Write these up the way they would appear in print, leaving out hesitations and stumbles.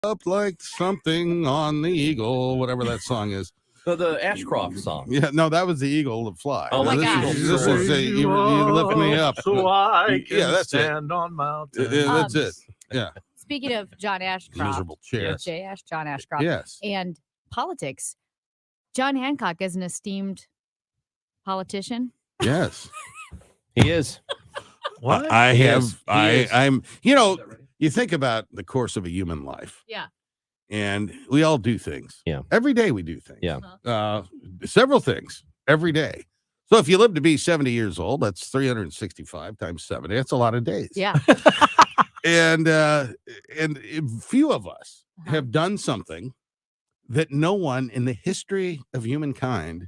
up like something on the eagle, whatever that song is. The Ashcroft song. Yeah, no, that was the eagle that fly. Oh my gosh. This is you lift me up. So I can that's stand on mountains. That's it. Yeah. Speaking of John Ashcroft, Miserable chair. John Ashcroft, Yes. and politics, John Hancock is an esteemed politician. Yes. He is. What? I'm. You think about the course of a human life. Yeah. And we all do things. Yeah. Every day we do things. Yeah. Several things every day. So if you live to be 70 years old, that's 365 times 70. That's a lot of days. Yeah. And few of us have done something that no one in the history of humankind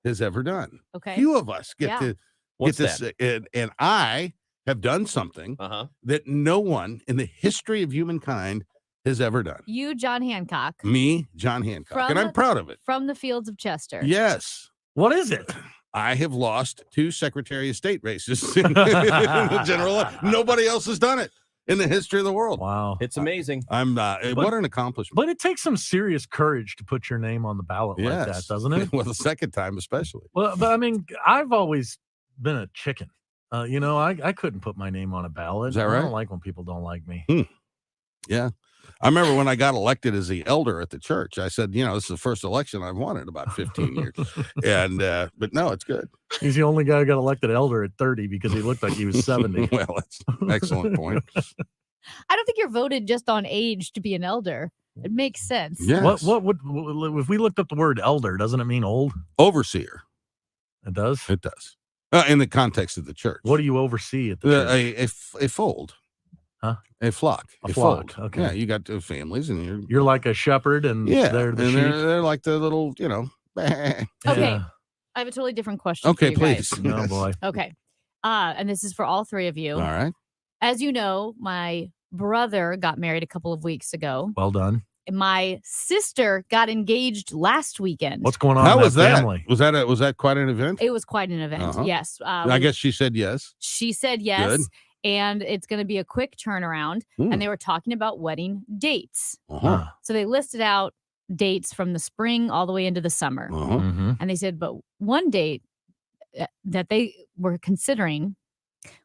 has ever done. Okay. Few of us get to What's get this. that? And I have done something that no one in the history of humankind has ever done. You, John Hancock. Me, John Hancock. And I'm proud of it. From the fields of Chester. Yes. What is it? I have lost 2 Secretary of State races in the general. Nobody else has done it in the history of the world. Wow. It's amazing. What an accomplishment. But it takes some serious courage to put your name on the ballot like that, doesn't it? Well, the second time especially. Well, but I mean, I've always been a chicken. I couldn't put my name on a ballot. Is that right? I don't like when people don't like me. Yeah. I remember when I got elected as the elder at the church, I said, this is the first election I've won in about 15 years. And, but no, it's good. He's the only guy who got elected elder at 30 because he looked like he was 70. Well, that's an excellent point. I don't think you're voted just on age to be an elder. It makes sense. Yes. What would, if we looked up the word elder, doesn't it mean old? Overseer. It does? It does. In the context of the church. What do you oversee at the church? A fold. Huh? A flock. A flock. Fold. Okay. Yeah, you got 2 families and you're like a shepherd and they're the sheep. They're like the little, Okay. Yeah. I have a totally different question. Okay, for you please. guys. Oh boy. Okay. And this is for all 3 of you. All right. As you know, my brother got married a couple of weeks ago. Well done. My sister got engaged last weekend. What's going on How in was that that? family? Was that quite an event? It was quite an event. Uh-huh. Yes. I guess she said yes. She said yes. Good. And it's going to be a quick turnaround. And they were talking about wedding dates. Uh-huh. So they listed out dates from the spring all the way into the summer. Uh-huh. Mm-hmm. And they said, but one date that they were considering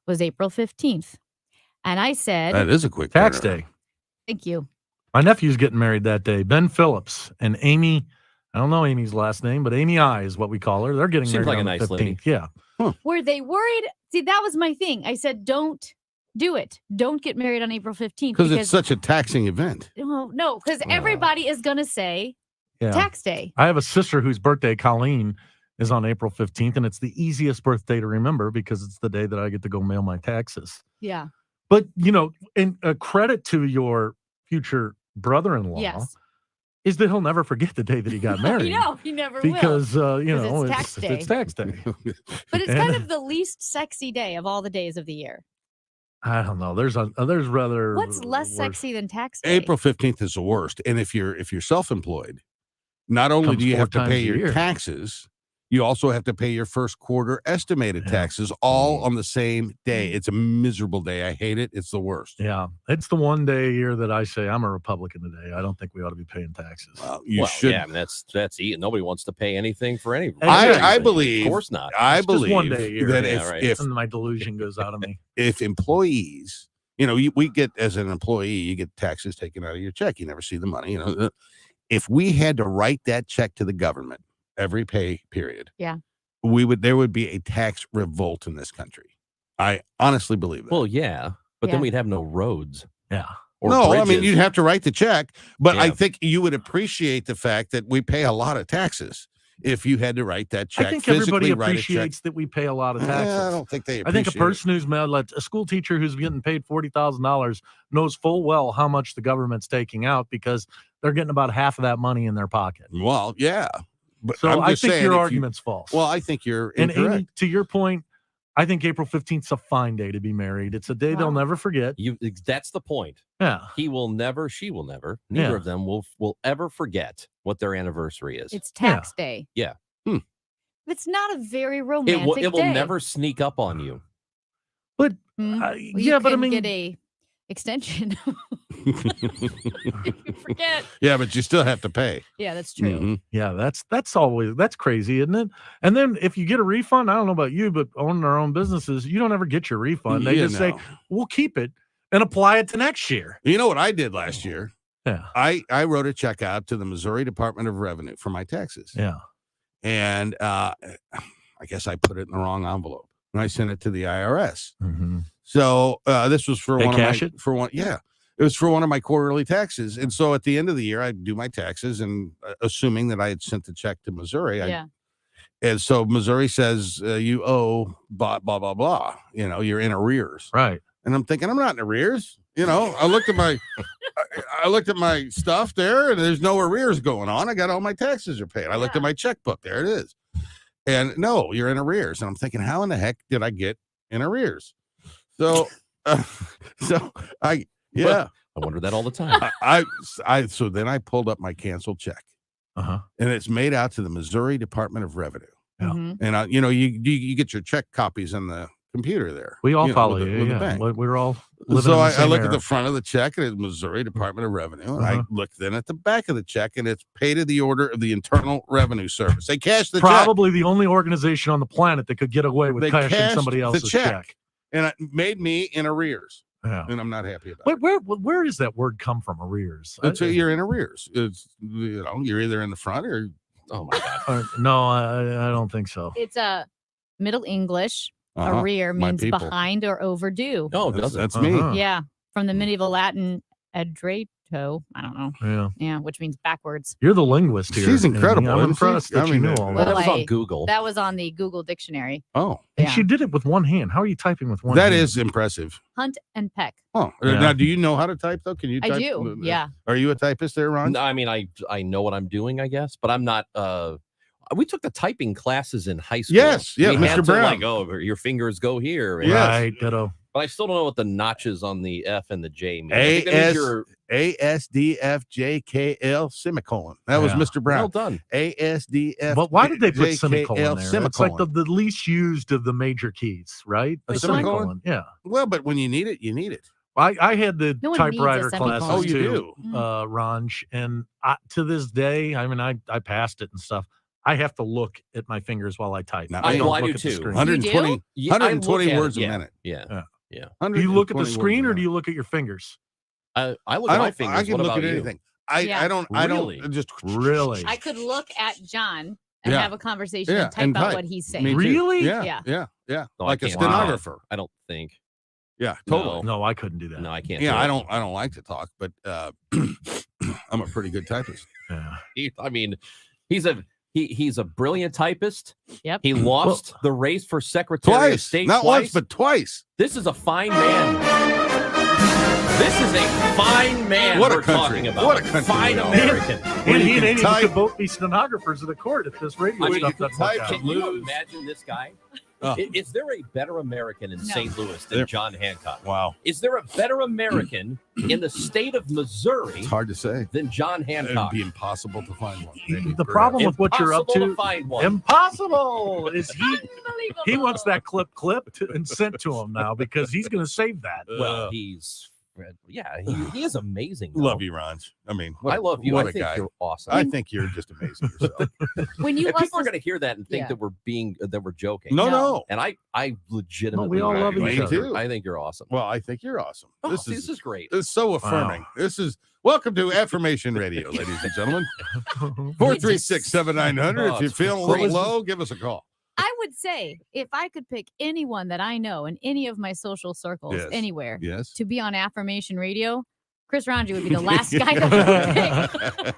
was April 15th. And I said, That is a quick Tax turnaround. day. Thank you. My nephew's getting married that day. Ben Phillips and Amy. I don't know Amy's last name, but Amy I is what we call her. They're getting Seems married like on a the nice 15th. lady. Yeah. Were they worried? See, that was my thing. I said, don't do it. Don't get married on April 15th. Because it's such a taxing event. Well, no, because everybody is going to say Yeah. tax day. I have a sister whose birthday, Colleen, is on April 15th, and it's the easiest birthday to remember because it's the day that I get to go mail my taxes. Yeah. But, and a credit to your future brother-in-law Yes. is that he'll never forget the day that he got married. No, he never will. Because, it's tax day. It's tax day. But it's kind of the least sexy day of all the days of the year. I don't know. There's rather. What's less worse. sexy than tax day? April 15th is the worst. And if you're self-employed, not only Comes do you 4 have to times pay a your year. taxes, you also have to pay your first quarter estimated taxes all on the same day. It's a miserable day. I hate it. It's the worst. Yeah, it's the one day a year that I say I'm a Republican today. I don't think we ought to be paying taxes. You should. Yeah, and that's nobody wants to pay anything for any. I believe. Of course not. I It's just believe one day a year. that Yeah, right. if And my delusion goes out of me. if employees, we get as an employee, you get taxes taken out of your check. You never see the money. If we had to write that check to the government every pay period, Yeah. there would be a tax revolt in this country. I honestly believe that. Well, yeah, but then Yeah. we'd have no roads. Yeah. Or no, I mean, bridges. you'd have to write the check, but I Yeah. think you would appreciate the fact that we pay a lot of taxes if you had to write that check. I think everybody physically write a check. appreciates that we pay a lot of taxes. I don't think they I think a appreciate it. person who's a school teacher who's getting paid $40,000 knows full well how much the government's taking out because they're getting about half of that money in their pocket. Well, yeah. But So I'm I just think saying, your if you- argument's false. Well, I think you're and incorrect. Amy, to your point, I think April 15th is a fine day to be married. It's a day they'll Wow. never forget. That's the point. Yeah. He will never, she will never, neither Yeah. of them will ever forget what their anniversary is. It's tax day. Yeah. It's not a very It romantic will day. never sneak up on you. But Hmm? uh, Well, yeah, you but I can mean, get a extension. You forget. Yeah, but you still have to pay. Yeah, that's true. Mhm. Yeah, that's crazy, isn't it? And then if you get a refund, I don't know about you, but owning our own businesses, you don't ever get your refund. They You just say, know. we'll keep it and apply it to next year. You know what I did last year? Yeah. I wrote a check out to the Missouri Department of Revenue for my taxes. Yeah. And I guess I put it in the wrong envelope and I sent it to the IRS. Mm-hmm. So this was for They one cash of my it? for one. Yeah, it was for one of my quarterly taxes. And so at the end of the year, I do my taxes, and assuming that I had sent the check to Missouri, Yeah. and so Missouri says you owe blah blah blah blah. You know, you're in arrears. Right. And I'm thinking I'm not in arrears. You know, I looked at my stuff there, and there's no arrears going on. I got all my taxes are paid. I looked at my checkbook. There it is. And no, you're in arrears. And I'm thinking, how in the heck did I get in arrears? So, I wonder that all the time. so then I pulled up my canceled check, Uh-huh. and it's made out to the Missouri Department of Revenue. Yeah. Mhm. And you get your check copies on the computer there. We all know, follow with you. with the Yeah. bank. We're all living So in the I same look at era. the front of the check, and it's Missouri Department of Revenue. And I Uh-huh. look then at the back of the check, and it's paid to the order of the Internal Revenue Service. They cashed the check, Probably the only organization on the planet that could get away with They cashing cashed somebody the else's check. check. and it made me in arrears, Yeah. and I'm not happy about Wait, it. where does that word come from? Arrears? It's you're in arrears. It's you're either in the front or Oh my God. No, I don't think so. It's a Middle English. uh-huh. Arrear my means people. behind or overdue. No, it That's, doesn't. that's me. Uh-huh. Yeah. From the medieval Latin adrato. I don't know. Yeah. Yeah, which means backwards. You're the linguist here. She's Amy. incredible, I'm isn't she? impressed I that you mean, knew all Well, that that. was on I- Google. That was on the Google dictionary. Oh, And Yeah. she did it with one hand. How are you typing with one that hand? is impressive. Hunt and peck. Oh, Yeah. now do you know how to type though? Can you? I type? do. Yeah. Are you a typist there, Ron? No, I mean, I know what I'm doing, I guess, but I'm not. We took the typing classes in high school. Yes, yeah, We Mr. had to, Brown. like, oh, your fingers go here. and- Yes. Right, ditto. But I still don't know what the notches on the F and the J mean. I think that means AS you're ASDFJKL semicolon. That was Yeah. Mr. well Brown. done. ASDF. But why did they put JKL semicolon there? It's like semicolon. the least used of the major keys, right? A The semicolon? Yeah. Well, but when you need it, you need it. I had the No one needs a typewriter semicolon. classes Oh, you too, do? Ranj, and to this day, I mean, I passed it and stuff. I have to look at my fingers while I type. Now, I I don't do look at the too. screen. 120, Yeah, I look 120 at it, words a yeah, minute. Yeah. Do you look at the 120 screen words a or do minute. you look at your fingers? I look I at my don't. fingers. I can What look about at you? anything. Yeah. I don't. I Really? don't just Really? I could look at John and Yeah. have a conversation Yeah, and type and out type. what he's saying. Me too. Really? Yeah, Yeah. yeah, yeah. No, I like a can't do that. stenographer. I don't think. Yeah, No. totally. No, I couldn't do that. No, I can't. Yeah, do I it. don't. I don't like to talk, but I'm a pretty good typist. Yeah. I mean, he's a brilliant typist. Yep. He lost the race for Secretary of Twice, State. not twice. once, but twice. This is a fine man. This is a fine man. What a we're country. talking about. What a country Fine we are. American. And he you and can Amy type- could both be stenographers at a court if this radio I mean, stuff you doesn't type work it out. Can you Lose. imagine this guy? Oh. Is there a better American in No. St. Louis than There- John Hancock? Wow, Is there a better American in the state of Missouri it's hard to say. than John It'd Hancock? be impossible to find one. Maybe, The perhaps. problem with what you're up Impossible to, find one. impossible, is he Unbelievable. wants that clipped and sent to him now because he's going to save that. Well, he's he is amazing. though. Love you, Ron. I mean, what I a- love you. What I a think guy. you're awesome. I think you're just amazing yourself. When you And lost people are this- going to hear that and think Yeah. that we're joking. No, No. no. And I legitimately we all love each think other. you're- I think you're awesome. Well, I think you're awesome. Oh, This this is is great. It's so affirming. This is welcome to Affirmation Radio, ladies and gentlemen. 436-7900. Oh, If you're it's feeling a great. little low, give us a call. I would say if I could pick anyone that I know in any of my social circles Yes. anywhere Yes. to be on Affirmation Radio, Chris Ranji would be the last guy to pick.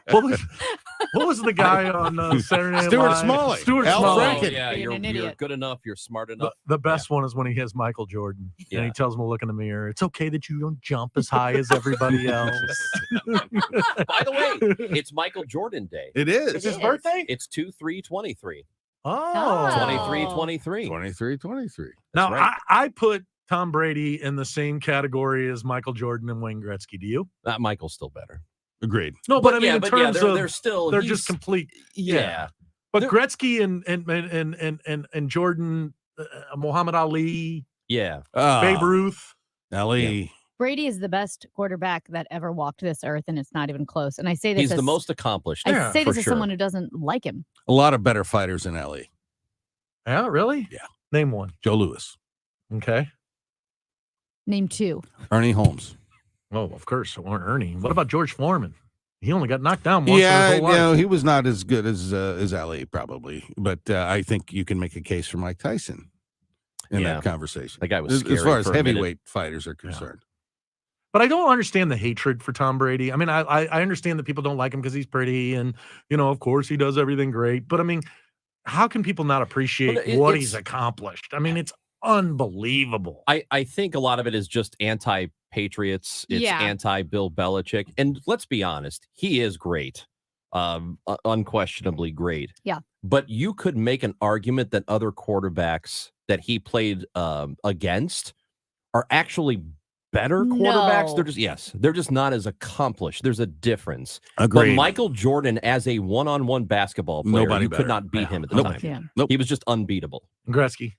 What was the guy on Saturday Night Stuart Live? Smalley. Stuart Al Smalley. Franken. yeah, Being you're an idiot. good enough. You're smart The, enough. the best one is when he has Michael Jordan and Yeah. he tells him to look in the mirror. It's okay that you don't jump as high as everybody else. By the way, it's Michael Jordan Day. It It's is. his is. birthday? It's 2/3/23. Oh. 23/23. 23-23. Now, right. I put Tom Brady in the same category as Michael Jordan and Wayne Gretzky. Do you? Michael's still better. Agreed. No, but I mean, in yeah, terms they're, of they're still they're he's- just complete. yeah. But They're- Gretzky and Jordan, Muhammad Ali, Yeah. Babe Ruth. Ali. Brady is the best quarterback that ever walked this earth, and it's not even close. And I say this He's as the most accomplished. I say for this as sure. someone who doesn't like him. A lot of better fighters in LA. Yeah, really? Yeah. Name one. Joe Louis, Okay. Name 2. Ernie Holmes. Oh, of course. Ernie. What about George Foreman? He only got knocked down once in Yeah, his whole life. he was not as good as Ali probably, but I think you can make a case for Mike Tyson in Yeah. that conversation. That guy was as scary far as for a minute. heavyweight fighters are concerned. But I don't understand the hatred for Tom Brady. I mean, I understand that people don't like him because he's pretty and, of course he does everything great. But I mean, how can people not appreciate what he's accomplished? I mean, it's unbelievable. I think a lot of it is just anti-Patriots. It's Yeah. anti-Bill Belichick. And let's be honest, he is great. Unquestionably great. Yeah. But you could make an argument that other quarterbacks that he played against are actually better quarterbacks. No. They're just not as accomplished. There's a difference. Agreed. But Michael Jordan as a one-on-one basketball player, Nobody you better. could not beat Yeah. him at the Nope. time. Yeah. Nope. He was just unbeatable Gretzky.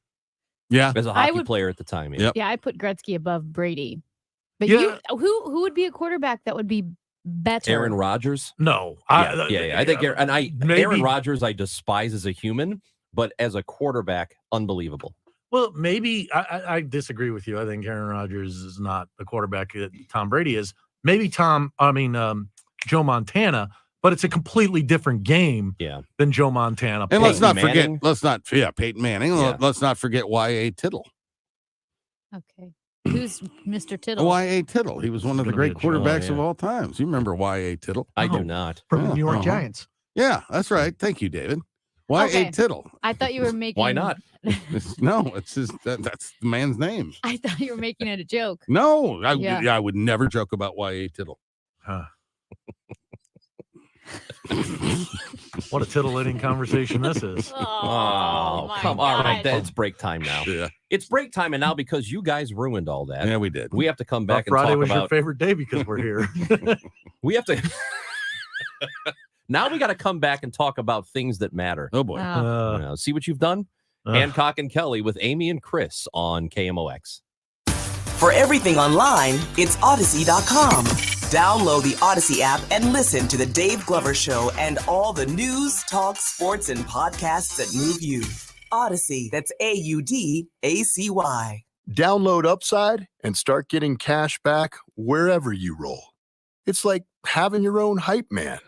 Yeah. as a I hockey would- player at the time. Yep. Yeah, I put Gretzky above Brady. But Yeah. who would be a quarterback that would be better? Aaron Rodgers. No. Yeah. I think Aaron maybe- Rodgers I despise as a human, but as a quarterback, unbelievable. Well, maybe I disagree with you. I think Aaron Rodgers is not the quarterback that Tom Brady is. Maybe Joe Montana, but it's a completely different game Yeah. than Joe Montana. And let's Peyton not forget, Manning. Peyton Manning. Yeah. Let's not forget Y.A. Tittle. Okay. Who's Mr. Tittle? Y.A. Tittle. He was one of the Gonna be great a joke, quarterbacks of yeah. all times. You remember Y.A. Tittle? I No. do not. From the Yeah, New York uh-huh. Giants. Yeah, that's right. Thank you, David. Y.A. Okay. Tittle. I thought you were making. Why not? No, it's his. That's the man's name. I thought you were making it a joke. No, Yeah. I would never joke about Y.A. Tittle. Huh. What a titillating conversation this is. Oh, my come on. All right, God. it's break time now. Yeah, It's break time, and now because you guys ruined all that, yeah, we did. we have to come Thought back and Friday talk was your about. favorite day because we're here. We have to. Now we got to come back and talk about things that matter. Oh boy. See what you've done? Hancock and Kelly with Amy and Chris on KMOX. For everything online, it's Odyssey.com. Download the Odyssey app and listen to The Dave Glover Show and all the news, talk, sports, and podcasts that move you. Odyssey, that's AUDACY. Download Upside and start getting cash back wherever you roll. It's like having your own hype man.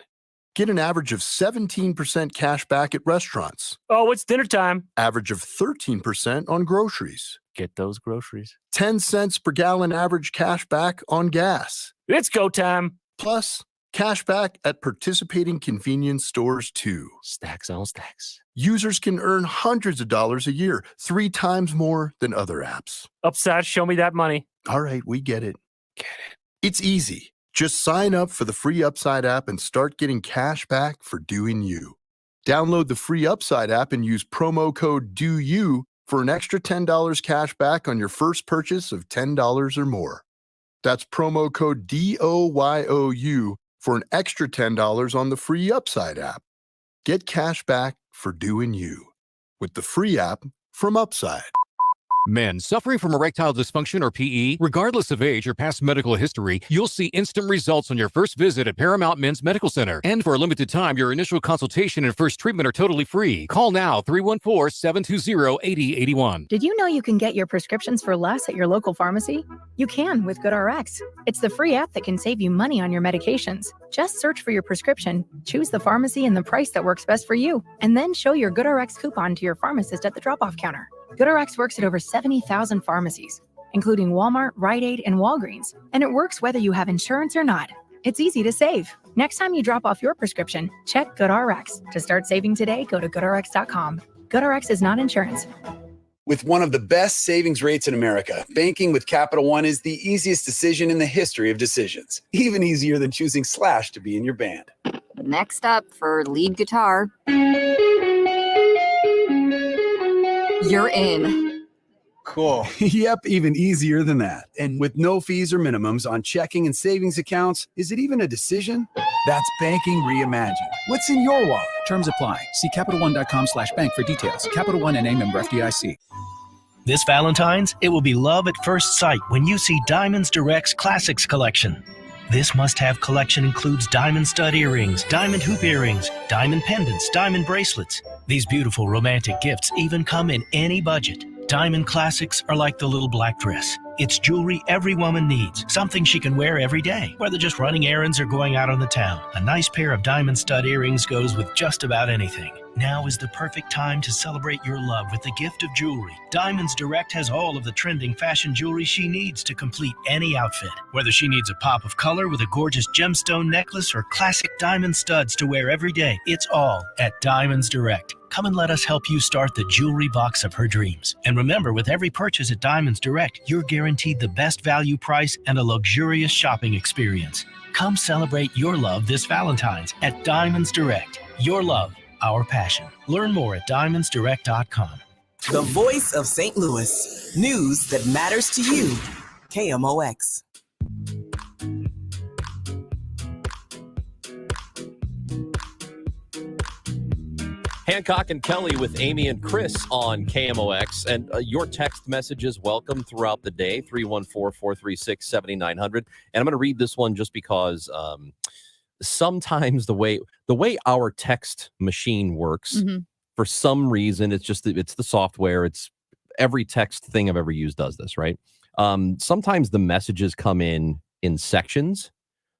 Get an average of 17% cash back at restaurants, Oh, it's dinner time. average of 13% on groceries, Get those groceries. 10 cents per gallon average cash back on gas, It's go time. plus cash back at participating convenience stores too. Stacks on stacks. Users can earn hundreds of dollars a year, 3 times more than other apps. Upside, show me that money. All right, we get it. It's easy. Just sign up for the free Upside app and start getting cash back for doing you. Download the free Upside app and use promo code DOYOU for an extra $10 cash back on your first purchase of $10 or more. That's promo code DOYOU for an extra $10 on the free Upside app. Get cash back for doing you with the free app from Upside. Men suffering from erectile dysfunction or PE, regardless of age or past medical history, you'll see instant results on your first visit at Paramount Men's Medical Center. And for a limited time, your initial consultation and first treatment are totally free. Call now 314-720-8081. Did you know you can get your prescriptions for less at your local pharmacy? You can with GoodRx. It's the free app that can save you money on your medications. Just search for your prescription, choose the pharmacy and the price that works best for you, and then show your GoodRx coupon to your pharmacist at the drop-off counter. GoodRx works at over 70,000 pharmacies, including Walmart, Rite Aid, and Walgreens, and it works whether you have insurance or not. It's easy to save. Next time you drop off your prescription, check GoodRx. To start saving today, go to GoodRx.com. GoodRx is not insurance. With one of the best savings rates in America, banking with Capital One is the easiest decision in the history of decisions. Even easier than choosing Slash to be in your band. Next up for lead guitar. You're in. Cool. Yep, even easier than that. And with no fees or minimums on checking and savings accounts, is it even a decision? That's banking reimagined. What's in your wallet? Terms apply. See CapitalOne.com/bank for details. Capital One NA, member FDIC. This Valentine's, it will be love at first sight when you see Diamonds Direct's Classics Collection. This must-have collection includes diamond stud earrings, diamond hoop earrings, diamond pendants, diamond bracelets. These beautiful romantic gifts even come in any budget. Diamond Classics are like the little black dress. It's jewelry every woman needs, something she can wear every day, whether just running errands or going out on the town. A nice pair of diamond stud earrings goes with just about anything. Now is the perfect time to celebrate your love with the gift of jewelry. Diamonds Direct has all of the trending fashion jewelry she needs to complete any outfit. Whether she needs a pop of color with a gorgeous gemstone necklace or classic diamond studs to wear every day, it's all at Diamonds Direct. Come and let us help you start the jewelry box of her dreams. And remember, with every purchase at Diamonds Direct, you're guaranteed the best value price and a luxurious shopping experience. Come celebrate your love this Valentine's at Diamonds Direct. Your love, our passion. Learn more at diamondsdirect.com. The voice of St. Louis. News that matters to you. KMOX. Hancock and Kelly with Amy and Chris on KMOX. And your text messages welcome throughout the day, 314-436-7900. And I'm going to read this one just because sometimes the way our text machine works, for some reason, it's the software. It's every text thing I've ever used does this, right? Sometimes the messages come in sections.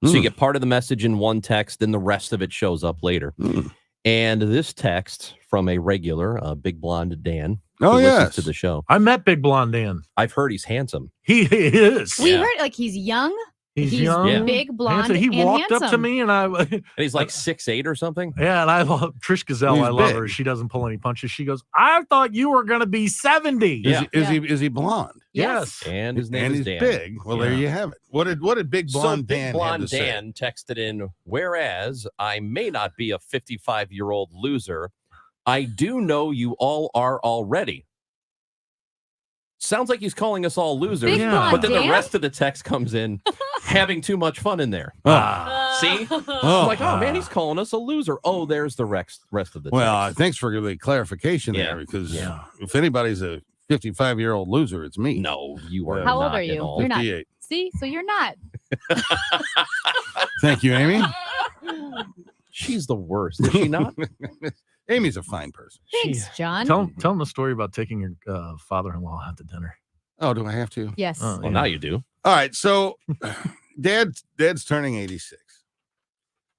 So you get part of the message in one text, then the rest of it shows up later. And this text from a regular, Big Blonde Dan, who listens to the show. I met Big Blonde Dan. I've heard he's handsome. He is. We heard like he's young. He's young, big, blonde, handsome. He walked handsome. up to me and And he's like 6'8" or something. Yeah, and I love Trish Gazelle. He's I love big. her. She doesn't pull any punches. She goes, "I thought you were going to be 70." Is he blonde? Yes. And his name is he's Dan. big. Well, there you have it. What did Big Blonde Dan Big Blonde have to say? Dan texted in, whereas I may not be a 55-year-old loser, I do know you all are already. Sounds like he's calling us all losers, Big Blonde but then Dan? the rest of the text comes in having too much fun in there. See? Oh. I'm like, oh man, he's calling us a loser. Oh, there's the rest of the text. Well, thanks for the clarification Yeah. there, because if anybody's a 55-year-old loser, it's me. No, you are How old not are at you? all. You're not. 58. See, so you're not. Thank you, Amy. She's the worst, is she not? Amy's a fine person. Thanks, John. Tell him the story about taking your father-in-law out to dinner. Oh, do I have to? Yes. Oh, Well, now you do. All right. So dad's turning 86.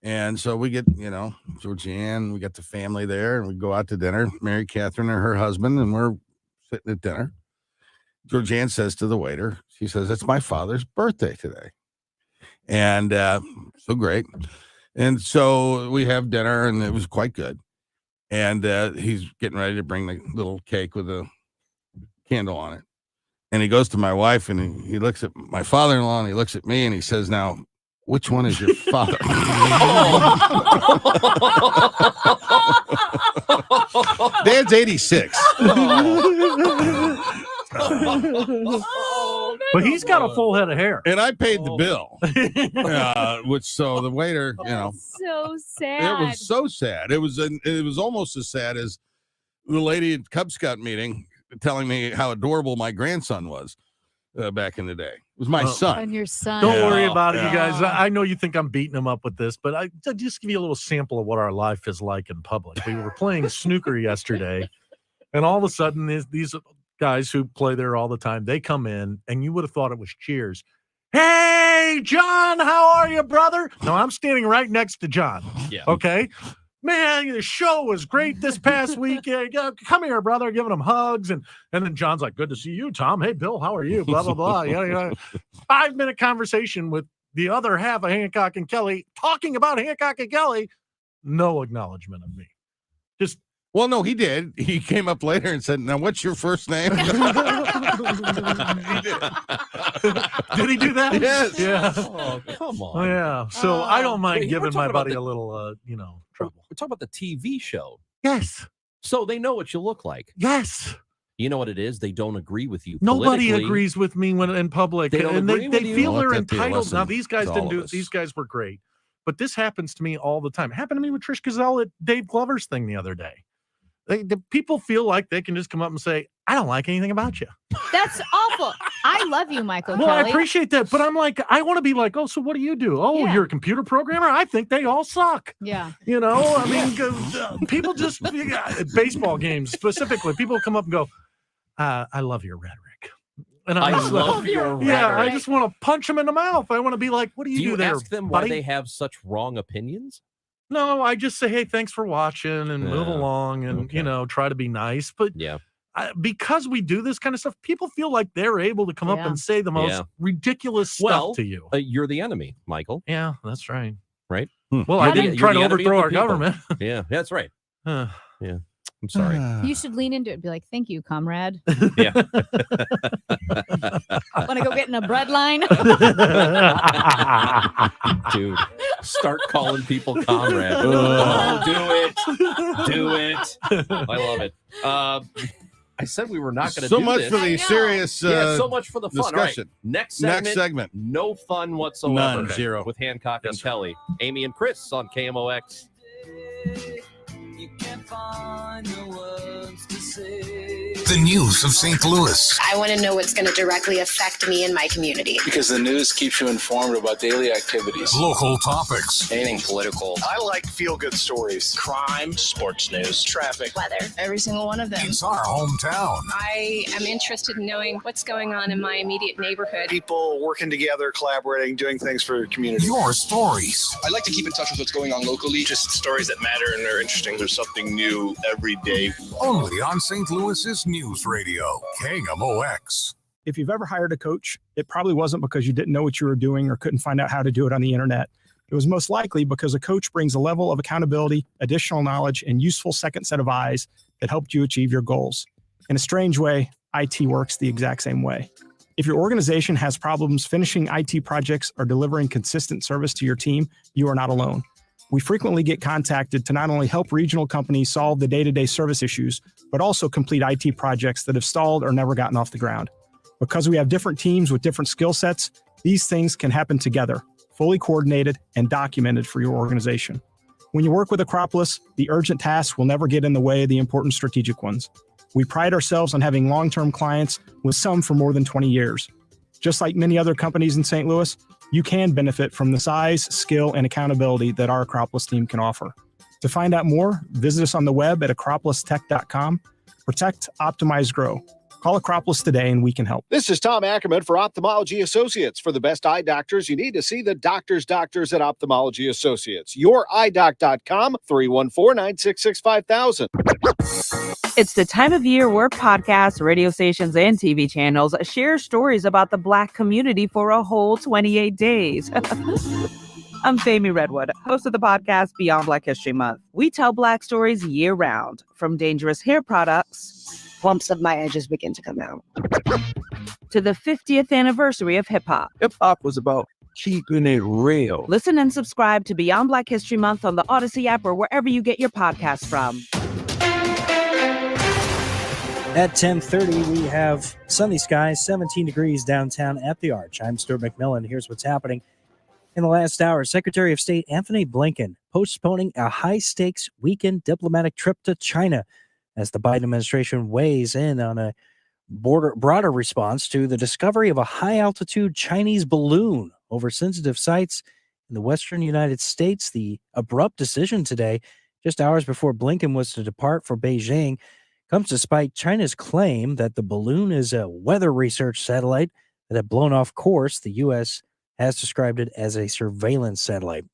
And so we get, Georgianne, we got the family there, and we go out to dinner, Mary Catherine and her husband, and we're sitting at dinner. Georgianne says to the waiter, she says, "It's my father's birthday today." And so great. And so we have dinner, and it was quite good. And he's getting ready to bring the little cake with a candle on it. And he goes to my wife, and he looks at my father-in-law, and he looks at me, and he says, "Now, which one is your father?" Dad's 86. But he's got a full head of hair. And I paid the bill. So the waiter, So sad. it was so sad. It was almost as sad as the lady at Cub Scout meeting telling me how adorable my grandson was back in the day. It was my son. And your son. Don't worry about it, you Yeah. guys. I know you think I'm beating him up with this, but I just give you a little sample of what our life is like in public. We were playing snooker yesterday, and all of a sudden, these guys who play there all the time, they come in, and you would have thought it was Cheers. "Hey, John, how are you, brother?" No, I'm standing right next to John. Yeah. Okay. "Man, the show was great this past week. Come here, brother," giving him hugs. And then John's like, "Good to see you, Tom. Hey, Bill, how are you?" Blah, blah, blah. 5-minute conversation with the other half of Hancock and Kelly talking about Hancock and Kelly. No acknowledgement of me. Just, Well, no, he did. He came up later and said, "Now, what's your first name?" did he do that? Yes. Yeah. Oh, come on. Oh, yeah. So I don't mind Wait, we're giving my talking about buddy the- a little, trouble. We're talking about the TV show. Yes. So they know what you look like. Yes. You know what it is? They don't agree with you. Nobody politically. agrees with me when in public, They don't and agree they with you? feel Let they're that be a entitled. Now lesson these guys to didn't all do of it. us. These guys were great, but this happens to me all the time. It happened to me with Trish Gazelle at Dave Glover's thing the other day. The people feel like they can just come up and say, I don't like anything about you. That's awful. I love you, Michael Well, Kelly. I appreciate that, but I'm like, I want to be like, oh, so what do you do? Oh, Yeah. you're a computer programmer? I think they all suck. Yeah. You know, I mean, 'cause, people just, baseball games specifically, people come up and go, I love your rhetoric. And I just like, love your yeah, I rhetoric. just want to punch them in the mouth. I want to be like, what do Do you you there, ask them why buddy? they have such wrong opinions? No, I just say, hey, thanks for watching and move Yeah, along and, okay. try to be nice. But Yeah. because we do this kind of stuff, people feel like they're able to come up Yeah. and say the most Yeah. ridiculous Well, stuff to you. You're the enemy, Michael. Yeah, that's right. Right? Well, You're I the- didn't you're try the to enemy of overthrow the our people. government. Yeah, that's right. Uh, Yeah. I'm sorry. You should lean into it. Be like, thank you, comrade. Yeah. Want to go get in a bread line? Dude, start calling people comrade. Oh, do it. I love it. I said we were not going to So do much this. for the serious so much for the fun. All right, discussion. next segment. Next segment. No fun whatsoever. None. Zero. With Hancock and Kelly. Amy and Chris on KMOX. The news of St. Louis. I want to know what's going to directly affect me and my community. Because the news keeps you informed about daily activities. Local topics. Anything political. I like feel-good stories. Crime, sports news, traffic. Weather. Every single one of them. It's our hometown. I am interested in knowing what's going on in my immediate neighborhood. People working together, collaborating, doing things for the community. Your stories. I like to keep in touch with what's going on locally. Just stories that matter and are interesting. There's something new every day. Only on St. Louis's News Radio, KMOX. If you've ever hired a coach, it probably wasn't because you didn't know what you were doing or couldn't find out how to do it on the internet. It was most likely because a coach brings a level of accountability, additional knowledge, and useful second set of eyes that helped you achieve your goals. In a strange way, IT works the exact same way. If your organization has problems finishing IT projects or delivering consistent service to your team, you are not alone. We frequently get contacted to not only help regional companies solve the day-to-day service issues, but also complete IT projects that have stalled or never gotten off the ground. Because we have different teams with different skill sets, these things can happen together, fully coordinated and documented for your organization. When you work with Acropolis, the urgent tasks will never get in the way of the important strategic ones. We pride ourselves on having long-term clients, with some for more than 20 years. Just like many other companies in St. Louis, you can benefit from the size, skill, and accountability that our Acropolis team can offer. To find out more, visit us on the web at acropolistech.com. Protect, optimize, grow. Call Acropolis today and we can help. This is Tom Ackerman for Ophthalmology Associates. For the best eye doctors, you need to see the doctors at Ophthalmology Associates. YourEyeDoc.com, 314-966-5000. It's the time of year where podcasts, radio stations, and TV channels share stories about the Black community for a whole 28 days. I'm Fami Redwood, host of the podcast Beyond Black History Month. We tell Black stories year-round, from dangerous hair products, clumps of my edges begin to come out, to the 50th anniversary of hip-hop. Hip-hop was about keeping it real. Listen and subscribe to Beyond Black History Month on the Odyssey app or wherever you get your podcasts from. At 10:30, we have sunny skies, 17 degrees downtown at the Arch. I'm Stuart McMillan. Here's what's happening. In the last hour, Secretary of State Anthony Blinken postponing a high-stakes weekend diplomatic trip to China as the Biden administration weighs in on a broader response to the discovery of a high-altitude Chinese balloon over sensitive sites in the western United States. The abrupt decision today, just hours before Blinken was to depart for Beijing, comes despite China's claim that the balloon is a weather research satellite that had blown off course. The U.S. has described it as a surveillance satellite.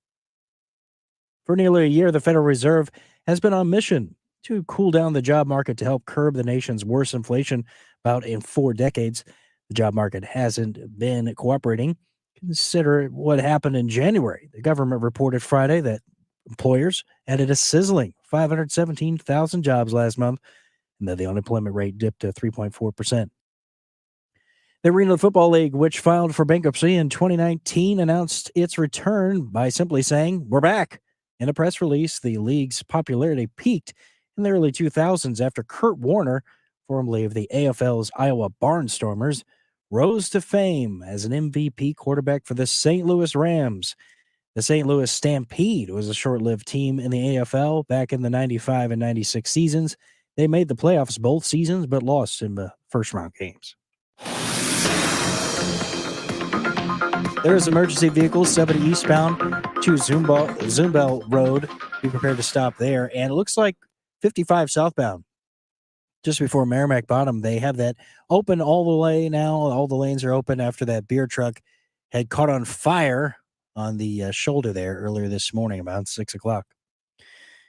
For nearly a year, the Federal Reserve has been on mission to cool down the job market to help curb the nation's worst inflation bout in 4 decades. The job market hasn't been cooperating. Consider what happened in January. The government reported Friday that employers added a sizzling 517,000 jobs last month, and that the unemployment rate dipped to 3.4%. The Arena Football League, which filed for bankruptcy in 2019, announced its return by simply saying, "We're back." In a press release, the league's popularity peaked in the early 2000s after Kurt Warner, formerly of the AFL's Iowa Barnstormers, rose to fame as an MVP quarterback for the St. Louis Rams. The St. Louis Stampede was a short-lived team in the AFL back in the 95 and 96 seasons. They made the playoffs both seasons, but lost in the first round games. There's emergency vehicles 70 eastbound to Zumbel Road. Be prepared to stop there. And it looks like 55 southbound, just before Merrimack Bottom, they have that open all the way now. All the lanes are open after that beer truck had caught on fire on the shoulder there earlier this morning, about 6 o'clock.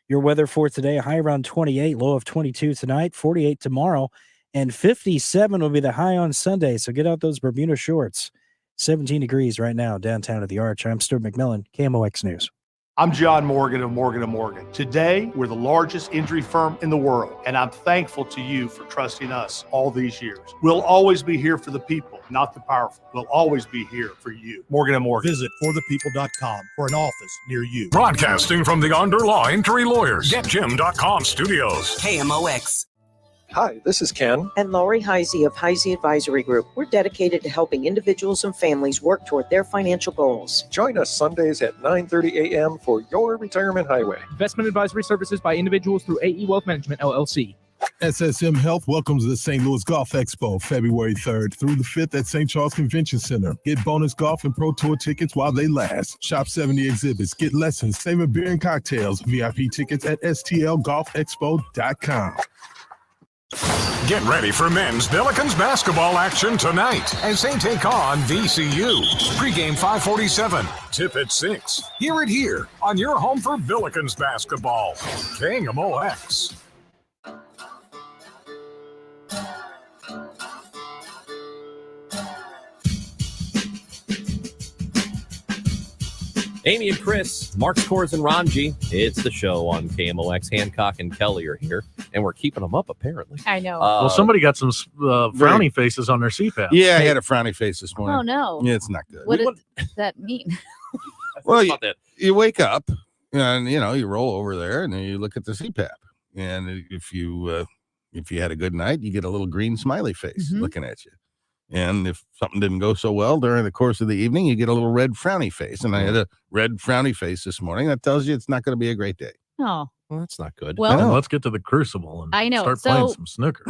Your weather for today, a high around 28, low of 22 tonight, 48 tomorrow, and 57 will be the high on Sunday. So get out those Bermuda shorts. 17 degrees right now downtown at the Arch. I'm Stuart McMillan, KMOX News. I'm John Morgan of Morgan & Morgan. Today, we're the largest injury firm in the world, and I'm thankful to you for trusting us all these years. We'll always be here for the people, not the powerful. We'll always be here for you. Morgan & Morgan. Visit forthepeople.com for an office near you. Broadcasting from the Underlaw Injury Lawyers, GetJim.com studios. KMOX. Hi, this is Ken. And Lori Heisey of Heisey Advisory Group. We're dedicated to helping individuals and families work toward their financial goals. Join us Sundays at 9:30 a.m. for Your Retirement Highway. Investment advisory services by individuals through AE Wealth Management, LLC. SSM Health welcomes the St. Louis Golf Expo February 3rd through the 5th at St. Charles Convention Center. Get bonus golf and pro tour tickets while they last. Shop 70 exhibits, get lessons, savor beer and cocktails. VIP tickets at stlgolfexpo.com. Get ready for men's Billikens basketball action tonight as they take on VCU. Pregame 5:47, tip at 6. Hear it here on your home for Billikens basketball. KMOX. Amy and Chris, Mark Kors and Ranji. It's the show on KMOX. Hancock and Kelly are here, and we're keeping them up, apparently. I know. Well, somebody got some frowny faces on their CPAP. Yeah, I had a frowny face this morning. Oh, no. Yeah, it's not good. What does that mean? Well, you wake up and, you roll over there and then you look at the CPAP. And if you had a good night, you get a little green smiley face looking at you. And if something didn't go so well during the course of the evening, you get a little red frowny face. And I had a red frowny face this morning. That tells you it's not going to be a great day. Oh. Well, that's not good. Well, let's get to the crucible and I know. start playing some snooker.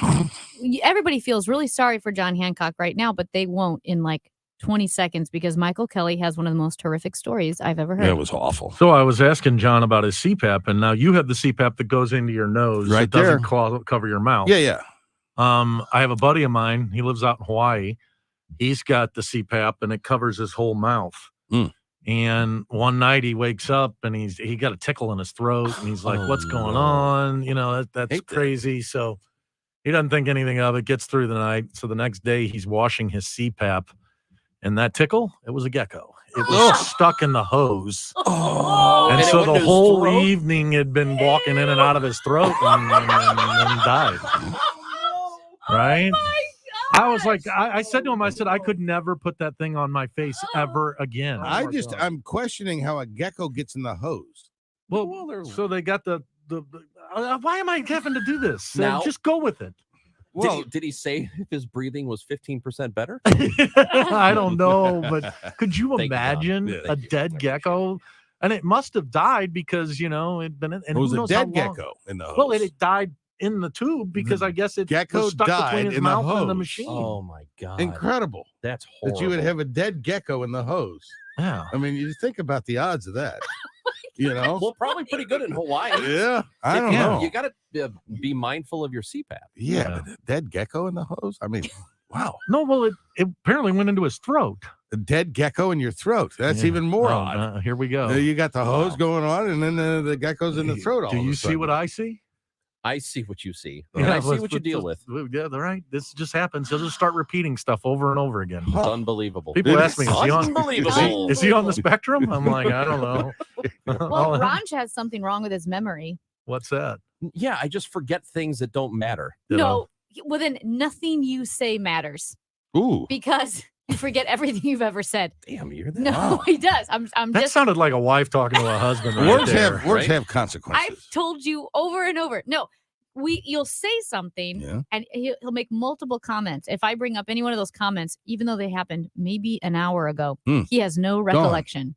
Everybody feels really sorry for John Hancock right now, but they won't in like 20 seconds because Michael Kelly has one of the most horrific stories I've ever heard. Yeah, it was awful. So I was asking John about his CPAP, and now you have the CPAP that goes into your nose. Right it doesn't there. cover your mouth. Yeah. I have a buddy of mine. He lives out in Hawaii. He's got the CPAP, and it covers his whole mouth. And one night he wakes up, and he got a tickle in his throat, and he's like, "What's going on?" That's crazy. So he doesn't think anything of it. Gets through the night. So the next day he's washing his CPAP, and that tickle, it was a gecko. It was stuck in the hose. And so the whole evening had been walking in and out of his throat and died. Right? I was like, I said to him, I said, I could never put that thing on my face ever again. I'm questioning how a gecko gets in the hose. Well, so they got the why am I having to do this? Now- Just go with it. Well, did he say if his breathing was 15% better? I don't know, but could you Thank you, Tom. imagine Yeah. a dead gecko? And it must have died because, it'd been, and It was who a knows how dead long. gecko in the hose. Well, it had died in the tube because I guess it gecko was stuck died between his in the mouth and the hose. machine. Oh, my God. Incredible. That's That horrible. you would have a dead gecko in the hose. Yeah. I mean, you think about the odds of that. Well, probably pretty good in Hawaii. Yeah, I don't know. You got to be mindful of your CPAP. Yeah, but a dead gecko in the hose? I mean, wow. No, well, it apparently went into his throat. A dead gecko in your throat. That's even more odd. Here we go. You got the hose going on, and then the gecko's in the throat all Do of you a see sudden. what I see? I see what you see. And I see what you deal with. Yeah, all right. This just happens. He'll just start repeating stuff over and over again. It's unbelievable. People ask me, Unbelievable. is he on the spectrum? I'm like, I don't know. Well, Ranj has something wrong with his memory. What's that? Yeah, I just forget things that don't matter. No, well, then nothing you say matters. Ooh. Because you forget everything you've ever said. Damn, you're that. No, he does. I'm That just. sounded like a wife talking to a husband. Right Words there, have right? consequences. I've told you over and over. No, you'll say something and he'll make multiple comments. If I bring up any one of those comments, even though they happened maybe an hour ago, he has no recollection.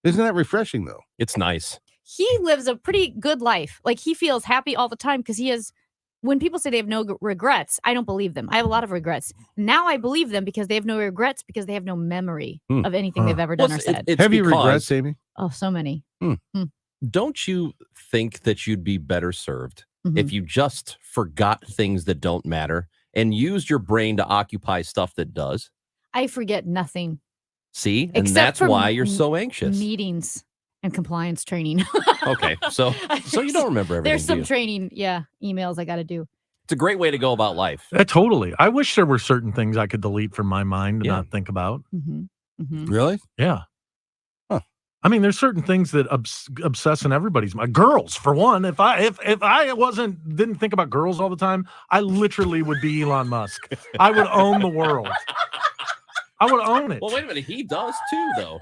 Isn't that refreshing, though? It's nice. He lives a pretty good life. Like he feels happy all the time because he has when people say they have no regrets, I don't believe them. I have a lot of regrets. Now I believe them because they have no regrets because they have no memory of anything they've ever done or said. Have you regrets, Amy? Oh, so many. Don't you think that you'd be better served if you just forgot things that don't matter and used your brain to occupy stuff that does? I forget nothing. See? And Except that's for why you're so anxious. Meetings and compliance training. Okay. So you don't remember everything. There's some do you? training, emails I got to do. It's a great way to go about life. Totally. I wish there were certain things I could delete from my mind and not think about. Really? Yeah. I mean, there's certain things that obsess in everybody's mind. Girls, for one. If I didn't think about girls all the time, I literally would be Elon Musk. I would own the world. I would own it. Well, wait a minute. He does too, though.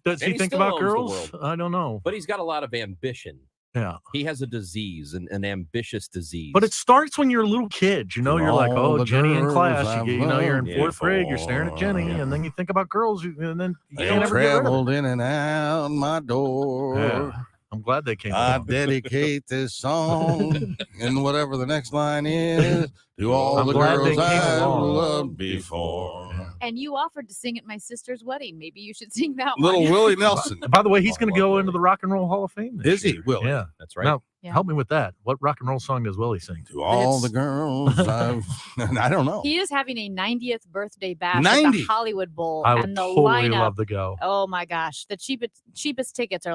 Does he think still about owns the girls? world. I don't know. But he's got a lot of ambition. Yeah. He has a disease, an ambitious disease. But it starts when you're a little kid. You're like, all oh, the Jenny in girls class. I've You're in loved fourth grade. You're staring at Jenny, and then you think about girls, and then you They can't ever get rid of it. traveled in and out my door. Yeah. I'm glad they came. I along. dedicate this song and whatever the next line is to all I'm the glad girls they came I've along. loved before. And you offered to sing at my sister's wedding. Maybe you should sing that Little one. Willie Nelson. By the way, he's going to go into the Rock and Roll Hall of Fame. Is he, Willie? Yeah, that's right. Now, Yeah. help me with that. What rock and roll song does Willie sing? To all the girls I've... I don't know. He is having a 90th birthday bash at 90? the Hollywood Bowl. I would and the totally lineup, love to go. oh my gosh. The cheapest tickets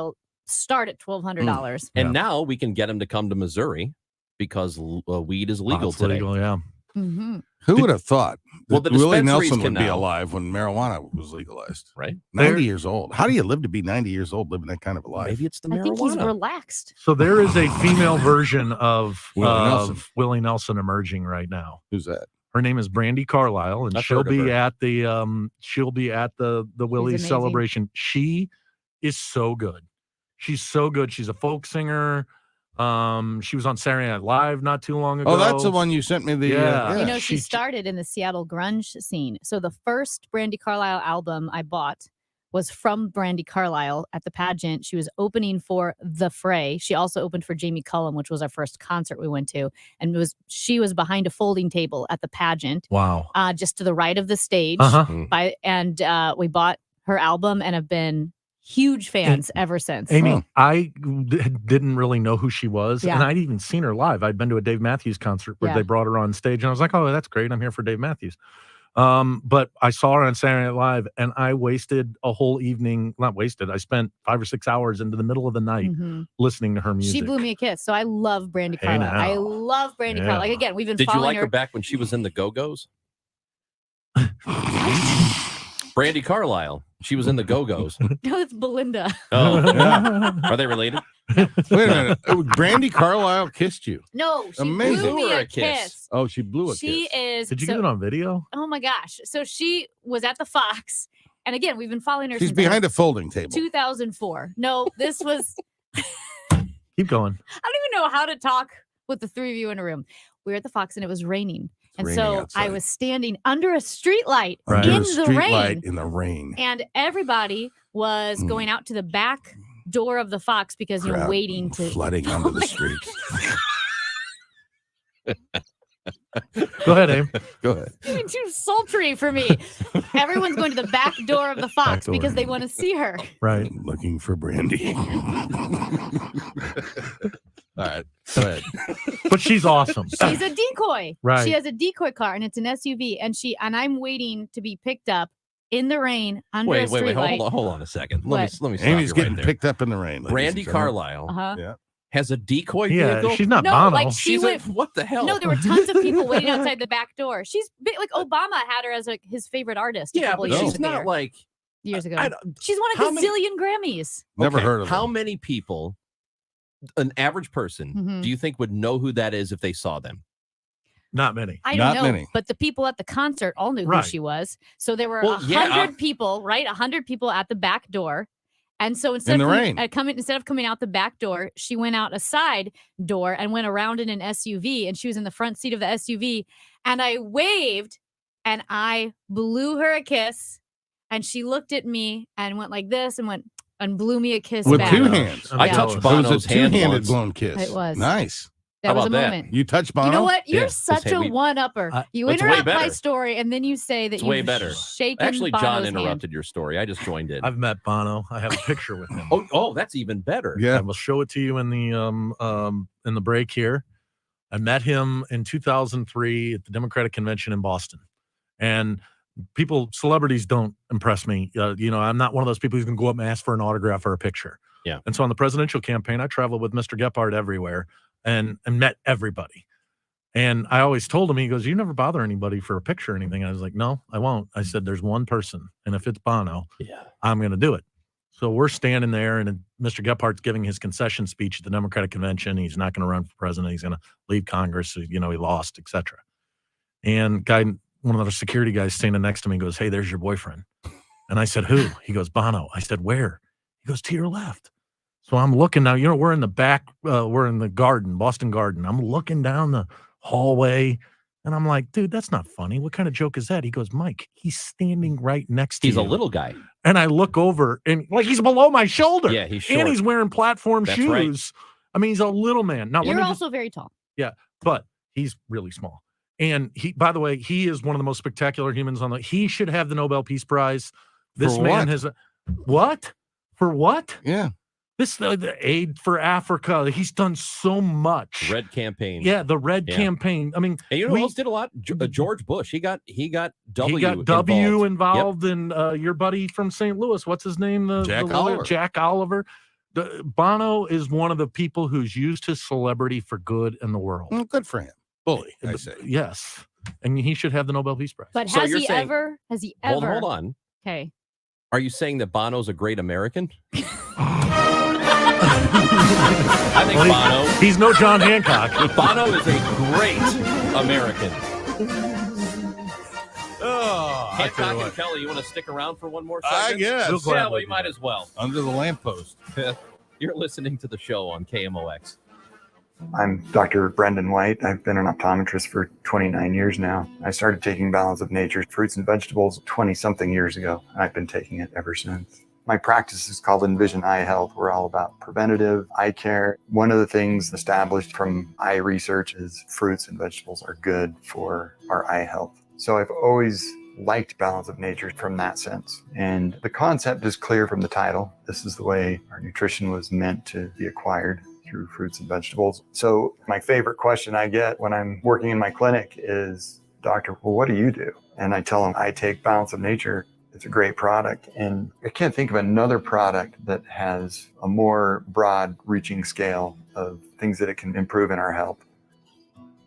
start at $1,200. And now we can get him to come to Missouri because weed is legal It's today. legal, yeah. Who would have thought Well, that the Willie dispensaries Nelson can would be now. alive when marijuana was legalized? Right? 90 years old. How do you live to be 90 years old living that kind of a life? Maybe it's the I think he's relaxed. So there is a female version of Willie Nelson. Willie Nelson emerging right now. Who's that? Her name is Brandy Carlisle, and I've she'll heard of be her. at the Willie amazing. celebration. She is so good. She's so good. She's a folk singer. She was on Saturday Night Live not too long ago. Oh, that's the one you sent me. Yeah. She started in the Seattle grunge scene. So the first Brandy Carlisle album I bought was from Brandy Carlisle at the pageant. She was opening for The Fray. She also opened for Jamie Cullum, which was our first concert we went to. And she was behind a folding table at the pageant. Wow. Just to the right of the stage. We bought her album and have been huge fans ever since. Amy, I didn't really know who she was, Yeah. and I'd even seen her live. I'd been to a Dave Matthews concert where Yeah. they brought her on stage, and I was like, "Oh, that's great! I'm here for Dave Matthews." But I saw her on Saturday Night Live, and I wasted a whole evening. Not wasted. I spent 5 or 6 hours into the middle of the night listening to her music. She blew me a kiss. So I love Brandy Hey, Carlisle. now. I love Brandy Yeah. Carlisle. Like, again, we've been Did you following like her back when she was in the Go-Go's? Brandy Carlisle. She was in the Go-Go's. No, it's Belinda. Oh, are they related? Wait a minute. Brandy Carlisle kissed you. No, she Amazing. blew me a kiss. Oh, she blew a She kiss. is. Did you so- get it on video? Oh my gosh. So she was at the Fox. And again, we've been following her She's since behind a folding table. 2004. No, this was, Keep going. I don't even know how to talk with the three of you in a room. We were at the Fox and it was raining. And raining so outside. I was standing under a street light Under in a the street rain. light in the rain. And everybody was going out to the back door of the Fox because you're Crowd waiting to flooding onto the street. Go ahead, Aim. Go ahead. You're too sultry for me. Everyone's going to the back door of the Fox door. because they want to see her. Right. Looking for Brandy. All right. Go ahead. But she's awesome. She's a decoy. Right. She has a decoy car and it's an SUV. And I'm waiting to be picked up in the rain under a Wait, street light. hold on a second. What? Let me stop Amy's you getting right there. picked up in the rain. ladies Brandy and gentlemen. Carlisle Uh-huh. Yeah. has a decoy Yeah, vehicle. she's not No, Bono. like she She's went. what the hell? No, there were tons of people waiting outside the back door. She's big, like Obama had her as like his favorite artist. a Yeah, couple but years she's ago. not like years ago. I don't- She's won a how many- gazillion Grammys. Never Okay, heard of how them. many people, an average person, Mhm. do you think would know who that is if they saw them? Not many. I Not don't know, many. but the people at the concert all knew Right. who she was. So there were Well, yeah. 100 people, right? 100 people at the back door. And so instead In of the coming, rain. instead of coming out the back door, she went out a side door and went around in an SUV. And she was in the front seat of the SUV. And I waved and I blew her a kiss. And she looked at me and went like this and blew me a kiss With back. two hands. I Yeah. touched It was Bono's a hand two-handed once. blown kiss. It was. Nice. That was a moment. You touch Bono? You know what? You're Yeah. such Hey, a one-upper. You it's way interrupt my better. story, and then you say that It's way you've better. shaken Actually, John Bono's interrupted your story. I just joined in. I've met Bono. I have a picture with him. Oh, that's even better. Yeah. I will show it to you in the break here. I met him in 2003 at the Democratic Convention in Boston, and celebrities don't impress me. I'm not one of those people who's going to go up and ask for an autograph or a picture. Yeah. And so on the presidential campaign, I traveled with Mr. Gephardt everywhere and met everybody. And I always told him, he goes, "You never bother anybody for a picture or anything." I was like, "No, I won't." I said, "There's one person, and if it's Bono, I'm going to do it." So we're standing there, and Mr. Gephardt's giving his concession speech at the Democratic Convention. He's not going to run for president. He's going to leave Congress. He lost, etc. And one of the security guys standing next to me goes, "Hey, there's your boyfriend." And I said, "Who?" He goes, "Bono." I said, "Where?" He goes, "To your left." So I'm looking now, we're in the back, we're in the garden, Boston Garden. I'm looking down the hallway and I'm like, "Dude, that's not funny. What kind of joke is that?" He goes, "Mike, he's standing right next to you." He's a little guy. And I look over and he's below my shoulder. Yeah, he's short. And he's wearing platform That's shoes. right. I mean, he's a little man. Now, You're also very tall. yeah, but he's really small. And by the way, he is one of the most spectacular humans he should have the Nobel Peace Prize. This For man what? has what? For what? Yeah. The aid for Africa. He's done so much. Red campaign. Yeah, the red Yeah. campaign. I mean, And who else did a lot? George Bush. He got W. he got W involved Yep. in your buddy from St. Louis. What's his name? Jack lawyer? Oliver. Jack Oliver. Bono is one of the people who's used his celebrity for good in the world. Well, good for him. Bully, I say. Yes. And he should have the Nobel Peace Prize. But So has you're he saying- ever? Hold on. Okay. Are you saying that Bono's a great American? I think Bono. He's no John Hancock. Bono is a great American. Oh, I tell you Hancock and what, Kelly, you want to stick around for one more I second? guess. Yeah, well, you might as well. Under the lamppost. You're listening to the show on KMOX. I'm Dr. Brendan White. I've been an optometrist for 29 years now. I started taking Balance of Nature fruits and vegetables 20-something years ago, and I've been taking it ever since. My practice is called Envision Eye Health. We're all about preventative eye care. One of the things established from eye research is fruits and vegetables are good for our eye health. So I've always liked Balance of Nature from that sense. And the concept is clear from the title. This is the way our nutrition was meant to be acquired, through fruits and vegetables. So my favorite question I get when I'm working in my clinic is, "Doctor, well, what do you do?" And I tell them I take Balance of Nature. It's a great product. And I can't think of another product that has a more broad reaching scale of things that it can improve in our health.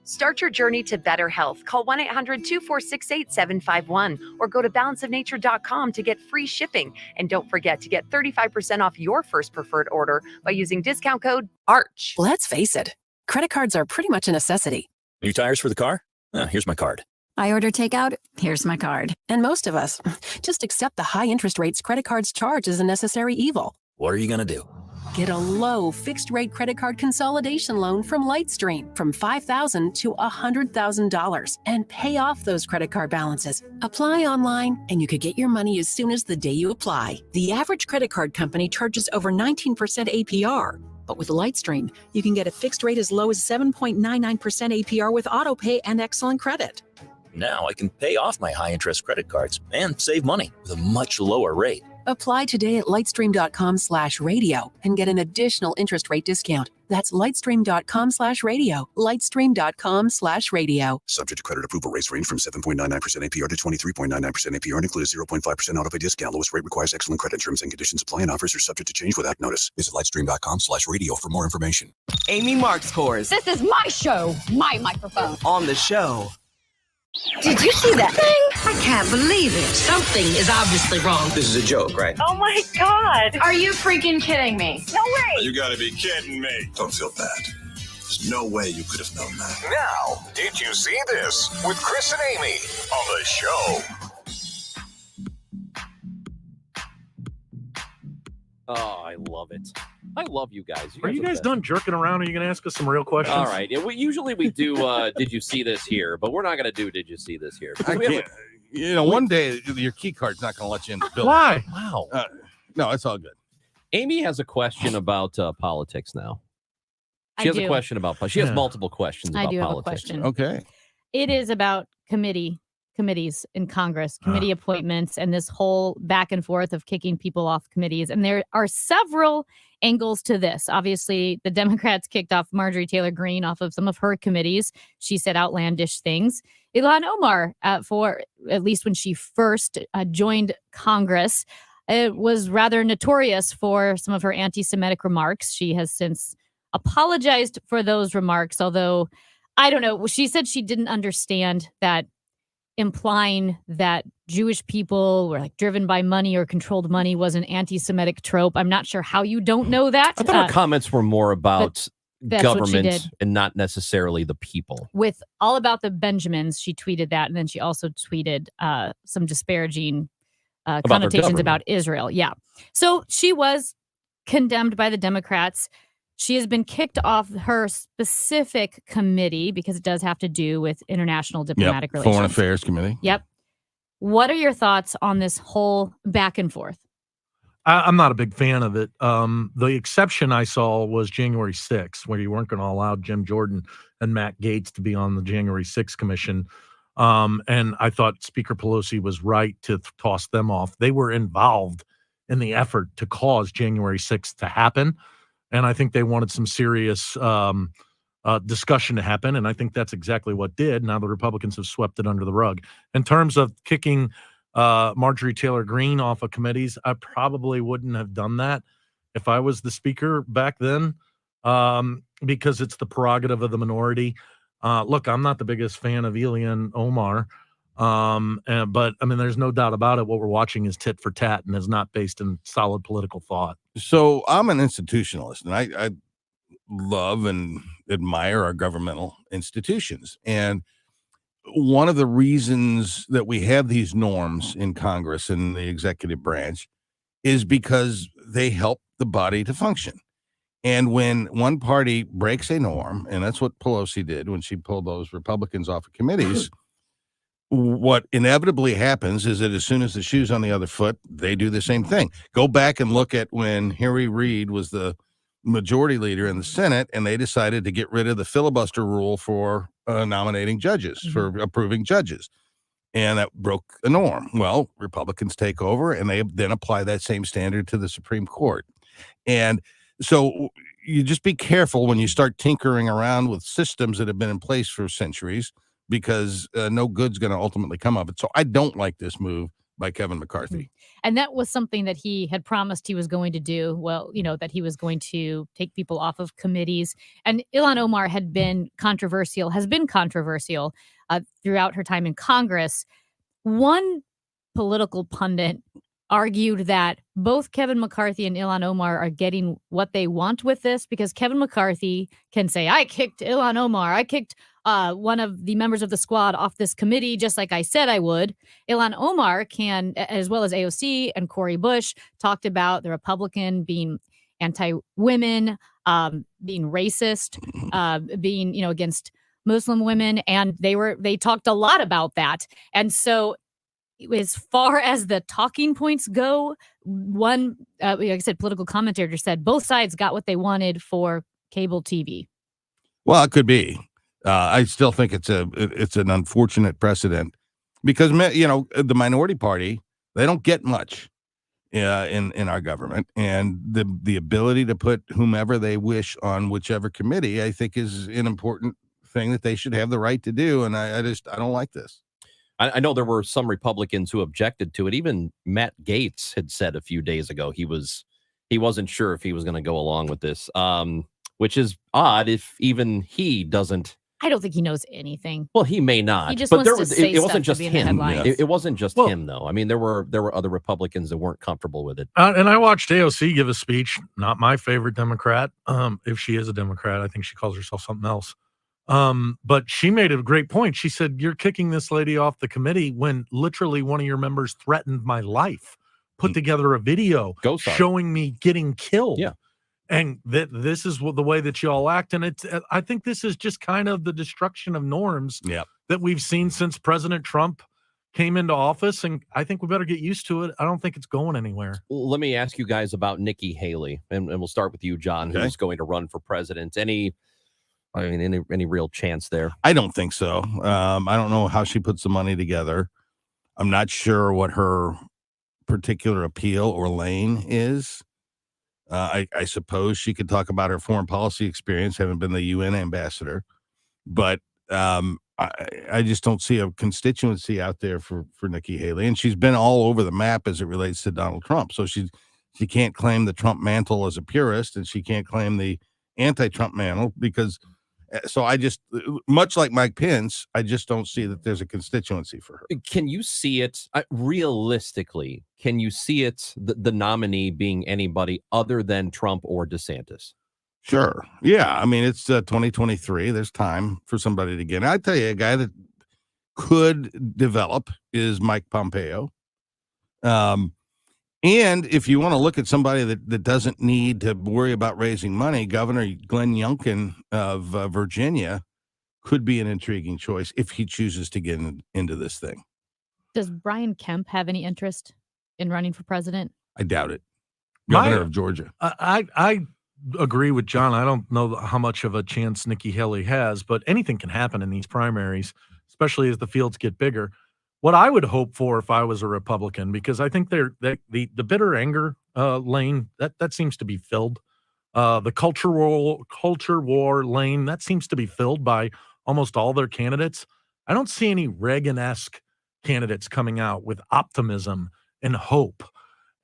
Start your journey to better health. Call 1-800-246-8751 or go to balanceofnature.com to get free shipping. And don't forget to get 35% off your first preferred order by using discount code ARCH. Let's face it, credit cards are pretty much a necessity. New tires for the car? Here's my card. I order takeout, here's my card. And most of us just accept the high interest rates credit cards charge as a necessary evil. What are you going to do? Get a low fixed-rate credit card consolidation loan from Lightstream from $5,000 to $100,000 and pay off those credit card balances. Apply online, and you could get your money as soon as the day you apply. The average credit card company charges over 19% APR. But with Lightstream, you can get a fixed rate as low as 7.99% APR with autopay and excellent credit. Now I can pay off my high-interest credit cards and save money with a much lower rate. Apply today at lightstream.com/radio and get an additional interest rate discount. That's lightstream.com/radio. Lightstream.com/radio. Subject to credit approval. Rates range from 7.99% APR to 23.99% APR and include a 0.5% autopay discount. Lowest rate requires excellent credit. Terms and conditions apply, and offers are subject to change without notice. Visit lightstream.com/radio for more information. Amy Marks Course. This is my show, my microphone. On the show. Did you see that thing? I can't believe it. Something is obviously wrong. This is a joke, right? Oh my God. Are you freaking kidding me? No way. You gotta be kidding me. Don't feel bad. There's no way you could have known that. Now, did you see this with Chris and Amy on the show? Oh, I love it. I love you guys. Are you guys done jerking around? Are you going to ask us some real questions? All right. Yeah, usually we do Did You See This Here? But we're not going to do Did You See This Here? I can't, one day your key card's not going to let you in the building. Why? Wow. No, it's all good. Amy has a question about politics now. She has a question about. She has multiple questions I about do have a politics. question. Okay. It is about committees in Congress, committee appointments, and this whole back and forth of kicking people off committees. And there are several angles to this. Obviously, the Democrats kicked off Marjorie Taylor Greene off of some of her committees. She said outlandish things. Ilhan Omar, for at least when she first joined Congress, it was rather notorious for some of her anti-Semitic remarks. She has since apologized for those remarks, although I don't know. She said she didn't understand that implying that Jewish people were like driven by money or controlled money was an anti-Semitic trope. I'm not sure how you don't know that. I thought her comments were more about that's what she government did. and not necessarily the people. With all about the Benjamins, she tweeted that, and then she also tweeted some disparaging connotations about Israel. Yeah. So she was condemned by the Democrats. She has been kicked off her specific committee because it does have to do with international diplomatic relations. Foreign Affairs Committee. Yep. What are your thoughts on this whole back and forth? I'm not a big fan of it. The exception I saw was January 6th, where you weren't going to allow Jim Jordan and Matt Gaetz to be on the January 6th commission. And I thought Speaker Pelosi was right to toss them off. They were involved in the effort to cause January 6th to happen. And I think they wanted some serious discussion to happen. And I think that's exactly what did. Now the Republicans have swept it under the rug. In terms of kicking Marjorie Taylor Greene off of committees, I probably wouldn't have done that if I was the speaker back then, because it's the prerogative of the minority. Look, I'm not the biggest fan of Ilhan Omar, but I mean, there's no doubt about it. What we're watching is tit for tat and is not based in solid political thought. So I'm an institutionalist, and I love and admire our governmental institutions. And one of the reasons that we have these norms in Congress and the executive branch is because they help the body to function. And when one party breaks a norm, and that's what Pelosi did when she pulled those Republicans off of committees, what inevitably happens is that as soon as the shoe's on the other foot, they do the same thing. Go back and look at when Harry Reid was the majority leader in the Senate, and they decided to get rid of the filibuster rule for nominating judges, for approving judges. And that broke the norm. Well, Republicans take over, and they then apply that same standard to the Supreme Court. And so you just be careful when you start tinkering around with systems that have been in place for centuries, because no good's going to ultimately come of it. So I don't like this move by Kevin McCarthy. And that was something that he had promised he was going to do. Well, you know, that he was going to take people off of committees. And Ilhan Omar has been controversial throughout her time in Congress. One political pundit argued that both Kevin McCarthy and Ilhan Omar are getting what they want with this, because Kevin McCarthy can say, I kicked Ilhan Omar. I kicked one of the members of the squad off this committee, just like I said I would. Ilhan Omar can, as well as AOC and Cori Bush, talked about the Republican being anti-women, being racist, being, you know, against Muslim women. And they talked a lot about that. And so as far as the talking points go, one, like I said, political commentator said both sides got what they wanted for cable TV. Well, it could be. I still think it's an unfortunate precedent, because, you know, the minority party, they don't get much in our government, and the ability to put whomever they wish on whichever committee, I think, is an important thing that they should have the right to do. And I don't like this. I know there were some Republicans who objected to it. Even Matt Gaetz had said a few days ago he wasn't sure if he was going to go along with this, which is odd if even he doesn't. I don't think he knows anything. Well, he may not. He just wants to say it wasn't stuff just to be in the him. headlines. It wasn't just him, though. I mean, there were other Republicans that weren't comfortable with it. And I watched AOC give a speech. Not my favorite Democrat. If she is a Democrat, I think she calls herself something else. But she made a great point. She said, you're kicking this lady off the committee when literally one of your members threatened my life, put together a video showing me getting killed. Yeah. And this is the way that you all act. And I think this is just kind of the destruction of norms that we've seen since President Trump came into office, and I think we better get used to it. I don't think it's going anywhere. Let me ask you guys about Nikki Haley, and we'll start with you, John, who's going to run for president. Any real chance there? I don't think so. I don't know how she puts the money together. I'm not sure what her particular appeal or lane is. I suppose she could talk about her foreign policy experience, having been the UN ambassador, but I just don't see a constituency out there for Nikki Haley, and she's been all over the map as it relates to Donald Trump. So she can't claim the Trump mantle as a purist, and she can't claim the anti-Trump mantle because. So I just, much like Mike Pence, I just don't see that there's a constituency for her. Can you see it realistically? Can you see it, the nominee being anybody other than Trump or DeSantis? Sure. Yeah. I mean, it's 2023. There's time for somebody to get in. I tell you, a guy that could develop is Mike Pompeo. And if you want to look at somebody that doesn't need to worry about raising money, Governor Glenn Youngkin of Virginia could be an intriguing choice if he chooses to get into this thing. Does Brian Kemp have any interest in running for president? I doubt it. Governor of Georgia. I agree with John. I don't know how much of a chance Nikki Haley has, but anything can happen in these primaries, especially as the fields get bigger. What I would hope for if I was a Republican, because I think the bitter anger lane that seems to be filled, the culture war lane that seems to be filled by almost all their candidates. I don't see any Reagan-esque candidates coming out with optimism and hope.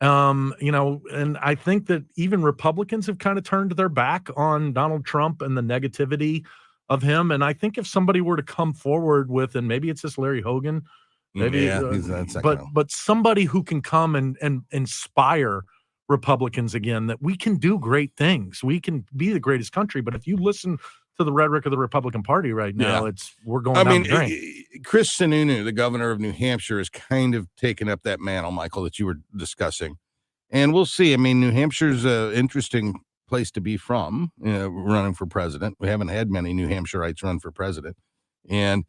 And I think that even Republicans have kind of turned their back on Donald Trump and the negativity of him. And I think if somebody were to come forward with, and maybe it's this Larry Hogan. Maybe, but somebody who can come and inspire Republicans again that we can do great things. We can be the greatest country. But if you listen to the rhetoric of the Republican Party right now, we're going down the drain. Chris Sununu, the governor of New Hampshire, has kind of taken up that mantle, Michael, that you were discussing. And we'll see. I mean, New Hampshire's an interesting place to be from, running for president. We haven't had many New Hampshireites run for president. And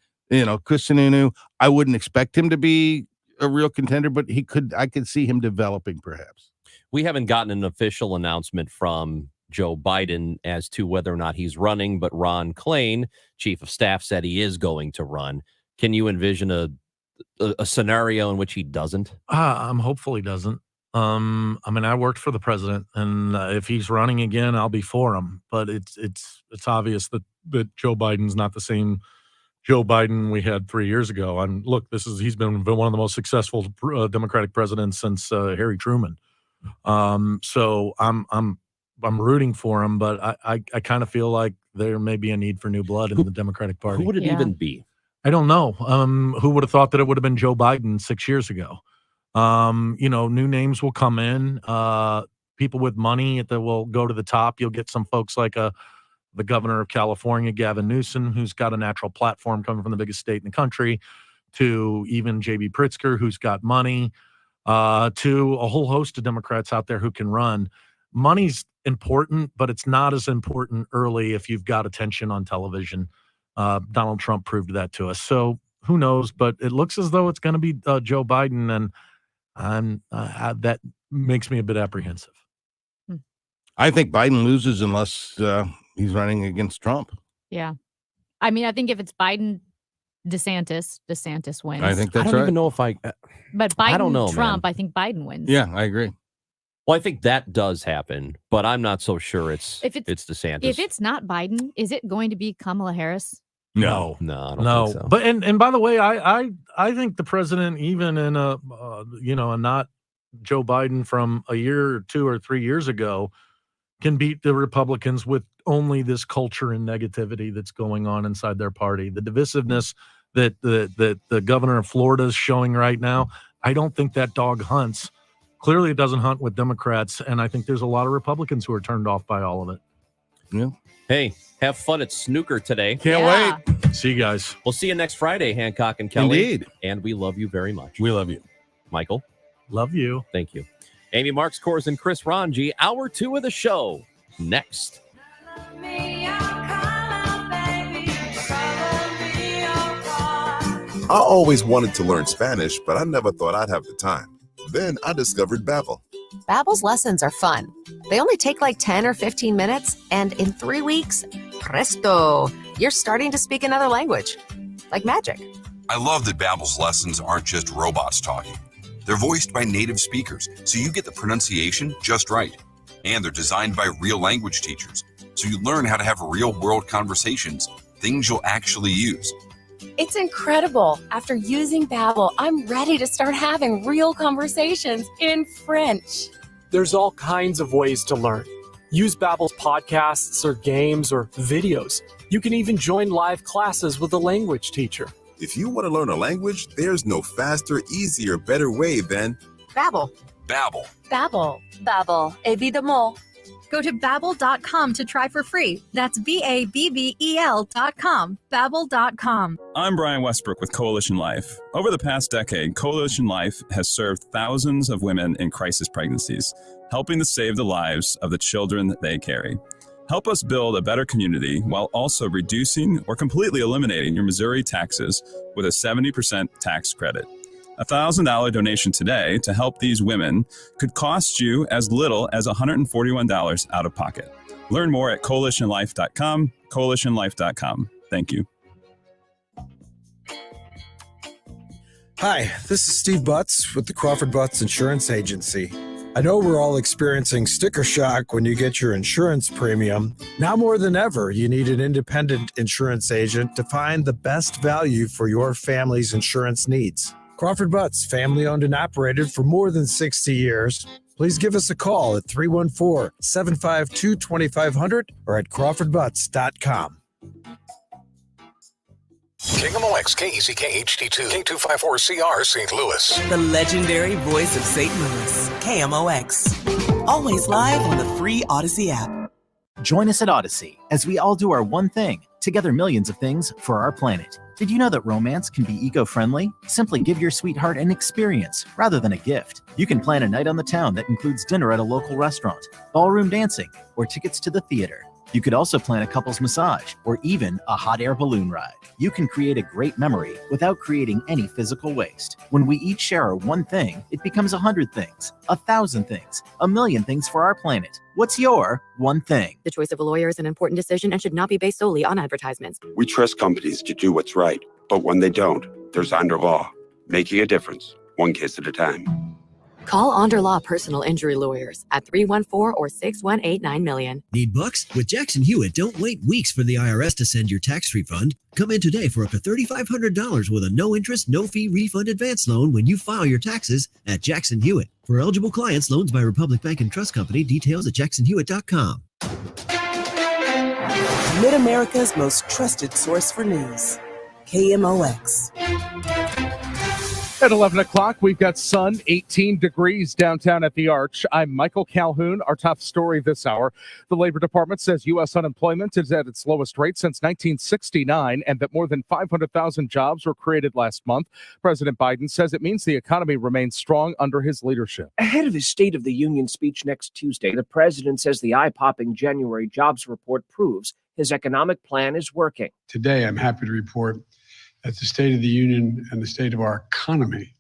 Chris Sununu, I wouldn't expect him to be a real contender, but I could see him developing perhaps. We haven't gotten an official announcement from Joe Biden as to whether or not he's running, but Ron Klain, chief of staff, said he is going to run. Can you envision a scenario in which he doesn't? I'm hopeful he doesn't. I mean, I worked for the president, and if he's running again, I'll be for him. But it's obvious that Joe Biden's not the same Joe Biden we had 3 years ago. And look, he's been one of the most successful Democratic presidents since Harry Truman. So I'm rooting for him, but I kind of feel like there may be a need for new blood in the Democratic Party. Who would it even be? I don't know. Who would have thought that it would have been Joe Biden 6 years ago? New names will come in. People with money that will go to the top. You'll get some folks like the governor of California, Gavin Newsom, who's got a natural platform coming from the biggest state in the country, to even J.B. Pritzker, who's got money, to a whole host of Democrats out there who can run. Money's important, but it's not as important early if you've got attention on television. Donald Trump proved that to us. So who knows? But it looks as though it's going to be Joe Biden, and that makes me a bit apprehensive. I think Biden loses unless he's running against Trump. Yeah. I mean, I think if it's Biden, DeSantis wins. I think that's right. I don't even know if But Biden, I don't know, Trump, man. I think Biden wins. Yeah, I agree. Well, I think that does happen, but I'm not so sure it's DeSantis. If it's not Biden, is it going to be Kamala Harris? No, I don't think so. But and by the way, I think the president, even in a not Joe Biden from a year or 2 or 3 years ago, can beat the Republicans with only this culture and negativity that's going on inside their party. The divisiveness that the governor of Florida is showing right now, I don't think that dog hunts. Clearly, it doesn't hunt with Democrats, and I think there's a lot of Republicans who are turned off by all of it. Yeah. Hey, have fun at snooker today. Can't wait. See you guys. We'll see you next Friday, Hancock and Kelly. Indeed. And we love you very much. We love you. Michael? Love you. Thank you. Amy Marks, Kors, and Chris Ranji. Hour 2 of the show next. I always wanted to learn Spanish, but I never thought I'd have the time. Then I discovered Babbel. Babbel's lessons are fun. They only take like 10 or 15 minutes, and in 3 weeks, presto, you're starting to speak another language. Like magic. I love that Babbel's lessons aren't just robots talking. They're voiced by native speakers, so you get the pronunciation just right. And they're designed by real language teachers, so you learn how to have real-world conversations, things you'll actually use. It's incredible. After using Babbel, I'm ready to start having real conversations in French. There's all kinds of ways to learn. Use Babbel's podcasts or games or videos. You can even join live classes with a language teacher. If you want to learn a language, there's no faster, easier, better way than Babbel. Babbel. Babbel. Babbel. Évidemment. Go to Babbel.com to try for free. That's Babbel.com. Babbel.com. I'm Brian Westbrook with Coalition Life. Over the past decade, Coalition Life has served thousands of women in crisis pregnancies, helping to save the lives of the children that they carry. Help us build a better community while also reducing or completely eliminating your Missouri taxes with a 70% tax credit. A $1,000 donation today to help these women could cost you as little as $141 out of pocket. Learn more at coalitionlife.com, coalitionlife.com. Thank you. Hi, this is Steve Butts with the Crawford Butts Insurance Agency. I know we're all experiencing sticker shock when you get your insurance premium. Now more than ever, you need an independent insurance agent to find the best value for your family's insurance needs. Crawford Butts, family owned and operated for more than 60 years. Please give us a call at 314-752-2500 or at crawfordbutts.com. KMOX, KECK HD2, K254CR, St. Louis. The legendary voice of St. Louis, KMOX. Always live on the free Odyssey app. Join us at Odyssey as we all do our one thing, together millions of things for our planet. Did you know that romance can be eco-friendly? Simply give your sweetheart an experience rather than a gift. You can plan a night on the town that includes dinner at a local restaurant, ballroom dancing, or tickets to the theater. You could also plan a couple's massage or even a hot air balloon ride. You can create a great memory without creating any physical waste. When we each share our one thing, it becomes 100 things, 1,000 things, 1,000,000 things for our planet. What's your one thing? The choice of a lawyer is an important decision and should not be based solely on advertisements. We trust companies to do what's right, but when they don't, there's Onder Law, making a difference, one case at a time. Call Onder Law Personal Injury Lawyers at 314 or 618 $9,000,000. Need bucks? With Jackson Hewitt, don't wait weeks for the IRS to send your tax refund. Come in today for up to $3,500 with a no-interest, no-fee refund advance loan when you file your taxes at Jackson Hewitt. For eligible clients, loans by Republic Bank and Trust Company. Details at jacksonhewitt.com. Mid-America's most trusted source for news, KMOX. At 11 o'clock, we've got sun, 18 degrees downtown at the Arch. I'm Michael Calhoun. Our top story this hour. The Labor Department says U.S. unemployment is at its lowest rate since 1969 and that more than 500,000 jobs were created last month. President Biden says it means the economy remains strong under his leadership. Ahead of his State of the Union speech next Tuesday, the president says the eye-popping January jobs report proves his economic plan is working. Today, I'm happy to report that the State of the Union and the state of our economy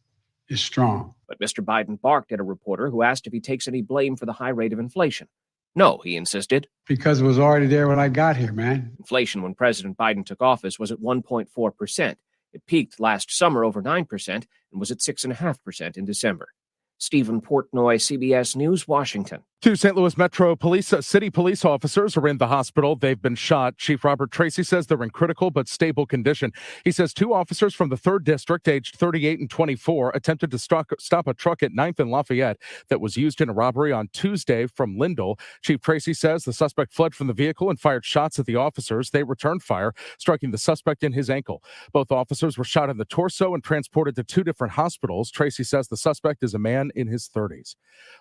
is strong. But Mr. Biden barked at a reporter who asked if he takes any blame for the high rate of inflation. No, he insisted. Because it was already there when I got here, man. Inflation when President Biden took office was at 1.4%. It peaked last summer over 9% and was at 6.5% in December. Stephen Portnoy, CBS News, Washington. Two St. Louis Metro City police officers are in the hospital. They've been shot. Chief Robert Tracy says they're in critical but stable condition. He says two officers from the 3rd District, aged 38 and 24, attempted to stop a truck at 9th and Lafayette that was used in a robbery on Tuesday from Lindell. Chief Tracy says the suspect fled from the vehicle and fired shots at the officers. They returned fire, striking the suspect in his ankle. Both officers were shot in the torso and transported to two different hospitals. Tracy says the suspect is a man in his 30s.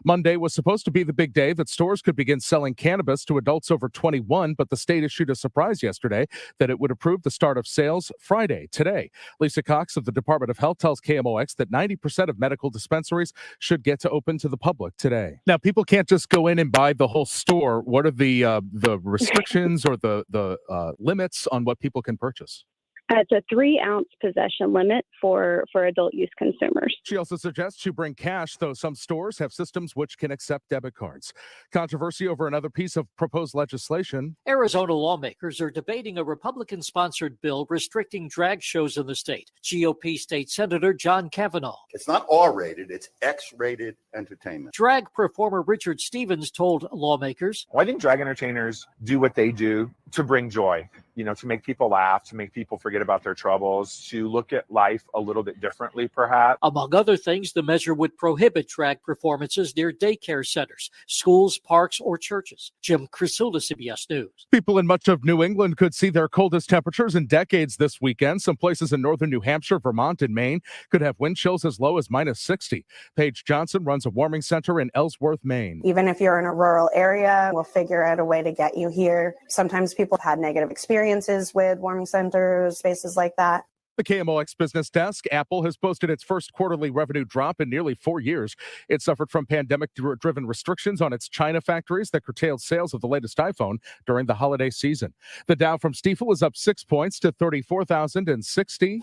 Monday was supposed to be the big day that stores could begin selling cannabis to adults over 21, but the state issued a surprise yesterday that it would approve the start of sales Friday, today. Lisa Cox of the Department of Health tells KMOX that 90% of medical dispensaries should get to open to the public today. Now, people can't just go in and buy the whole store. What are the restrictions or the limits on what people can purchase? It's a 3-ounce possession limit for adult use consumers. She also suggests to bring cash, though some stores have systems which can accept debit cards. Controversy over another piece of proposed legislation. Arizona lawmakers are debating a Republican-sponsored bill restricting drag shows in the state. GOP State Senator John Kavanaugh. It's not R-rated, it's X-rated entertainment. Drag performer Richard Stevens told lawmakers, "Why didn't drag entertainers do what they do to bring joy? To make people laugh, to make people forget about their troubles, to look at life a little bit differently, perhaps." Among other things, the measure would prohibit drag performances near daycare centers, schools, parks, or churches. Jim Crisulda, CBS News. People in much of New England could see their coldest temperatures in decades this weekend. Some places in northern New Hampshire, Vermont, and Maine could have wind chills as low as -60. Paige Johnson runs a warming center in Ellsworth, Maine. Even if you're in a rural area, we'll figure out a way to get you here. Sometimes people have had negative experiences with warming centers, spaces like that. The KMOX Business Desk. Apple has posted its first quarterly revenue drop in nearly 4 years. It suffered from pandemic-driven restrictions on its China factories that curtailed sales of the latest iPhone during the holiday season. The Dow from Stifel is up 6 points to 34,060.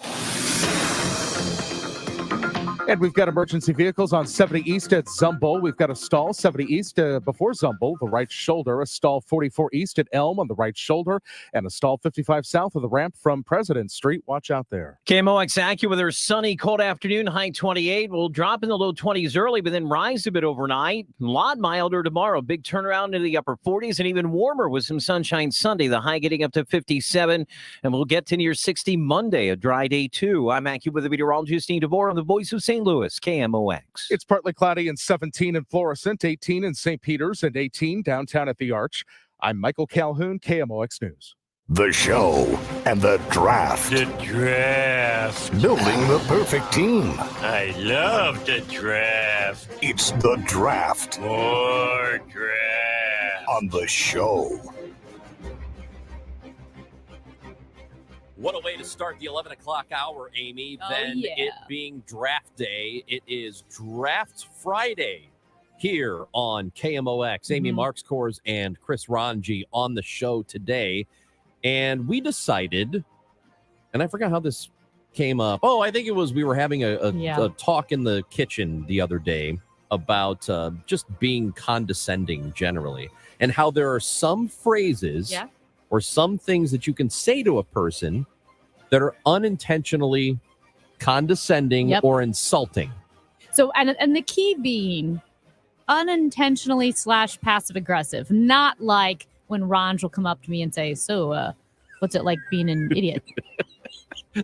And we've got emergency vehicles on 70 East at Zumble. We've got a stall 70 East before Zumble, the right shoulder, a stall 44 East at Elm on the right shoulder, and a stall 55 south of the ramp from President Street. Watch out there. KMOX AccuWeather, sunny, cold afternoon, high 28. We'll drop in the low 20s early, but then rise a bit overnight. A lot milder tomorrow. Big turnaround into the upper 40s and even warmer with some sunshine Sunday. The high getting up to 57, and we'll get to near 60 Monday, a dry day too. I'm AccuWeather meteorologist Dean DeVore on the voice of St. Louis, KMOX. It's partly cloudy and 17 in Florissant, 18 in St. Peters, and 18 downtown at the Arch. I'm Michael Calhoun, KMOX News. The show and the draft. The draft. Building the perfect team. I love the draft. It's the draft. More draft. On the show. What a way to start the 11 o'clock hour, Amy. Then it being draft day, it is Draft Friday here on KMOX. Amy Marks-Kors and Chris Ranji on the show today. And we decided, and I forgot how this came up. Oh, I think it was we were having a talk in the kitchen the other day about just being condescending generally and how there are some phrases or some things that you can say to a person that are unintentionally condescending or insulting. So, and the key being unintentionally / passive aggressive, not like when Ronj will come up to me and say, so what's it like being an idiot?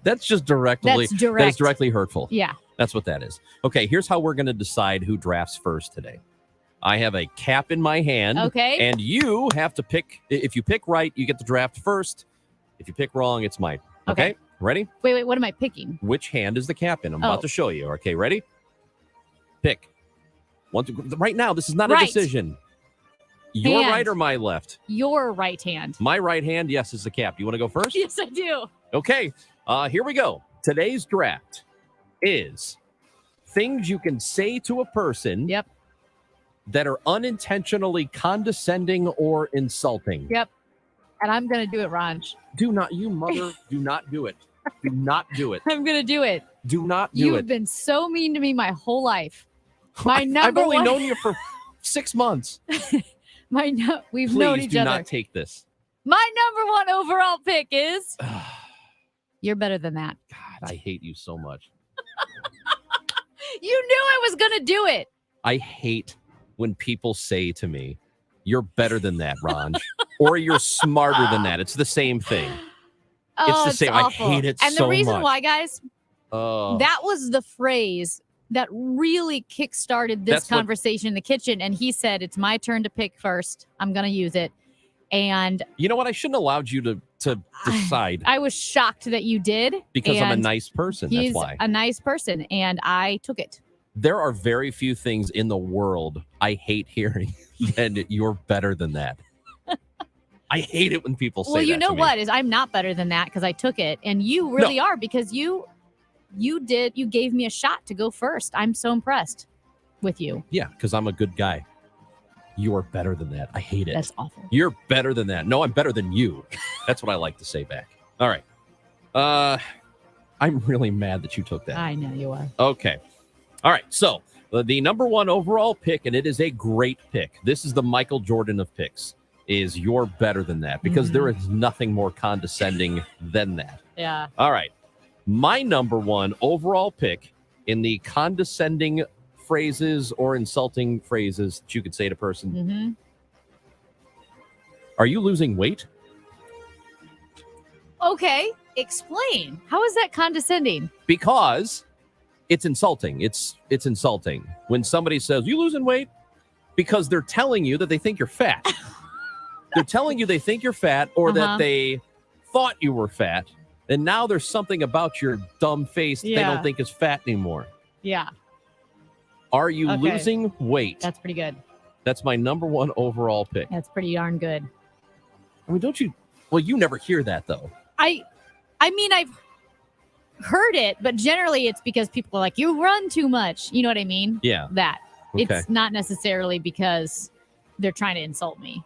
That's just directly, that's directly hurtful. Yeah. That's what that is. Okay, here's how we're going to decide who drafts first today. I have a cap in my hand. Okay. And you have to pick. If you pick right, you get the draft first. If you pick wrong, it's mine. Okay. Ready? Wait, what am I picking? Which hand is the cap in? I'm about to show you. Okay, ready? Pick. Right now, this is not a decision. Your right or my left? Your right hand. My right hand, yes, is the cap. You want to go first? Yes, I do. Okay, here we go. Today's draft is things you can say to a person that are unintentionally condescending or insulting. Yep. And I'm going to do it, Ranj. Do not, you mother, do not do it. Do not do it. I'm going to do it. Do not do You it. have been so mean to me my whole life. My number I've only one... known you for 6 months. We've known each Please do other. not take this. My number one overall pick is you're better than that. God, I hate you so much. You knew I was going to do it. I hate when people say to me, you're better than that, Ron, or you're smarter than that. It's the same thing. Oh, it's the same. awful. I hate it and so the reason much. why, guys, that was the phrase that really kickstarted this conversation in the kitchen. And he said, it's my turn to pick first. I'm going to use it. And you know what? I shouldn't have allowed you to decide. I was shocked that you did. Because I'm a nice person. He's That's why. a nice person. And I took it. There are very few things in the world I hate hearing, and you're better than that. I hate it when people say that. Well, you know to me. what? Is I'm not better than that because I took it. And you really are because you gave me a shot to go first. I'm so impressed with you. Yeah, because I'm a good guy. You are better than that. I hate it. That's awful. You're better than that. No, I'm better than you. That's what I like to say back. All right. I'm really mad that you took that. I know you are. Okay. All right. So the number one overall pick, and it is a great pick. This is the Michael Jordan of picks. Is you're better than that because there is nothing more condescending than that. Yeah. All right. My number one overall pick in the condescending phrases or insulting phrases that you could say to a person. Mm-hmm. Are you losing weight? Okay. Explain. How is that condescending? Because it's insulting. It's insulting when somebody says, you losing weight? Because they're telling you that they think you're fat. They're telling you they think you're fat or that they thought you were fat. And now there's something about your dumb face that they don't think is fat anymore. Yeah. Are you losing weight? That's pretty good. That's my number one overall pick. That's pretty darn good. I mean, don't you? Well, you never hear that, though. I mean, I've heard it, but generally it's because people are like, you run too much. You know what I mean? Yeah. That. Okay. It's not necessarily because they're trying to insult me.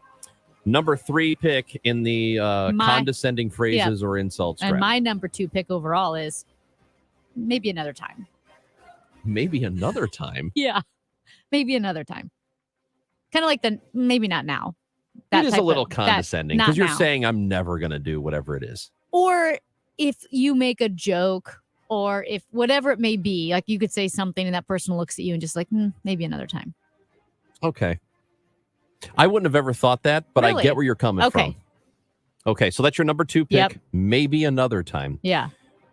Number 3 pick in the condescending phrases or insults. And draft. my number 2 pick overall is maybe another time. Maybe another time. Yeah. Maybe another time. Kind of like the maybe not now. It is a little condescending because you're now. saying I'm never going to do whatever it is. Or if you make a joke or if whatever it may be, like you could say something and that person looks at you and just like, maybe another time. Okay. I wouldn't have ever thought that, but Really? I get where you're coming from. Okay, so that's your number 2 pick. Yep. Maybe another time. Yeah.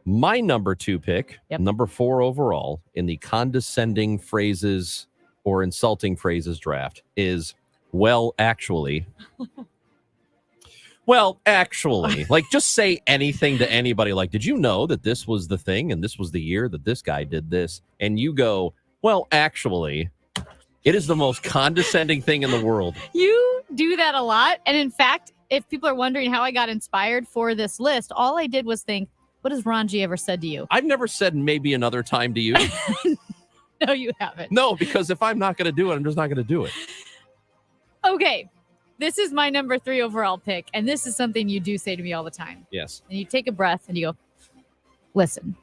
My number 2 pick, number 4 overall in the condescending phrases or insulting phrases draft is, well, actually. Well, actually, like just say anything to anybody. Like, did you know that this was the thing and this was the year that this guy did this? And you go, well, actually, it is the most condescending thing in the world. You do that a lot. And in fact, if people are wondering how I got inspired for this list, all I did was think, what has Ron G ever said to you? I've never said maybe another time to you. No, you haven't. No, because if I'm not going to do it, I'm just not going to do it. Okay. This is my number 3 overall pick. And this is something you do say to me all the time. Yes. And you take a breath and you go, listen.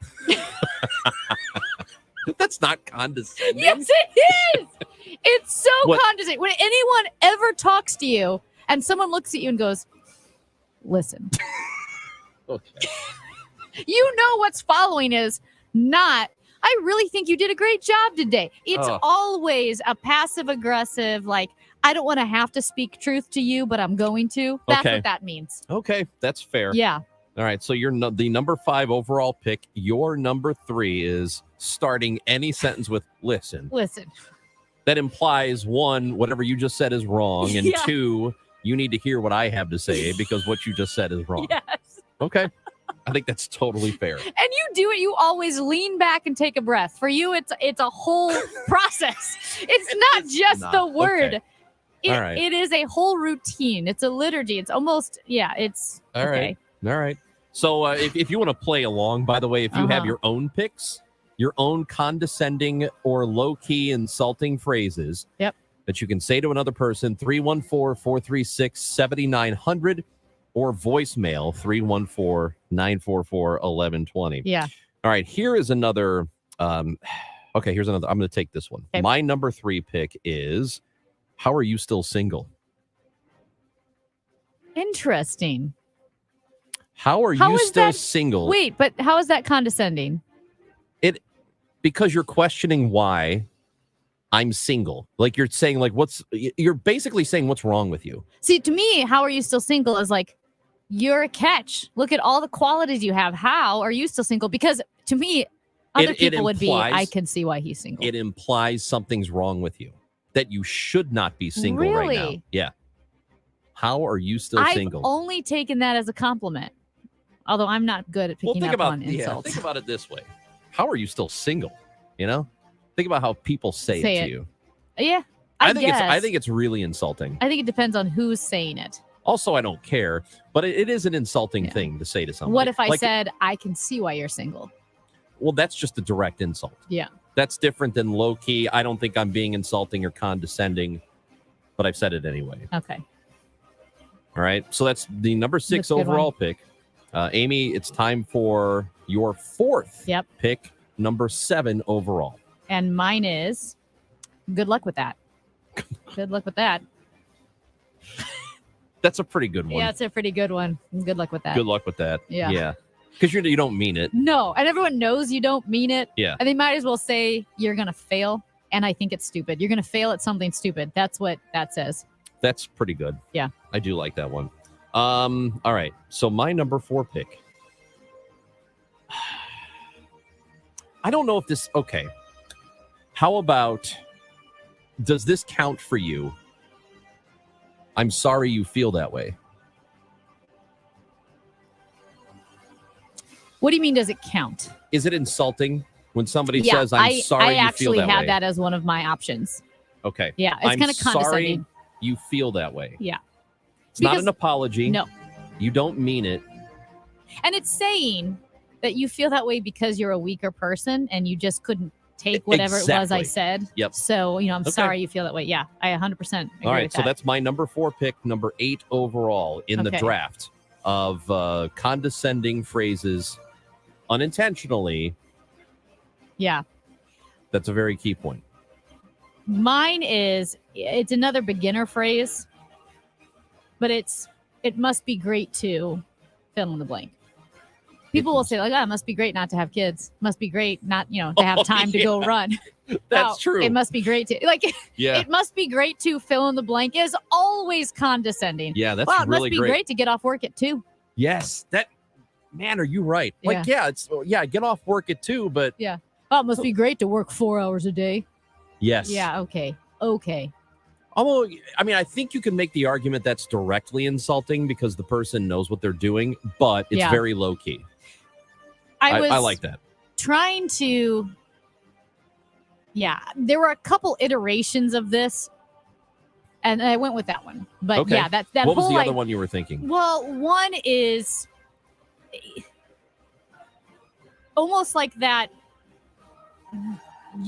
That's not condescending. Yes, it is. It's so What? condescending. When anyone ever talks to you and someone looks at you and goes, listen. Okay. You know what's following is not, I really think you did a great job today. It's always a passive aggressive, like, I don't want to have to speak truth to you, but I'm going to. That's Okay. what that means. Okay, that's fair. Yeah. All right, so you're the number 5 overall pick. Your number 3 is starting any sentence with listen. Listen. That implies 1, whatever you just said is wrong, and Yeah. 2, you need to hear what I have to say because what you just said is wrong. Yes. Okay. I think that's totally fair. And you do it, you always lean back and take a breath. For you, it's a whole process. It's not just not. the word. Okay. All right. It is a whole routine. It's a liturgy. It's almost, it's All right. All right. So if you want to play along, by the way, if you have your own picks, your own condescending or low-key insulting phrases that you can say to another person, 314-436-7900 or voicemail 314-944-1120. Yeah. All right. Here is another. Here's another. I'm going to take this one. Okay. My number 3 pick is, how are you still single? Interesting. How are How you is still that- single? Wait, but how is that condescending? Because you're questioning why I'm single. Like you're saying, like, you're basically saying what's wrong with you. See, to me, how are you still single is like, you're a catch. Look at all the qualities you have. How are you still single? Because to me, other people would be, I can see why he's single. It implies something's wrong with you, that you should not be single right now. Really? Yeah. How are you still I've single? only taken that as a compliment. Although I'm not good at picking up on insults. Think about it this way. How are you still single? You know? Think about how people say Say it to it. you. Yeah. I guess. think it's really insulting. I think it depends on who's saying it. Also, I don't care, but it is an insulting thing to say to somebody. What if I Like, said, I can see why you're single? well, that's just a direct insult. Yeah. That's different than low key. I don't think I'm being insulting or condescending, but I've said it anyway. Okay. All right. So that's the number 6 That's a good overall one. pick. Amy, it's time for your fourth Yep. pick, number 7 overall. And mine is good luck with that. Good luck with that. That's a pretty good one. Yeah, it's a pretty good one. Good luck with that. Good luck with that. Yeah. Yeah. Because you don't mean it. No, and everyone knows you don't mean it. Yeah. And they might as well say you're going to fail. And I think it's stupid. You're going to fail at something stupid. That's what that says. That's pretty good. Yeah. I do like that one. All right. So my number 4 pick. I don't know if this. Okay. How about, does this count for you? I'm sorry you feel that way. What do you mean, does it count? Is it insulting when somebody Yeah, says, I'm sorry I you feel actually that have way? that as one of my options. Okay. Yeah, it's I'm kind of sorry condescending. you feel that way. Yeah. It's not Because- an apology. No. You don't mean it. And it's saying that you feel that way because you're a weaker person and you just couldn't take whatever it was I Exactly. said. Yep. So, I'm Okay. sorry you feel that way. Yeah, I 100% agree All right. with So that. that's my number 4 pick, number 8 overall in the Okay. draft of condescending phrases unintentionally. Yeah. That's a very key point. Mine is, it's another beginner phrase, but it must be great to fill in the blank. People will say like, it must be great not to have kids. Must be great not, to have time to go run. That's true. It must be great to Yeah. It must be great to fill in the blank is always condescending. Yeah, that's wow, it really must be great. great to get off work at 2. Yes. Man, are you right? Like, get off work at 2, but Yeah. Oh, it must be great to work 4 hours a day. yes. Yeah, okay. Although, I mean, I think you can make the argument that's directly insulting because the person knows what they're doing, but it's Yeah. very low key. I I like that. trying to there were a couple iterations of this and I went with that one, but Okay. that What was whole the other one you were thinking? well, one is almost like that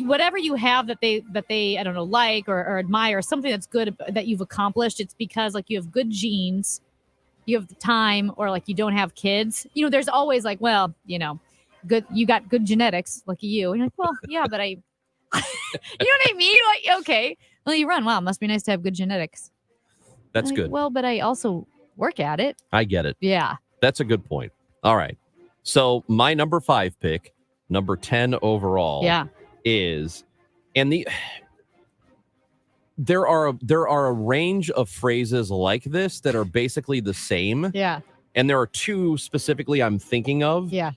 whatever you have that they I don't know like or admire, something that's good that you've accomplished, it's because like you have good genes, you have the time, or like you don't have kids. There's always like, well, good, you got good genetics, lucky you. And you're like, well, yeah, but I you know what I mean? Like, okay, well, you run. Wow, must be nice to have good genetics. That's Like, good. Well, but I also work at it. I get it. Yeah. That's a good point. All right. So my number 5 pick, number 10 overall, Yeah. is, and there are a range of phrases like this that are basically the same. Yeah. And there are 2 specifically I'm thinking of. Yeah.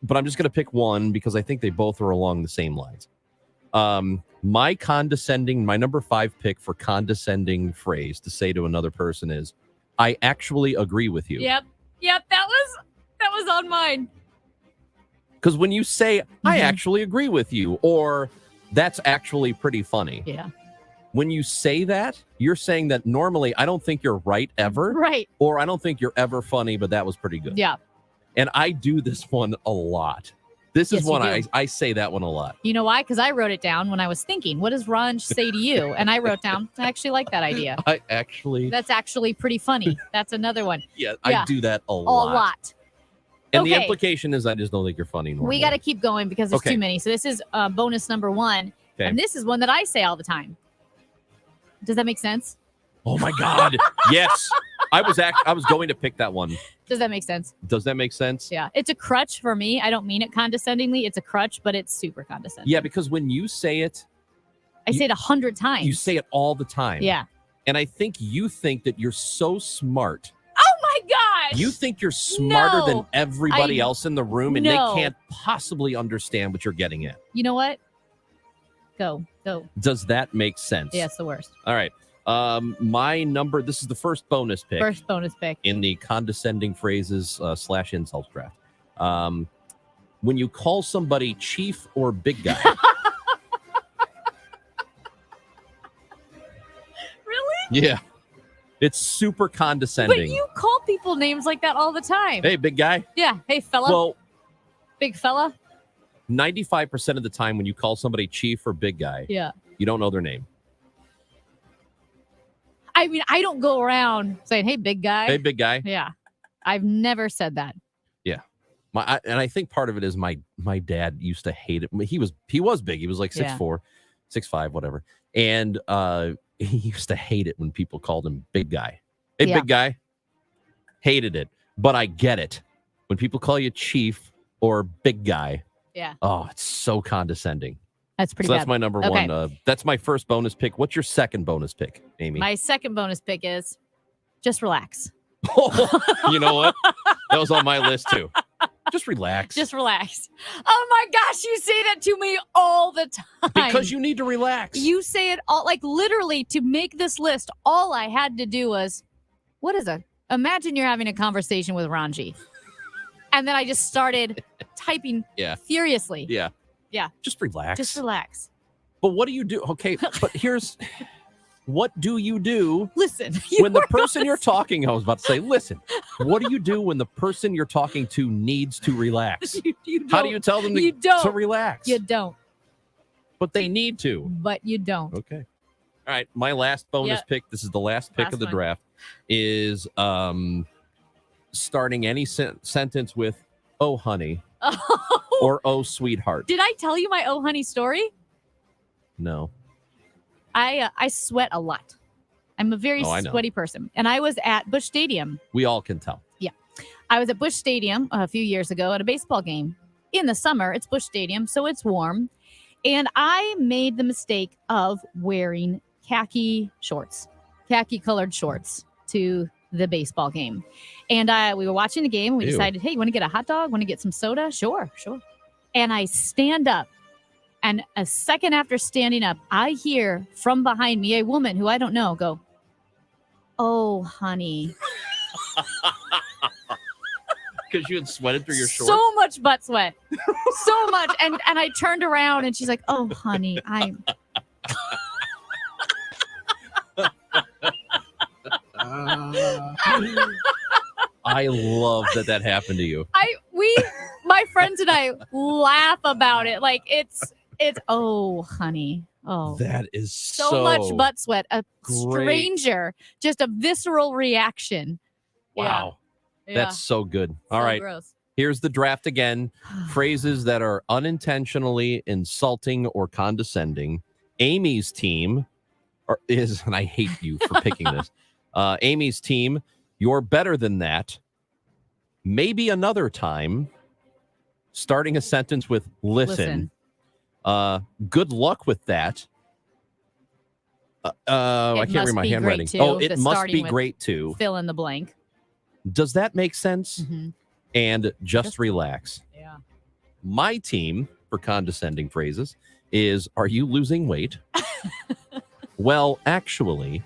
But I'm just going to pick one because I think they both are along the same lines. My number 5 pick for condescending phrase to say to another person is, I actually agree with you. Yep. That was on mine. Because when you say, I actually agree with you, or that's actually pretty funny. Yeah. When you say that, you're saying that normally I don't think you're right ever. Right. Or I don't think you're ever funny, but that was pretty good. Yeah. And I do this one a lot. This is Yes, you one do. I say that one a lot. You know why? Because I wrote it down when I was thinking, what does Ranj say to you? And I wrote down, I actually like that idea. That's actually pretty funny. That's another one. Yeah, I do that a A lot. lot. And the Okay. implication is I just don't think you're funny normally. We got to keep going because there's Okay. too many. So this is bonus number 1. Okay. And this is one that I say all the time. Does that make sense? Oh my God. Yes. I was going to pick that one. Does that make sense? Does that make sense? Yeah. It's a crutch for me. I don't mean it condescendingly. It's a crutch, but it's super condescending. Yeah, because when you say it, I say it 100 times. you say it all the time. Yeah. And I think you think that you're so smart. Oh my gosh. You think you're smarter than No. everybody else in the room, and No. they can't possibly understand what you're getting at. You know what? Go. Does that make sense? Yeah, it's the worst. All right. My number, this is the first bonus pick. First bonus pick. In the condescending phrases / insults draft. When you call somebody chief or big guy. Really? Yeah. It's super condescending. But you call people names like that all the time. Hey, big guy. Yeah. Hey, fella. Well, Big fella. 95% of the time when you call somebody chief or big guy, Yeah. you don't know their name. I mean, I don't go around saying, hey, big guy. Hey, big guy. Yeah. I've never said that. Yeah. And I think part of it is my dad used to hate it. He was big. He was like 6'4", 6'5", whatever. And he used to hate it when people called him big guy. Hey, big guy. Hated it. But I get it. When people call you chief or big guy. Yeah. Oh, it's so condescending. That's pretty So bad. that's my number one. That's my first bonus pick. What's your second bonus pick, Amy? My second bonus pick is just relax. You know what? That was on my list too. Just relax. Just relax. Oh my gosh, you say that to me all the time. Because you need to relax. You say it all, like literally to make this list, all I had to do was, imagine you're having a conversation with Ranji. And then I just started typing furiously. Yeah. Yeah. Just relax. Just relax. But what do you do? Okay, but what do you do? Listen. When the person you're talking, I was about to say, listen, what do you do when the person you're talking to needs to relax? How do you tell them to relax? You don't. But they need to. But you don't. Okay. All right. My last bonus pick, this is the last pick of the draft, is starting any sentence with, oh, honey, or oh, sweetheart. Did I tell you my oh, honey story? No. I sweat a lot. I'm a very sweaty person. And I was at Busch Stadium. We all can tell. Yeah. I was at Busch Stadium a few years ago at a baseball game. In the summer, it's Busch Stadium, so it's warm. And I made the mistake of wearing khaki colored shorts to the baseball game. And we were watching the game. And we decided, hey, you want to get a hot dog? Want to get some soda? Sure. And I stand up. And a second after standing up, I hear from behind me a woman who I don't know go, oh, honey. Because you had sweated through your shorts? So much butt sweat. So much. And I turned around and she's like, oh, honey, I'm... I love that happened to you. My friends and I laugh about it. Like it's oh, honey. Oh, that is so much butt sweat. A stranger, just a visceral reaction. Wow. Yeah. That's so good. All right. Gross. Here's the draft again. Phrases that are unintentionally insulting or condescending. Amy's team is, and I hate you for picking this. Amy's team, you're better than that. Maybe another time. Starting a sentence with listen. Good luck with that. I can't read my handwriting. It must be great too. Fill in the blank. Does that make sense? Mm-hmm. And just relax. Yeah. My team for condescending phrases is, are you losing weight? Well, actually,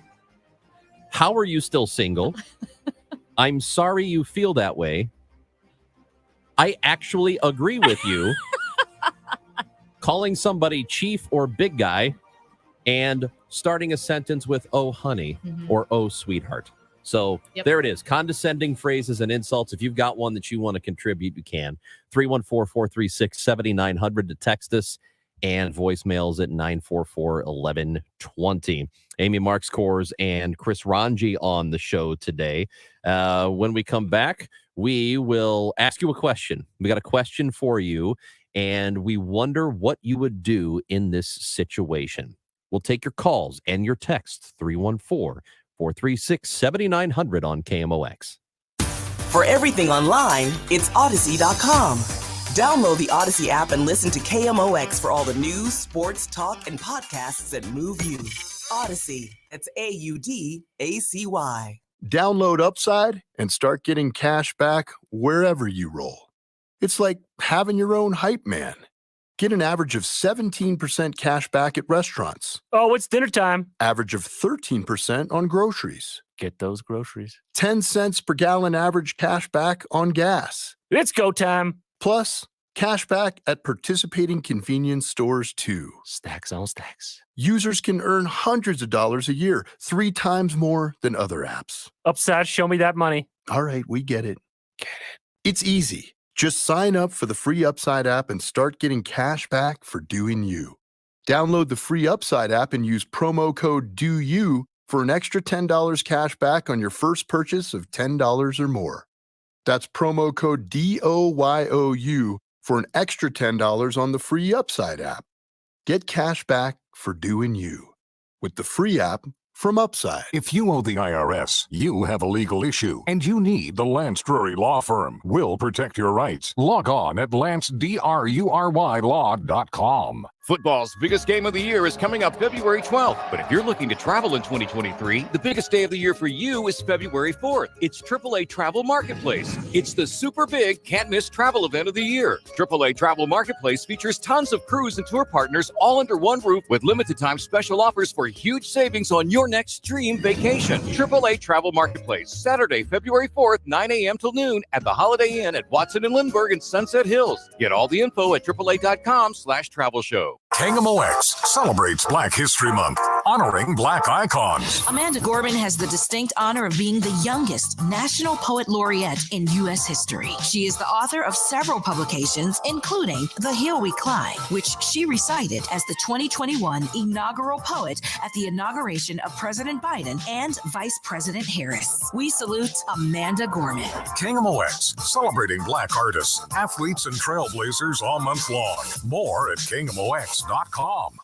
how are you still single? I'm sorry you feel that way. I actually agree with you. Calling somebody chief or big guy and starting a sentence with, oh, honey, or oh, sweetheart. So there it is. Condescending phrases and insults. If you've got one that you want to contribute, you can. 314-436-7900 to text us, and voicemails at 944-1120. Amy Marks Kors and Chris Ranji on the show today. When we come back, we will ask you a question. We got a question for you, and we wonder what you would do in this situation. We'll take your calls and your texts, 314-436-7900 on KMOX. For everything online, it's Odyssey.com. Download the Odyssey app and listen to KMOX for all the news, sports, talk, and podcasts that move you. Odyssey, that's AUDACY. Download Upside and start getting cash back wherever you roll. It's like having your own hype man. Get an average of 17% cash back at restaurants. Oh, it's dinner time. Average of 13% on groceries. Get those groceries. 10 cents per gallon average cash back on gas. It's go time. Plus, cash back at participating convenience stores too. Stacks on stacks. Users can earn hundreds of dollars a year, 3 times more than other apps. Upside, show me that money. All right, we get it. It's easy. Just sign up for the free Upside app and start getting cash back for doing you. Download the free Upside app and use promo code DOYOU for an extra $10 cash back on your first purchase of $10 or more. That's promo code DOYOU for an extra $10 on the free Upside app. Get cash back for doing you with the free app from Upside. If you owe the IRS, you have a legal issue, and you need the Lance Drury Law Firm. We'll protect your rights. Log on at lancedrurylaw.com. Football's biggest game of the year is coming up February 12th. But if you're looking to travel in 2023, the biggest day of the year for you is February 4th. It's AAA Travel Marketplace. It's the super big, can't-miss travel event of the year. AAA Travel Marketplace features tons of cruise and tour partners all under one roof with limited-time special offers for huge savings on your next dream vacation. AAA Travel Marketplace, Saturday, February 4th, 9 a.m. till noon at the Holiday Inn at Watson and Lindbergh in Sunset Hills. Get all the info at AAA.com/travel show. KMOX celebrates Black History Month, honoring Black icons. Amanda Gorman has the distinct honor of being the youngest National Poet Laureate in U.S. history. She is the author of several publications, including The Hill We Climb, which she recited as the 2021 inaugural poet at the inauguration of President Biden and Vice President Harris. We salute Amanda Gorman. KMOX, celebrating Black artists, athletes, and trailblazers all month long. More at KMOX.com.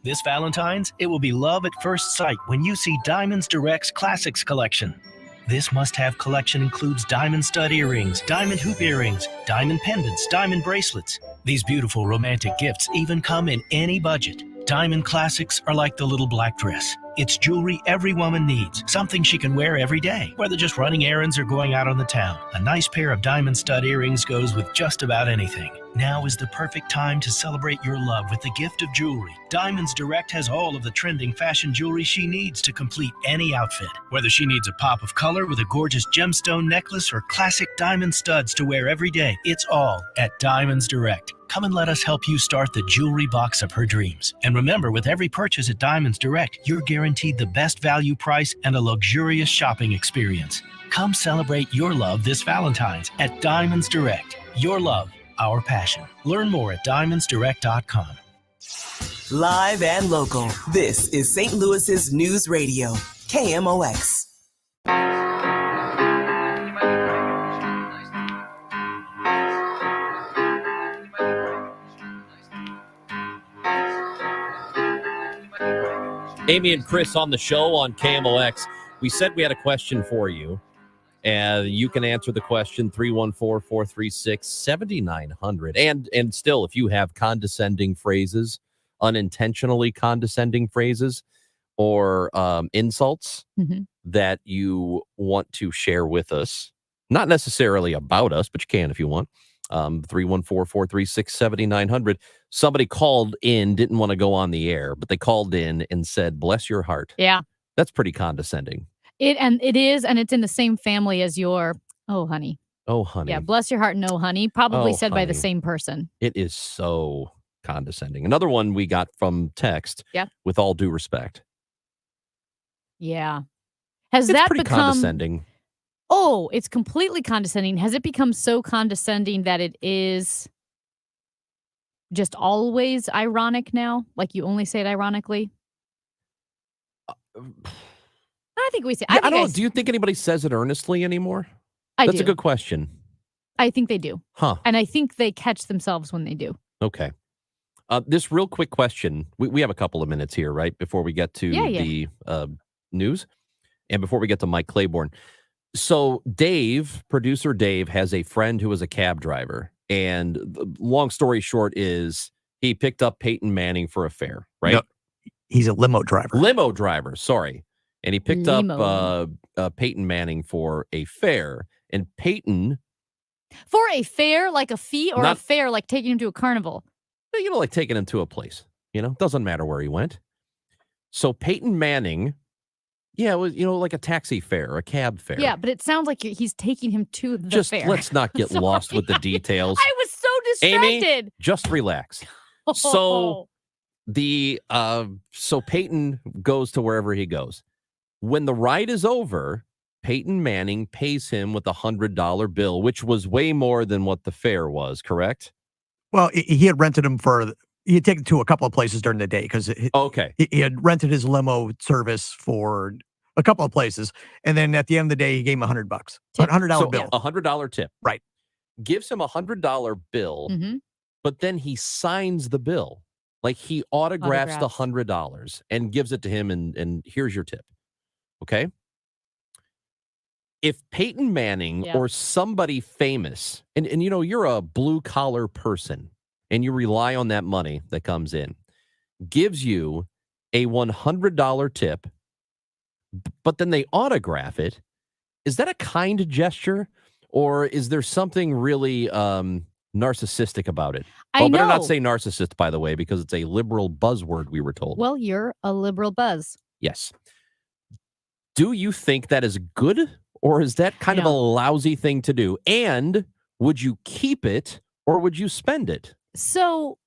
This Valentine's, it will be love at first sight when you see Diamonds Direct's Classics collection. This must-have collection includes diamond stud earrings, diamond hoop earrings, diamond pendants, diamond bracelets. These beautiful romantic gifts even come in any budget. Diamond Classics are like the little black dress. It's jewelry every woman needs, something she can wear every day, whether just running errands or going out on the town. A nice pair of diamond stud earrings goes with just about anything. Now is the perfect time to celebrate your love with the gift of jewelry. Diamonds Direct has all of the trending fashion jewelry she needs to complete any outfit. Whether she needs a pop of color with a gorgeous gemstone necklace or classic diamond studs to wear every day, it's all at Diamonds Direct. Come and let us help you start the jewelry box of her dreams. And remember, with every purchase at Diamonds Direct, you're guaranteed the best value price and a luxurious shopping experience. Come celebrate your love this Valentine's at Diamonds Direct. Your love, our passion. Learn more at diamondsdirect.com. Live and local, this is St. Louis's News Radio, KMOX. Amy and Chris on the show on KMOX. We said we had a question for you, and you can answer the question 314-436-7900. And still, if you have condescending phrases, unintentionally condescending phrases, or insults that you want to share with us, not necessarily about us, but you can if you want. 314-436-7900. Somebody called in, didn't want to go on the air, but they called in and said, "Bless your heart." Yeah. That's pretty condescending. It is, and it's in the same family as your "oh honey." Oh honey. Yeah, bless your heart, no honey. Probably Oh, said by the honey. same person. It is so condescending. Another one we got from text. Yeah. With all due respect. Yeah. Has It's that pretty become condescending. Oh, it's completely condescending. Has it become so condescending that it is just always ironic now? Like you only say it ironically? I think we say. Yeah, I don't know. Do you think anybody says it earnestly anymore? I That's do. a good question. I think they do. Huh. And I think they catch themselves when they do. Okay. This real quick question. We have a couple of minutes here, right? Before we get to Yeah. the news and before we get to Mike Claiborne. So producer Dave, has a friend who is a cab driver. And the long story short is he picked up Peyton Manning for a fare, right? No, he's a limo driver. Limo driver, sorry. And he picked Limo. up Peyton Manning for a fare. And Peyton, For a fare, like a fee, or a Not- fare, like taking him to a carnival? like taking him to a place, doesn't matter where he went. So Peyton Manning, it was, like a taxi fare, a cab fare. Yeah, but it sounds like he's taking him to the Just fair. let's not get lost with the details. I was so Amy, distracted. just relax. Oh. So so Peyton goes to wherever he goes. When the ride is over, Peyton Manning pays him with $100 bill, which was way more than what the fare was, correct? Well, he had rented him he had taken to a couple of places during the day because Okay. he had rented his limo service for a couple of places. And then at the end of the day, he gave him $100, $100 So, bill. a $100 tip. Right. Gives him a $100 bill, Mhm. but then he signs the bill. Like he autographs the $100 and gives it to him, and here's your tip. Okay. If Peyton Manning or somebody famous, and you know, you're a blue collar person and you rely on that money that comes in, gives you a $100 tip, but then they autograph it, is that a kind gesture, or is there something really narcissistic about it? I better not know. say narcissist, by the way, because it's a liberal buzzword, we were told. Well, you're a liberal buzz. Yes. Do you think that is good, or is that kind of a lousy thing to do? And would you keep it, or would you spend it? So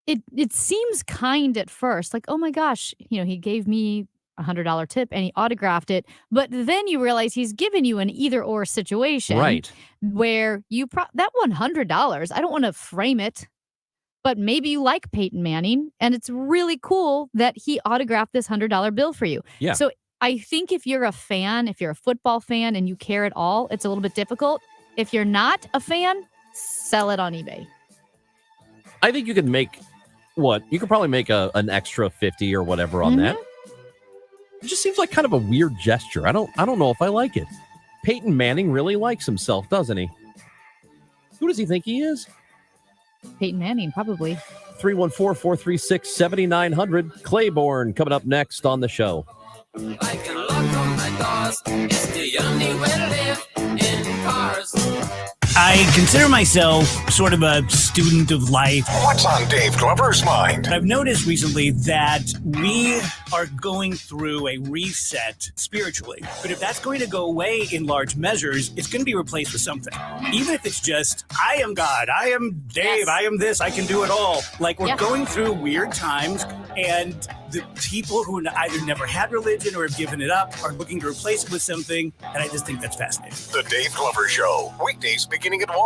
it seems kind at first, like, oh my gosh, he gave me $100 tip and he autographed it, but then you realize he's given you an either or situation, Right? Where that $100, I don't want to frame it, but maybe you like Peyton Manning, and it's really cool that he autographed this $100 bill for you. Yeah. So I think if you're a fan, if you're a football fan and you care at all, it's a little bit difficult. If you're not a fan, sell it on eBay. I think you could make you could probably make an extra 50 or whatever on that. It just seems like kind of a weird gesture. I don't know if I like it. Peyton Manning really likes himself, doesn't he? Who does he think he is? Peyton Manning, probably. 314-436-7900. Claiborne coming up next on the show. I consider myself sort of a student of life. What's on Dave Glover's mind? I've noticed recently that we are going through a reset spiritually. But if that's going to go away in large measures, it's going to be replaced with something. Even if it's just, I am God, I am Dave, I am this, I can do it all. Like, we're going through weird times, and the people who either never had religion or have given it up are looking to replace it with something, and I just think that's fascinating. The Dave Glover Show, weekdays beginning at 1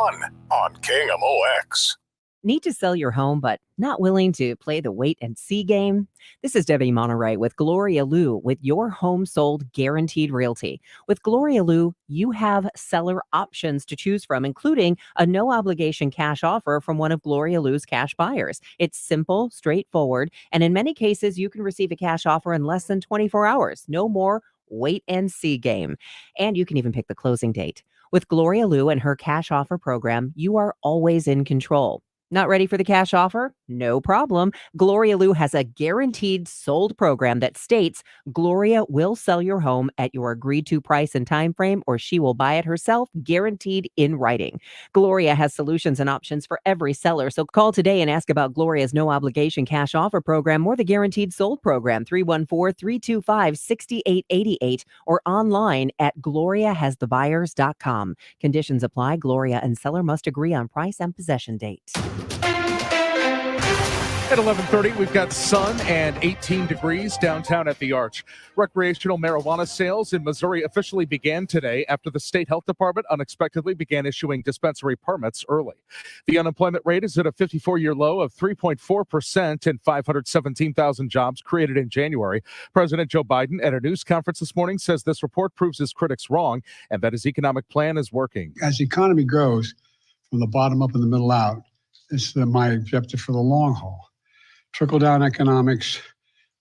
on KMOX. Need to sell your home, but not willing to play the wait and see game? This is Debbie Monterey with Gloria Liu with your home sold guaranteed realty. With Gloria Liu, you have seller options to choose from, including a no obligation cash offer from one of Gloria Liu's cash buyers. It's simple, straightforward, and in many cases, you can receive a cash offer in less than 24 hours. No more wait and see game. And you can even pick the closing date. With Gloria Liu and her cash offer program, you are always in control. Not ready for the cash offer? No problem. Gloria Liu has a guaranteed sold program that states Gloria will sell your home at your agreed to price and time frame, or she will buy it herself, guaranteed in writing. Gloria has solutions and options for every seller. So call today and ask about Gloria's no obligation cash offer program or the guaranteed sold program, 314-325-6888, or online at gloriahasthebuyers.com. Conditions apply. Gloria and seller must agree on price and possession date. At 11:30, we've got sun and 18 degrees downtown at the Arch. Recreational marijuana sales in Missouri officially began today after the state health department unexpectedly began issuing dispensary permits early. The unemployment rate is at a 54-year low of 3.4% and 517,000 jobs created in January. President Joe Biden at a news conference this morning says this report proves his critics wrong and that his economic plan is working. As the economy grows from the bottom up and the middle out, it's my objective for the long haul. Trickle-down economics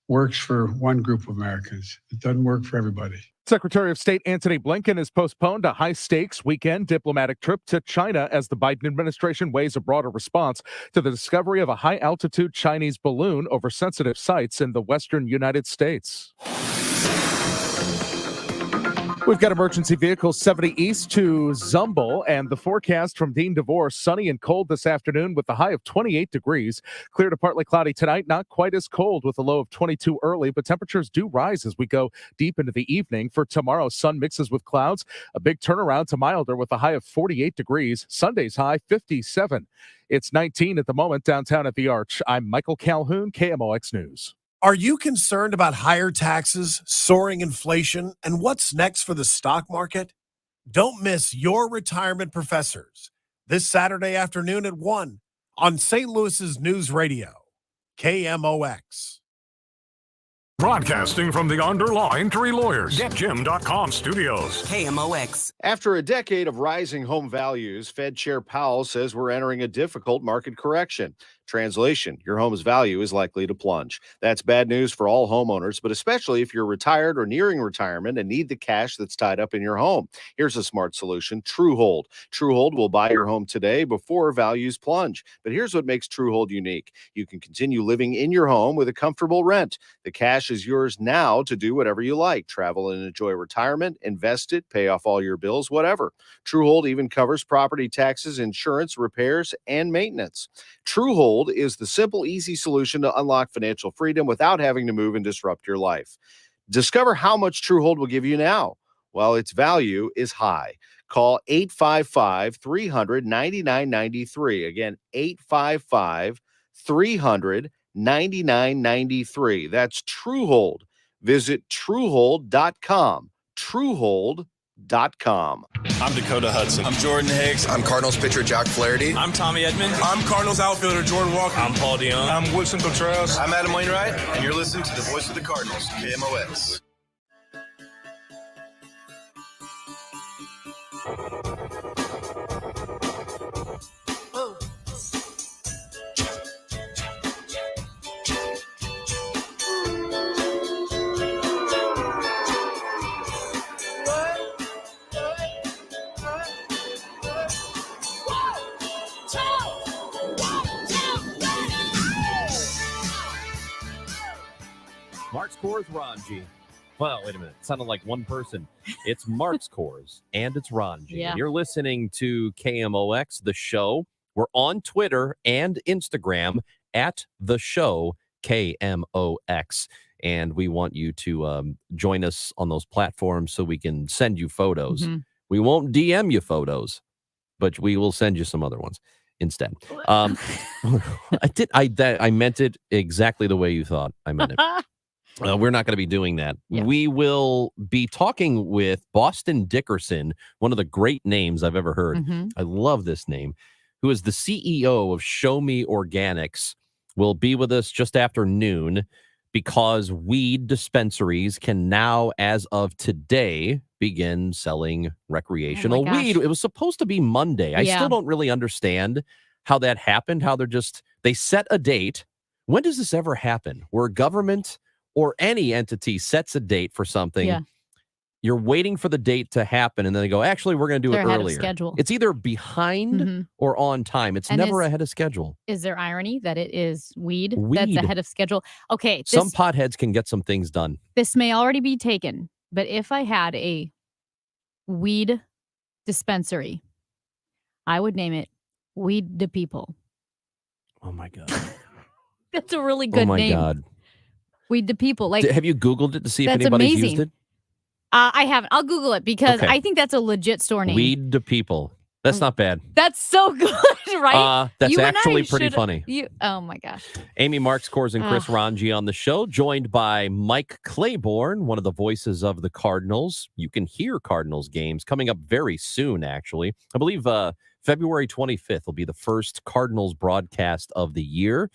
works for one group of Americans. It doesn't work for everybody. Secretary of State Antony Blinken has postponed a high-stakes weekend diplomatic trip to China as the Biden administration weighs a broader response to the discovery of a high-altitude Chinese balloon over sensitive sites in the western United States. We've got emergency vehicles 70 east to Zumble, and the forecast from Dean DeVore, sunny and cold this afternoon with a high of 28 degrees. Clear to partly cloudy tonight, not quite as cold with a low of 22 early, but temperatures do rise as we go deep into the evening. For tomorrow, sun mixes with clouds, a big turnaround to milder with a high of 48 degrees. Sunday's high, 57. It's 19 at the moment downtown at the Arch. I'm Michael Calhoun, KMOX News. Are you concerned about higher taxes, soaring inflation, and what's next for the stock market? Don't miss Your Retirement Professors this Saturday afternoon at 1 on St. Louis's News Radio, KMOX. Broadcasting from the Underlaw Injury Lawyers, GetJim.com studios. KMOX. After a decade of rising home values, Fed Chair Powell says we're entering a difficult market correction. Translation, your home's value is likely to plunge. That's bad news for all homeowners, but especially if you're retired or nearing retirement and need the cash that's tied up in your home. Here's a smart solution, TrueHold. TrueHold will buy your home today before values plunge. But here's what makes TrueHold unique. You can continue living in your home with a comfortable rent. The cash is yours now to do whatever you like. Travel and enjoy retirement, invest it, pay off all your bills, whatever. TrueHold even covers property taxes, insurance, repairs, and maintenance. TrueHold is the simple, easy solution to unlock financial freedom without having to move and disrupt your life. Discover how much TrueHold will give you now while its value is high. Call 855-300-9993. Again, 855-300-9993. That's TrueHold. Visit TrueHold.com. TrueHold.com. I'm Dakota Hudson. I'm Jordan Hicks. I'm Cardinals pitcher Jack Flaherty. I'm Tommy Edman. I'm Cardinals outfielder Jordan Walker. I'm Paul DeYoung. I'm Woodson Contreras. I'm Adam Wainwright, and you're listening to the voice of the Cardinals, KMOX. Mark's Coors, Ranji. Well, wait a minute. It sounded like one person. It's Mark's Coors, and it's Ranji. Yeah. You're listening to KMOX, the show. We're on Twitter and Instagram at the show KMOX. And we want you to join us on those platforms so we can send you photos. Mm-hmm. We won't DM you photos, but we will send you some other ones instead. I meant it exactly the way you thought I meant it. We're not going to be doing that. Yeah. We will be talking with Boston Dickerson, one of the great names I've ever heard. Mhm. I love this name, who is the CEO of Show Me Organics, will be with us just after noon because weed dispensaries can now, as of today, begin selling recreational gosh. weed. It was supposed to be Monday. I Yeah. still don't really understand how that happened, how they set a date. When does this ever happen? Where government or any entity sets a date for something, Yeah. you're waiting for the date to happen, and then they go, actually, we're going to do They're it ahead of earlier. schedule. It's either behind Mhm. or on time. It's And never is- ahead of schedule. Is there irony that it is weed that's Weed. ahead of schedule? Okay, Some potheads can get some things done. this may already be taken, but if I had a weed dispensary, I would name it Weed the People. Oh, my God. That's a really good oh, my name. God. Weed the People. Like, Have you Googled it to see if that's anybody's used amazing. it? I haven't. I'll Google it because Okay. I think that's a legit store name. Weed to people. That's not bad. That's so good, right? That's You and I actually pretty should- funny. Oh my gosh. Amy Marks, Coors, and Chris Ugh. Ranji on the show, joined by Mike Claiborne, one of the voices of the Cardinals. You can hear Cardinals games coming up very soon, actually. I believe February 25th will be the first Cardinals broadcast of the year.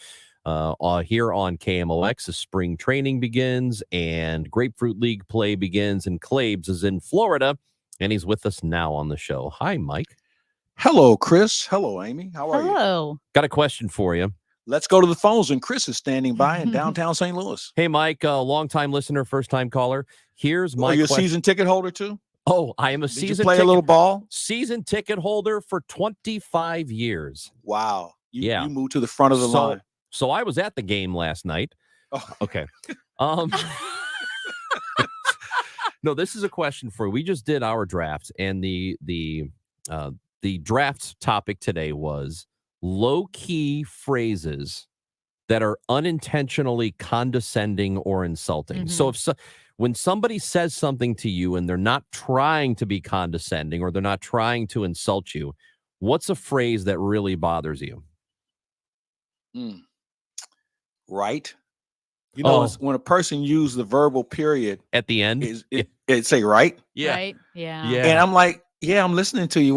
Here on KMOX, as spring training begins and Grapefruit League play begins, and Claibs is in Florida, and he's with us now on the show. Hi, Mike. Hello, Chris. Hello, Amy. How are you? Hello. Got a question for you. Let's go to the phones, and Chris is standing by in downtown St. Louis. Hey, Mike, long-time listener, first-time caller. Here's my Are you a question. season ticket holder too? Oh, I am a Did season you play ticket, a little ball? season ticket holder for 25 years. Wow. Yeah. You moved to the front of the line. So I was at the game last night. Oh. Okay. No, this is a question for you. We just did our draft, and the draft topic today was low-key phrases that are unintentionally condescending or insulting. So when somebody says something to you and they're not trying to be condescending or they're not trying to insult you, what's a phrase that really bothers you? Right. You know, it's when a person uses the verbal period at the end, it say right. Yeah. Right. Yeah. And I'm like, yeah, I'm listening to you.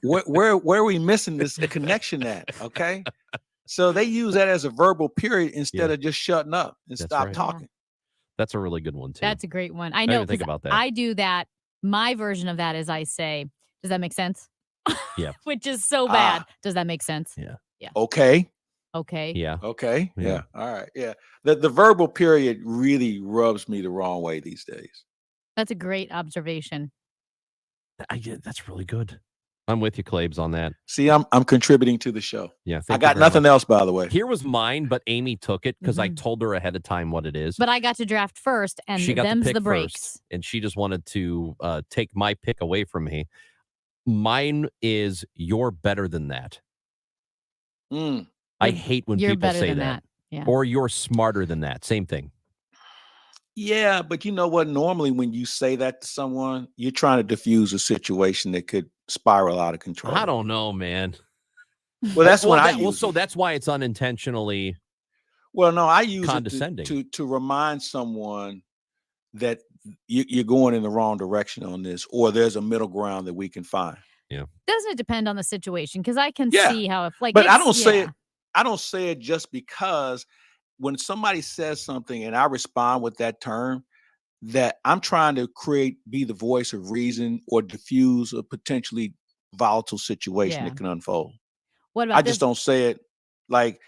Where are we missing this connection at? Okay. So they use that as a verbal period instead of just shutting up and stop talking. That's a really good one too. That's a great one. I didn't know. even think 'Cause about that. I do that. My version of that is I say, does that make sense? Yeah. Which is so bad. Does that make sense? Yeah. Yeah. Okay. Okay. Yeah. Okay. Yeah. Yeah. All right. Yeah. The verbal period really rubs me the wrong way these days. That's a great observation. That's really good. I'm with you, Claibs, on that. See, I'm contributing to the show. Yeah. I thank you got very nothing much. else, by the way. Here was mine, but Amy took it because I told her ahead of time what it is. But I got to draft first, and She got to them's pick the breaks. first, and she just wanted to take my pick away from me. Mine is "You're better than that." I hate when You're people better say than that. Yeah. Or "You're smarter than that." Same thing. Yeah, but you know what? Normally, when you say that to someone, you're trying to diffuse a situation that could spiral out of control. I don't know, man. Well, that's when I use so it. that's why it's unintentionally. Well, no, I use condescending. it to remind someone that you're going in the wrong direction on this, or there's a middle ground that we can find. Yeah. Doesn't it depend on the situation? Because I can Yeah. see how if like But I it's- don't say yeah. it. I don't say it just because when somebody says something and I respond with that term, that I'm trying to be the voice of reason or diffuse a potentially volatile situation Yeah. that can unfold. What about I this? just don't say it like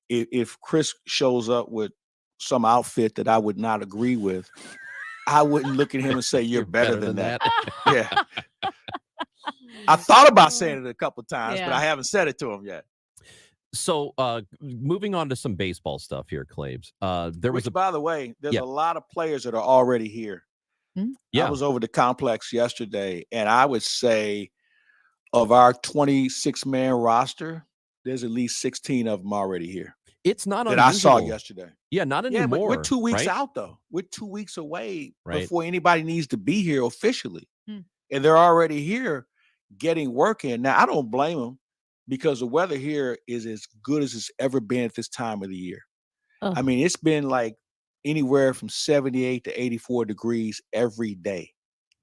if Chris shows up with some outfit that I would not agree with, I wouldn't look at him and say, you're better than that. Yeah. I thought about saying it a couple times, but Yeah. I haven't said it to him yet. So, moving on to some baseball stuff here, Claibs. There was Which, by the way, there's Yeah. a lot of players that are already here. Yeah. I was over the complex yesterday, and I would say of our 26-man roster, there's at least 16 of them already here. It's not that I saw unusual. yesterday. Yeah, not Yeah, anymore. but we're 2 weeks right? out, though. We're 2 weeks away Right. before anybody needs to be here officially. Hmm. And they're already here getting work in. Now, I don't blame them because the weather here is as good as it's ever been at this time of the year. Ugh. I mean, it's been like anywhere from 78 to 84 degrees every day.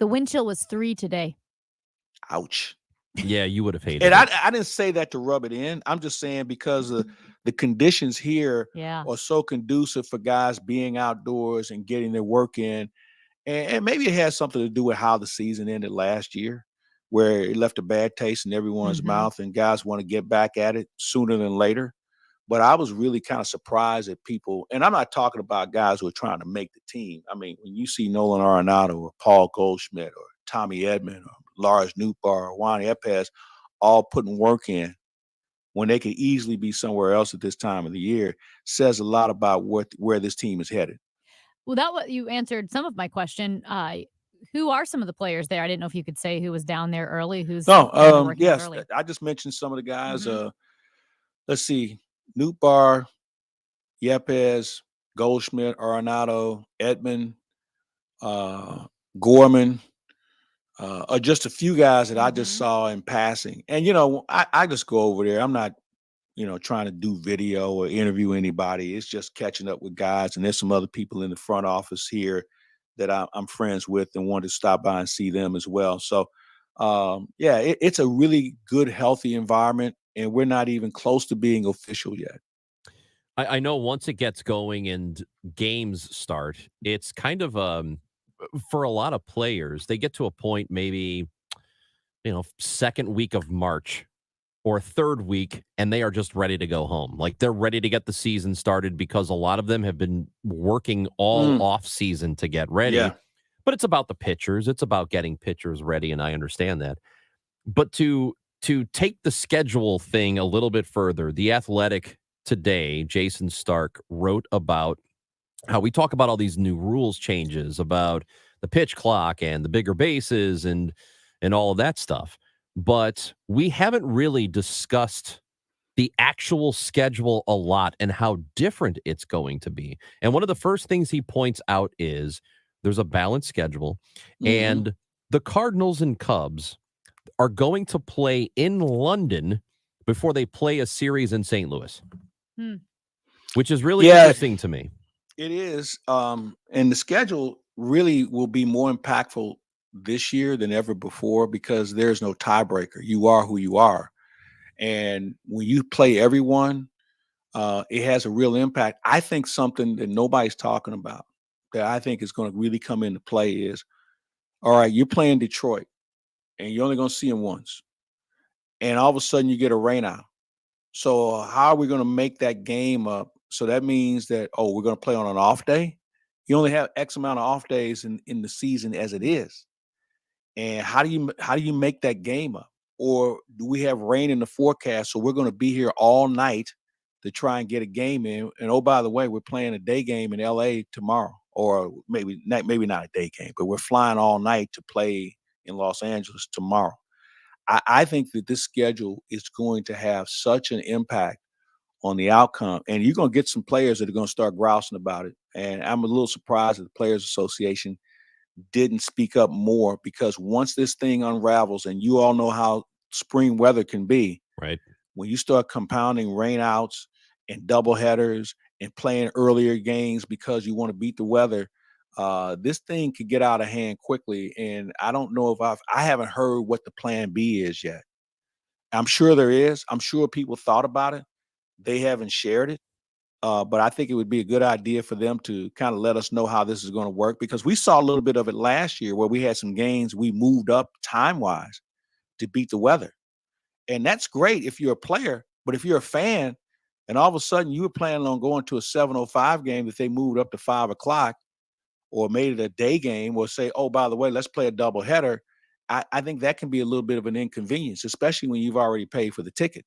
The wind chill was 3 today. Ouch. Yeah, you would have hated And it. I didn't say that to rub it in. I'm just saying because the conditions here Yeah. are so conducive for guys being outdoors and getting their work in. And maybe it has something to do with how the season ended last year, where it left a bad taste in everyone's mouth and guys want to get back at it sooner than later. But I was really kind of surprised at people, and I'm not talking about guys who are trying to make the team. I mean, when you see Nolan Arenado or Paul Goldschmidt or Tommy Edman or Lars Nootbaar or Juan Yepes all putting work in when they could easily be somewhere else at this time of the year, says a lot about where this team is headed. Well, you answered some of my question. Who are some of the players there? I didn't know if you could say who was down there early. Who's down there working Yes, early. I just mentioned some of the guys. Let's see, Nootbaar, Yepes, Goldschmidt, Arenado, Edman, Gorman, are just a few guys that I just saw in passing. And, you know, I just go over there. I'm not, trying to do video or interview anybody. It's just catching up with guys. And there's some other people in the front office here that I'm friends with and wanted to stop by and see them as well. So, it's a really good, healthy environment. And we're not even close to being official yet. I know once it gets going and games start, it's kind of for a lot of players, they get to a point maybe, second week of March or third week, and they are just ready to go home. Like they're ready to get the season started because a lot of them have been working all off season to get ready. Yeah. But it's about the pitchers. It's about getting pitchers ready, and I understand that. But to take the schedule thing a little bit further, The Athletic today, Jason Stark wrote about how we talk about all these new rules changes about the pitch clock and the bigger bases and all of that stuff. But we haven't really discussed the actual schedule a lot and how different it's going to be. And one of the first things he points out is there's a balanced schedule, and the Cardinals and Cubs are going to play in London before they play a series in St. Louis, which is really interesting to me. It is. And the schedule really will be more impactful this year than ever before because there's no tiebreaker. You are who you are. And when you play everyone, it has a real impact. I think something that nobody's talking about that I think is going to really come into play is, all right, you're playing Detroit, and you're only going to see them once. And all of a sudden you get a rain out. So how are we going to make that game up? So that means that, we're going to play on an off day. You only have X amount of off days in the season as it is. And how do you make that game up? Or do we have rain in the forecast? So we're going to be here all night to try and get a game in. And oh, by the way, we're playing a day game in LA tomorrow, or maybe not a day game, but we're flying all night to play in Los Angeles tomorrow. I think that this schedule is going to have such an impact on the outcome, and you're going to get some players that are going to start grousing about it. And I'm a little surprised that the Players Association didn't speak up more, because once this thing unravels, and you all know how spring weather can be, right? When you start compounding rainouts and doubleheaders and playing earlier games because you want to beat the weather, this thing could get out of hand quickly. And I don't know if I haven't heard what the plan B is yet. I'm sure there is. I'm sure people thought about it. They haven't shared it. But I think it would be a good idea for them to kind of let us know how this is going to work, because we saw a little bit of it last year where we had some games we moved up time-wise to beat the weather. And that's great if you're a player, but if you're a fan and all of a sudden you were planning on going to a 7:05 game that they moved up to 5 o'clock, or made it a day game, or say, oh, by the way, let's play a doubleheader, I think that can be a little bit of an inconvenience, especially when you've already paid for the ticket.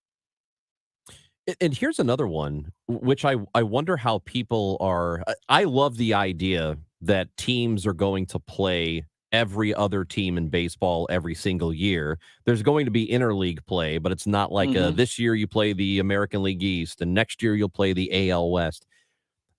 And here's another one, which I wonder how people are. I love the idea that teams are going to play every other team in baseball every single year. There's going to be interleague play, but it's not like this year you play the American League East and next year you'll play the AL West.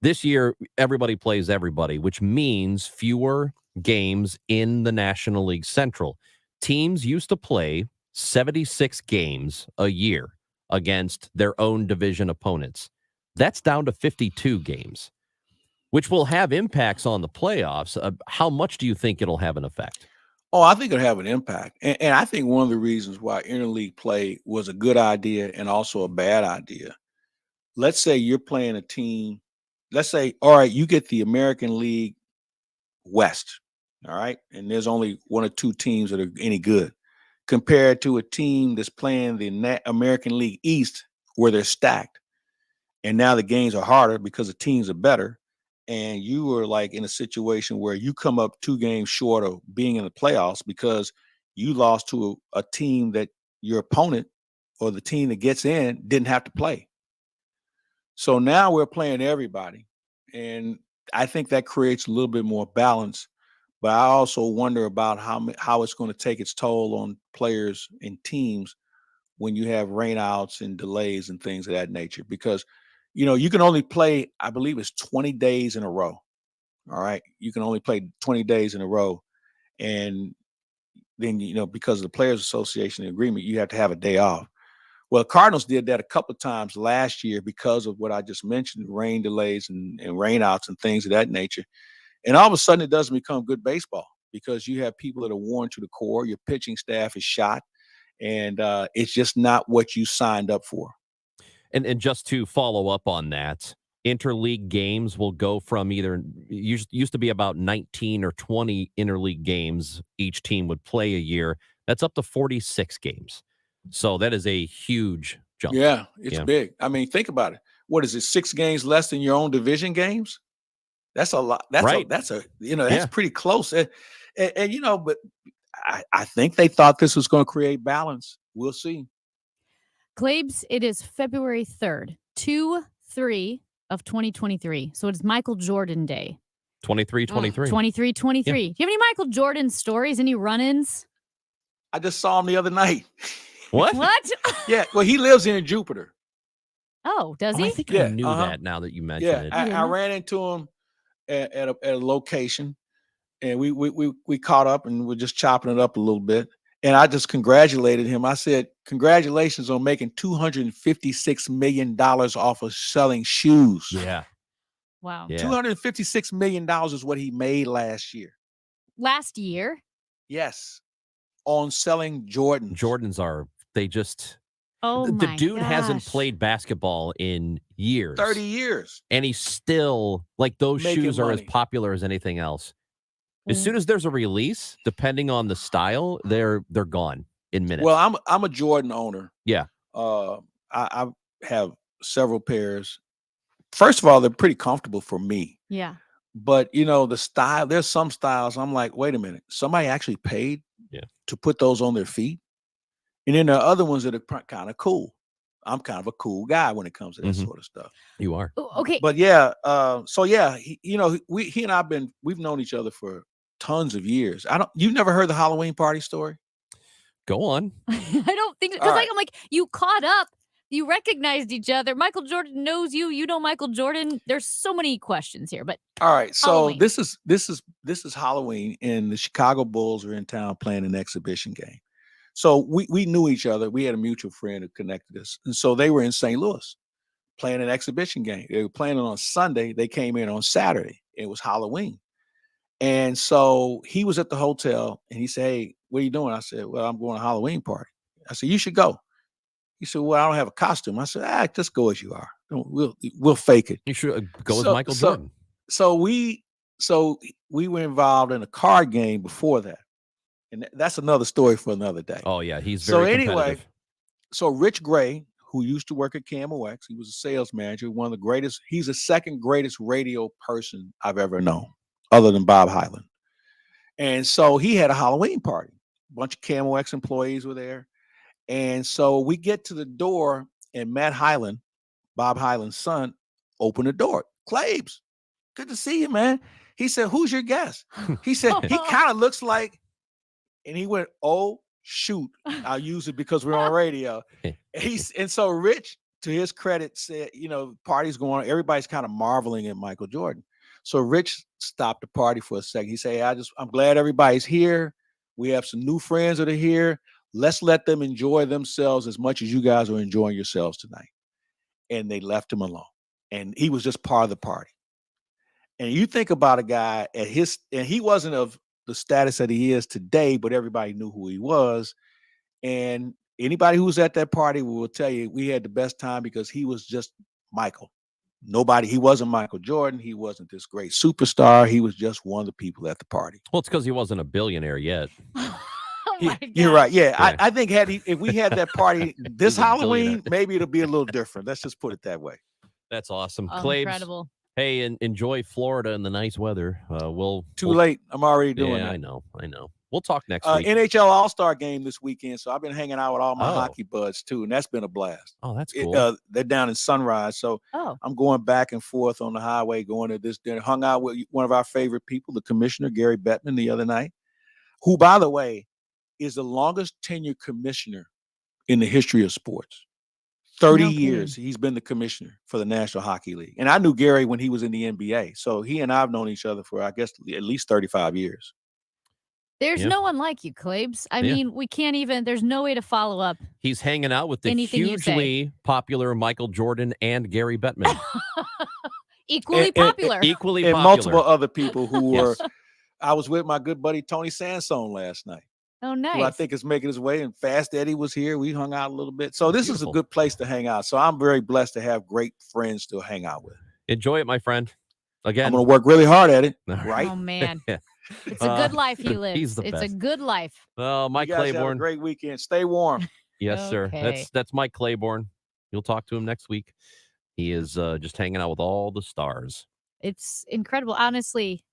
This year, everybody plays everybody, which means fewer games in the National League Central. Teams used to play 76 games a year against their own division opponents. That's down to 52 games, which will have impacts on the playoffs. How much do you think it'll have an effect? Oh, I think it'll have an impact. And I think one of the reasons why interleague play was a good idea and also a bad idea. Let's say you're playing a team. Let's say, all right, you get the American League West, all right? And there's only one or two teams that are any good, compared to a team that's playing the American League East, where they're stacked. And now the games are harder because the teams are better. And you are like in a situation where you come up 2 games short of being in the playoffs because you lost to a team that your opponent or the team that gets in didn't have to play. So now we're playing everybody. And I think that creates a little bit more balance. But I also wonder about how it's going to take its toll on players and teams when you have rainouts and delays and things of that nature. Because, you can only play, I believe it's 20 days in a row. All right. You can only play 20 days in a row. And then, because of the Players Association agreement, you have to have a day off. Well, Cardinals did that a couple of times last year because of what I just mentioned, rain delays and rainouts and things of that nature. And all of a sudden, it doesn't become good baseball because you have people that are worn to the core. Your pitching staff is shot, and it's just not what you signed up for. And just to follow up on that, interleague games will go from used to be about 19 or 20 interleague games each team would play a year. That's up to 46 games. So that is a huge jump. Yeah, it's big. I mean, think about it. What is it? 6 games less than your own division games? That's a lot. That's right. That's pretty close. And but I think they thought this was going to create balance. We'll see. Claibs, it is February 3rd, 2/3 of 2023. So it's Michael Jordan Day. 23-23. 23-23. Yeah. Do you have any Michael Jordan stories? Any run-ins? I just saw him the other night. What? What? Yeah. Well, he lives here in Jupiter. Oh, does he? I think I knew that now that you mentioned it. I ran into him at a location, and we caught up and we're just chopping it up a little bit. And I just congratulated him. I said, congratulations on making $256 million off of selling shoes. Yeah. Wow. Yeah. $256 million is what he made last year. Last year? Yes. On selling Jordans. Jordans Oh The my dude hasn't gosh. played basketball in years. 30 years. And he's still like those Making shoes are as money. popular as anything else. As Mm. soon as there's a release, depending on the style, they're gone in minutes. Well, I'm a Jordan owner. yeah. I have several pairs. First of all, they're pretty comfortable for me. Yeah. But the style, there's some styles I'm like, wait a minute, somebody actually paid to put those on their feet. And then there are other ones that are kind of cool. I'm kind of a cool guy when it comes to that sort of stuff. You are. Okay. But yeah, so yeah, he and we've known each other for tons of years. You've never heard the Halloween party story? Go on. I don't think because All right. I'm like, you caught up. You recognized each other. Michael Jordan knows you. You know Michael Jordan. There's so many questions here, but All right, so Halloween. this is Halloween, and the Chicago Bulls are in town playing an exhibition game. So we knew each other. We had a mutual friend who connected us, and so they were in St. Louis playing an exhibition game. They were playing it on Sunday. They came in on Saturday. It was Halloween, and so he was at the hotel, and he said, "Hey, what are you doing?" I said, "Well, I'm going to a Halloween party." I said, "You should go." He said, "Well, I don't have a costume." I said, "Just go as you are. We'll fake it." You should go as Michael Jordan. So we were involved in a card game before that, and that's another story for another day. Oh yeah, he's So very anyway, competitive. so Rich Gray, who used to work at KMOX, he was a sales manager, one of the greatest. He's the second greatest radio person I've ever known, other than Bob Hyland. And so he had a Halloween party. A bunch of KMOX employees were there. And so we get to the door, and Matt Hyland, Bob Hyland's son, opened the door. Claves, good to see you, man. He said, "Who's your guest?" He said, "He kind of looks like," and he went, "Oh, shoot. I'll use it because we're on radio." And so Rich, to his credit, said, party's going on. Everybody's kind of marveling at Michael Jordan. So Rich stopped the party for a second. He said, "Hey, I'm glad everybody's here. We have some new friends that are here. Let's let them enjoy themselves as much as you guys are enjoying yourselves tonight." And they left him alone. And he was just part of the party. And you think about a guy and he wasn't of the status that he is today, but everybody knew who he was. And anybody who was at that party will tell you we had the best time because he was just Michael. He wasn't Michael Jordan. He wasn't this great superstar. He was just one of the people at the party. Well, it's because he wasn't a billionaire yet. You're right. Yeah. I think if we had that party this Halloween, maybe it'll be a little different. Let's just put it that way. That's awesome. Oh, Claves, incredible. hey, and enjoy Florida and the nice weather. We'll Too late. I'm already doing Yeah, it. I know. We'll talk next week. NHL All-Star game this weekend, so I've been hanging out with all my Oh. hockey buds too, and that's been a blast. Oh, that's cool. They're down in Sunrise, so Oh. I'm going back and forth on the highway, going to this dinner. Hung out with one of our favorite people, the commissioner, Gary Bettman, the other night, who, by the way, is the longest tenured commissioner in the history of sports. 30 No kidding. years he's been the commissioner for the National Hockey League. And I knew Gary when he was in the NBA. So he and I have known each other for, I guess, at least 35 years. There's Yeah. no one like you, Claves. I Yeah. mean, we can't even. There's no way to follow up. He's hanging out with the Anything you say. hugely popular Michael Jordan and Gary Bettman. Equally popular. Equally And popular. multiple other people who Yes. were. I was with my good buddy Tony Sansone last night, Oh, who I nice. think is making his way, and Fast Eddie was here. We hung out a little bit. So this is Beautiful. a good place to hang out. So I'm very blessed to have great friends to hang out with. Enjoy it, my friend. Again. I'm going to work really hard at it, right? Oh man, it's a good life he lives. He's the It's a best. good life. Oh, Mike You guys have a Claiborne. great weekend. Stay warm. Yes, sir. Okay. That's Mike Claiborne. You'll talk to him next week. He is just hanging out with all the stars. It's incredible. Honestly,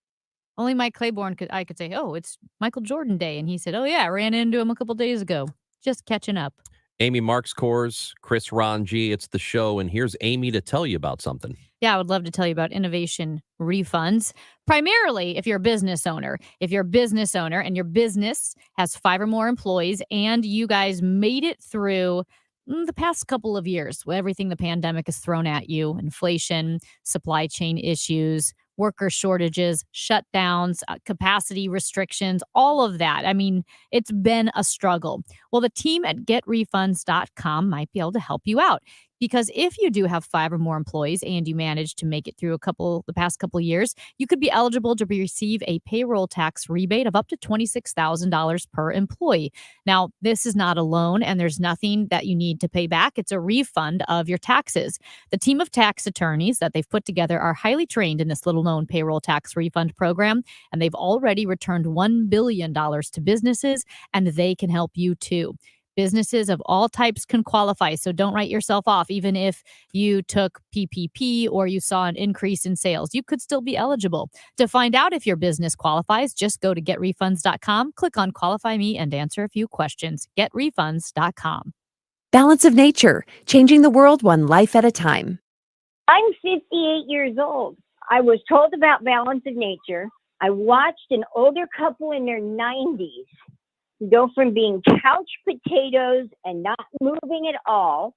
only Mike Claiborne I could say, "Oh, it's Michael Jordan Day," and he said, "Oh yeah, I ran into him a couple days ago, just catching up." Amy Marks Kors, Chris Ranji. It's the show, and here's Amy to tell you about something. Yeah, I would love to tell you about innovation refunds. Primarily, if you're a business owner. If you're a business owner and your business has 5 or more employees and you guys made it through the past couple of years with everything the pandemic has thrown at you, inflation, supply chain issues, worker shortages, shutdowns, capacity restrictions, all of that. I mean, it's been a struggle. Well, the team at getrefunds.com might be able to help you out. Because if you do have 5 or more employees and you manage to make it through the past couple years, you could be eligible to receive a payroll tax rebate of up to $26,000 per employee. Now, this is not a loan and there's nothing that you need to pay back. It's a refund of your taxes. The team of tax attorneys that they've put together are highly trained in this little known payroll tax refund program, and they've already returned $1 billion to businesses, and they can help you too. Businesses of all types can qualify, so don't write yourself off. Even if you took PPP or you saw an increase in sales, you could still be eligible. To find out if your business qualifies, just go to getrefunds.com, click on Qualify Me, and answer a few questions. Getrefunds.com. Balance of Nature, changing the world one life at a time. I'm 58 years old. I was told about Balance of Nature. I watched an older couple in their 90s go from being couch potatoes and not moving at all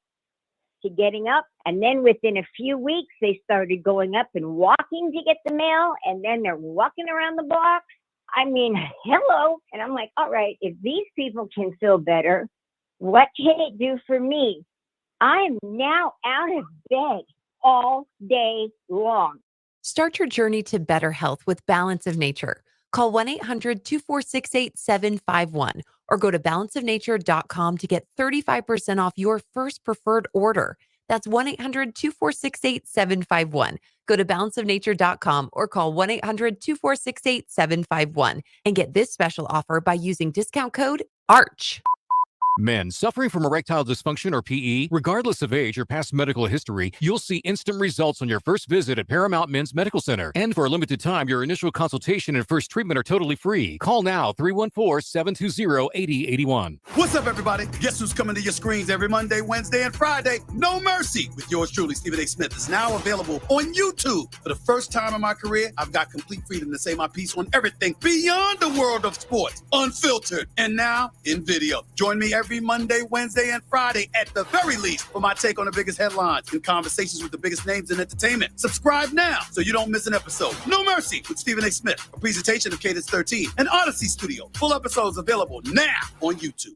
to getting up. And then within a few weeks, they started going up and walking to get the mail. And then they're walking around the block. I mean, hello. And I'm like, all right, if these people can feel better, what can it do for me? I am now out of bed all day long. Start your journey to better health with Balance of Nature. Call 1-800-246-8751 or go to balanceofnature.com to get 35% off your first preferred order. That's 1-800-246-8751. Go to balanceofnature.com or call 1-800-246-8751 and get this special offer by using discount code ARCH. Men suffering from erectile dysfunction or PE, regardless of age or past medical history, you'll see instant results on your first visit at Paramount Men's Medical Center. And for a limited time, your initial consultation and first treatment are totally free. Call now, 314-720-8081. What's up, everybody? Guess who's coming to your screens every Monday, Wednesday, and Friday? No Mercy with yours truly, Stephen A. Smith, is now available on YouTube. For the first time in my career, I've got complete freedom to say my piece on everything beyond the world of sports, unfiltered, and now in video. Join me every Monday, Wednesday, and Friday at the very least for my take on the biggest headlines and conversations with the biggest names in entertainment. Subscribe now so you don't miss an episode. No Mercy with Stephen A. Smith, a presentation of Cadence 13 and Odyssey Studio. Full episodes available now on YouTube.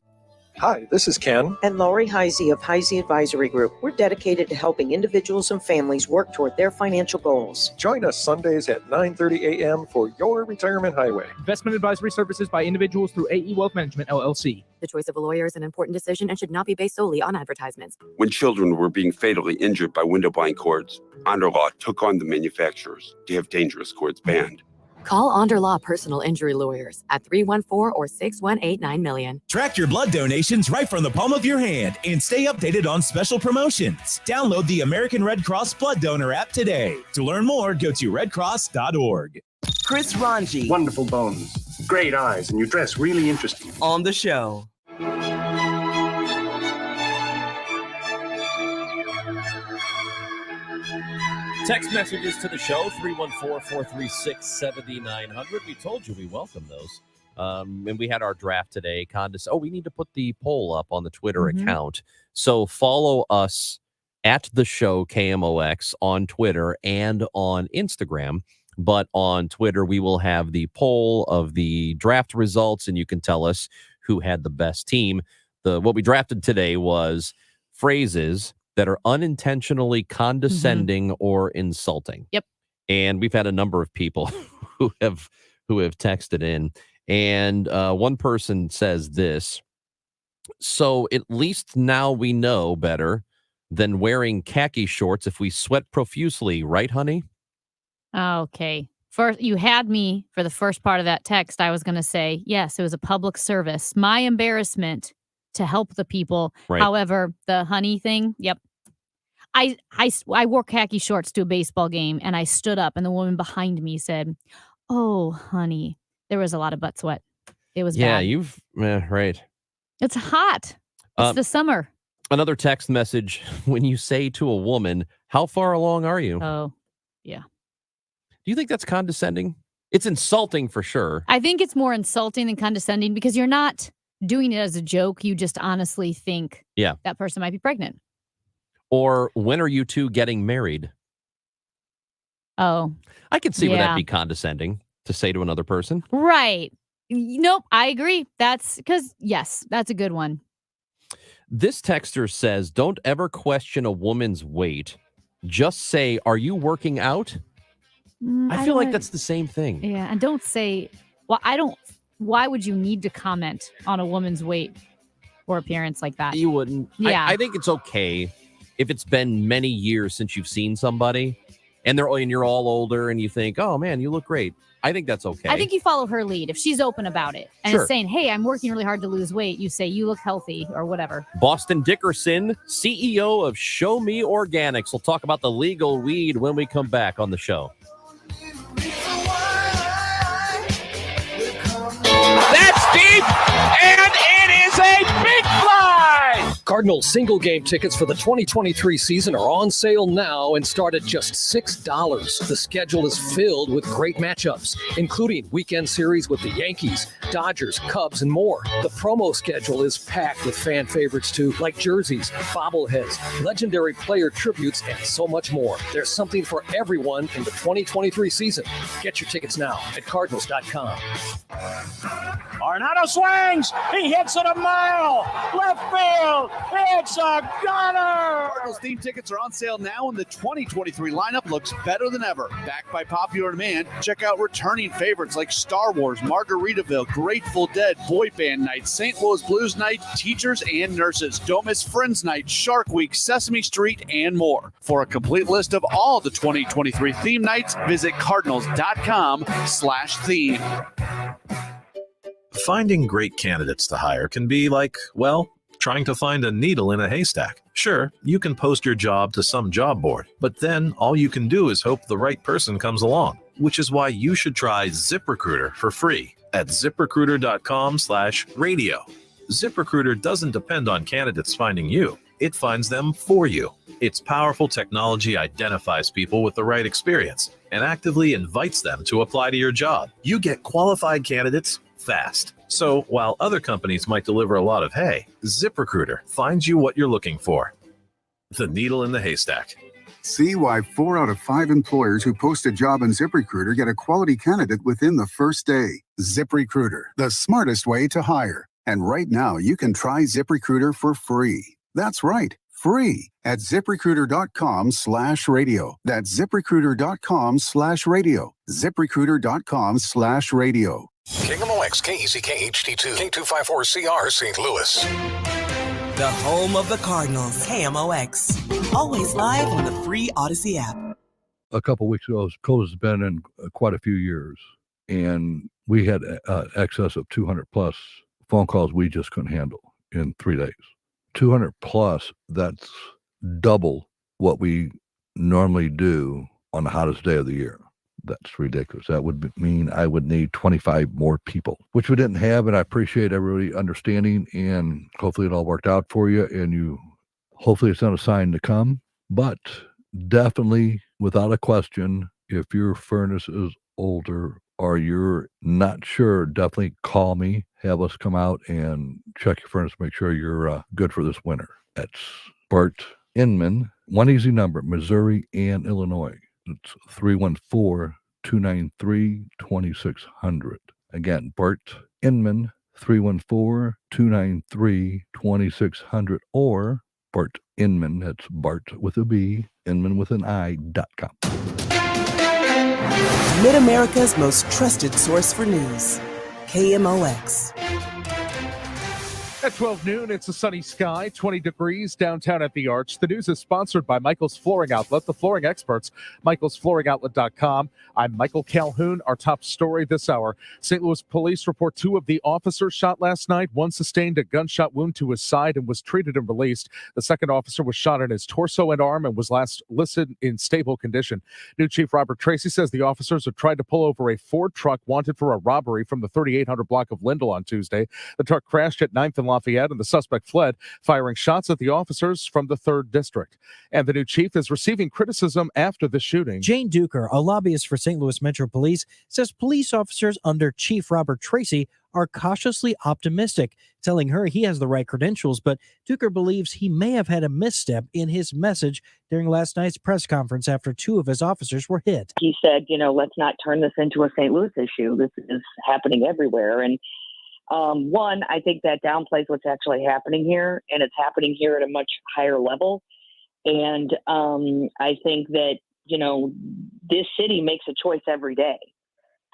Hi, this is Ken. And Lori Heisey of Heisey Advisory Group. We're dedicated to helping individuals and families work toward their financial goals. Join us Sundays at 9:30 a.m. for Your Retirement Highway. Investment advisory services by individuals through AE Wealth Management, LLC. The choice of a lawyer is an important decision and should not be based solely on advertisements. When children were being fatally injured by window blind cords, Honor Law took on the manufacturers to have dangerous cords banned. Call Onder Law Personal Injury Lawyers at 314 or 6189 million. Track your blood donations right from the palm of your hand and stay updated on special promotions. Download the American Red Cross Blood Donor app today. To learn more, go to redcross.org. Chris Ranji. Wonderful bones, great eyes, and you dress really interesting. On the show. Text messages to the show, 314-436-7900. We told you we welcome those. And we had our draft today. We need to put the poll up on the Twitter account. So follow us at the show KMOX on Twitter and on Instagram. But on Twitter, we will have the poll of the draft results, and you can tell us who had the best team. What we drafted today was phrases that are unintentionally condescending or insulting. Yep. And we've had a number of people who have texted in. And one person says this: so at least now we know better than wearing khaki shorts if we sweat profusely, right, honey? Okay. First, you had me for the first part of that text. I was going to say, yes, it was a public service. My embarrassment to help the people. Right. However, the honey thing, yep. I wore khaki shorts to a baseball game, and I stood up, and the woman behind me said, "Oh, honey." There was a lot of butt sweat. It was bad. Right. It's hot. It's the summer. Another text message: when you say to a woman, "How far along are you?" Oh, yeah. Do you think that's condescending? It's insulting for sure. I think it's more insulting than condescending because you're not doing it as a joke. You just honestly think that person might be pregnant. Or when are you two getting married? Oh. I could see where that'd be condescending to say to another person. Right. Nope, I agree. That's because, yes, that's a good one. This texter says, don't ever question a woman's weight. Just say, are you working out? I feel like that's the same thing. Yeah, and don't say, well, why would you need to comment on a woman's weight or appearance like that? You wouldn't. Yeah. I think it's okay if it's been many years since you've seen somebody and you're all older and you think, oh man, you look great. I think that's okay. I think you follow her lead. If she's open about it and is saying, hey, I'm working really hard to lose weight, you say, you look healthy or whatever. Boston Dickerson, CEO of Show Me Organics. We'll talk about the legal weed when we come back on the show. That's deep, and it is a big fly! Cardinals single game tickets for the 2023 season are on sale now and start at just $6. The schedule is filled with great matchups, including weekend series with the Yankees, Dodgers, Cubs, and more. The promo schedule is packed with fan favorites too, like jerseys, bobbleheads, legendary player tributes, and so much more. There's something for everyone in the 2023 season. Get your tickets now at Cardinals.com. Arenado swings. He hits it a mile. Left field. It's a gunner. Cardinals theme tickets are on sale now, and the 2023 lineup looks better than ever. Backed by popular demand, check out returning favorites like Star Wars, Margaritaville, Grateful Dead, Boy Band Night, St. Louis Blues Night, Teachers and Nurses, Don't Miss Friends Night, Shark Week, Sesame Street, and more. For a complete list of all the 2023 theme nights, visit cardinals.com/theme. Finding great candidates to hire can be like, well, trying to find a needle in a haystack. Sure, you can post your job to some job board, but then all you can do is hope the right person comes along, which is why you should try ZipRecruiter for free at ZipRecruiter.com/radio. ZipRecruiter doesn't depend on candidates finding you. It finds them for you. Its powerful technology identifies people with the right experience and actively invites them to apply to your job. You get qualified candidates fast. So while other companies might deliver a lot of hay, ZipRecruiter finds you what you're looking for. The needle in the haystack. See why 4 out of 5 employers who post a job on ZipRecruiter get a quality candidate within the first day. ZipRecruiter, the smartest way to hire. And right now, you can try ZipRecruiter for free. That's right, free at ZipRecruiter.com/radio. That's ZipRecruiter.com/radio. ZipRecruiter.com/radio. KMOX, KECK HD2, K254CR, St. Louis. The home of the Cardinals, KMOX. Always live on the free Odyssey app. A couple weeks ago, Cole's been in quite a few years, and we had excess of 200 plus phone calls we just couldn't handle in 3 days. 200 plus, that's double what we normally do on the hottest day of the year. That's ridiculous. That would mean I would need 25 more people, which we didn't have. And I appreciate everybody understanding, and hopefully it all worked out for you. And hopefully it's not a sign to come, but definitely without a question, if your furnace is older or you're not sure, definitely call me, have us come out and check your furnace, make sure you're good for this winter. That's Bart Inman, one easy number, Missouri and Illinois. It's 314-293-2600. Again, Bart Inman, 314-293-2600, or Bart Inman, that's Bart with a B, Inman with an I.com. Mid-America's most trusted source for news, KMOX. At 12 noon, it's a sunny sky, 20 degrees downtown at the Arch. The news is sponsored by Michael's Flooring Outlet, the flooring experts, michaelsflooringoutlet.com. I'm Michael Calhoun. Our top story this hour. St. Louis police report 2 of the officers shot last night. One sustained a gunshot wound to his side and was treated and released. The second officer was shot in his torso and arm and was last listed in stable condition. New Chief Robert Tracy says the officers have tried to pull over a Ford truck wanted for a robbery from the 3800 block of Lindell on Tuesday. The truck crashed at 9th and Lafayette, and the suspect fled, firing shots at the officers from the 3rd District. And the new chief is receiving criticism after the shooting. Jane Duker, a lobbyist for St. Louis Metro Police, says police officers under Chief Robert Tracy are cautiously optimistic, telling her he has the right credentials, but Duker believes he may have had a misstep in his message during last night's press conference after 2 of his officers were hit. He said, let's not turn this into a St. Louis issue. This is happening everywhere. And One, I think that downplays what's actually happening here, and it's happening here at a much higher level. And I think that, this city makes a choice every day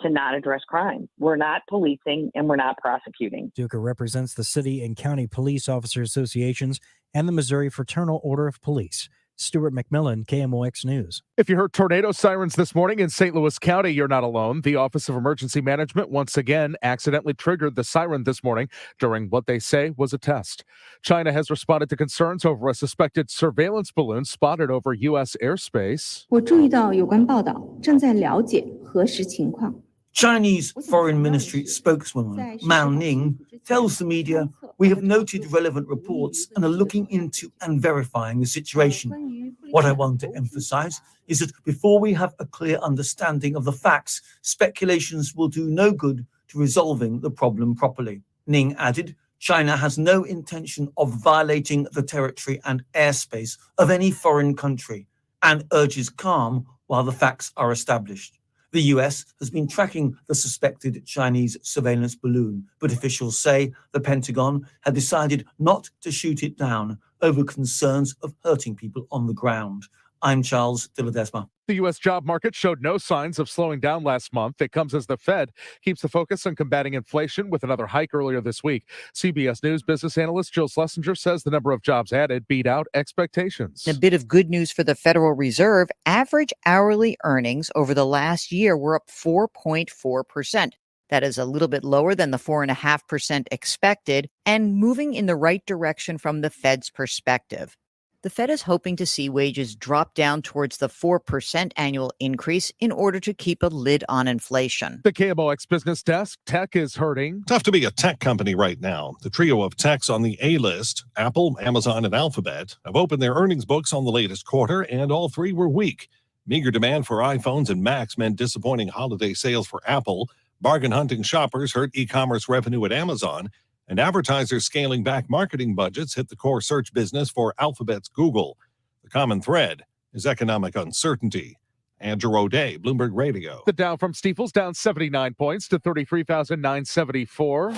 to not address crime. We're not policing and we're not prosecuting. Duker represents the City and County Police Officer Associations and the Missouri Fraternal Order of Police. Stuart McMillan, KMOX News. If you heard tornado sirens this morning in St. Louis County, you're not alone. The Office of Emergency Management once again accidentally triggered the siren this morning during what they say was a test. China has responded to concerns over a suspected surveillance balloon spotted over U.S. airspace. 我注意到有关报道，正在了解核实情况。 Chinese Foreign Ministry spokeswoman Mao Ning tells the media, "We have noted relevant reports and are looking into and verifying the situation. What I want to emphasize is that before we have a clear understanding of the facts, speculations will do no good to resolving the problem properly." Ning added, China has no intention of violating the territory and airspace of any foreign country and urges calm while the facts are established. The US has been tracking the suspected Chinese surveillance balloon, but officials say the Pentagon had decided not to shoot it down over concerns of hurting people on the ground. I'm Charles de Ledesma. The U.S. job market showed no signs of slowing down last month. It comes as the Fed keeps the focus on combating inflation with another hike earlier this week. CBS News business analyst Jill Schlesinger says the number of jobs added beat out expectations. A bit of good news for the Federal Reserve. Average hourly earnings over the last year were up 4.4%. That is a little bit lower than the 4.5% expected and moving in the right direction from the Fed's perspective. The Fed is hoping to see wages drop down towards the 4% annual increase in order to keep a lid on inflation. The KMOX business desk, tech is hurting. Tough to be a tech company right now. The trio of techs on the A list, Apple, Amazon, and Alphabet, have opened their earnings books on the latest quarter, and all three were weak. Meager demand for iPhones and Macs meant disappointing holiday sales for Apple. Bargain hunting shoppers hurt e-commerce revenue at Amazon. And advertisers scaling back marketing budgets hit the core search business for Alphabet's Google. The common thread is economic uncertainty. Andrew O'Day, Bloomberg Radio. The Dow from Stifels down 79 points to 33,974.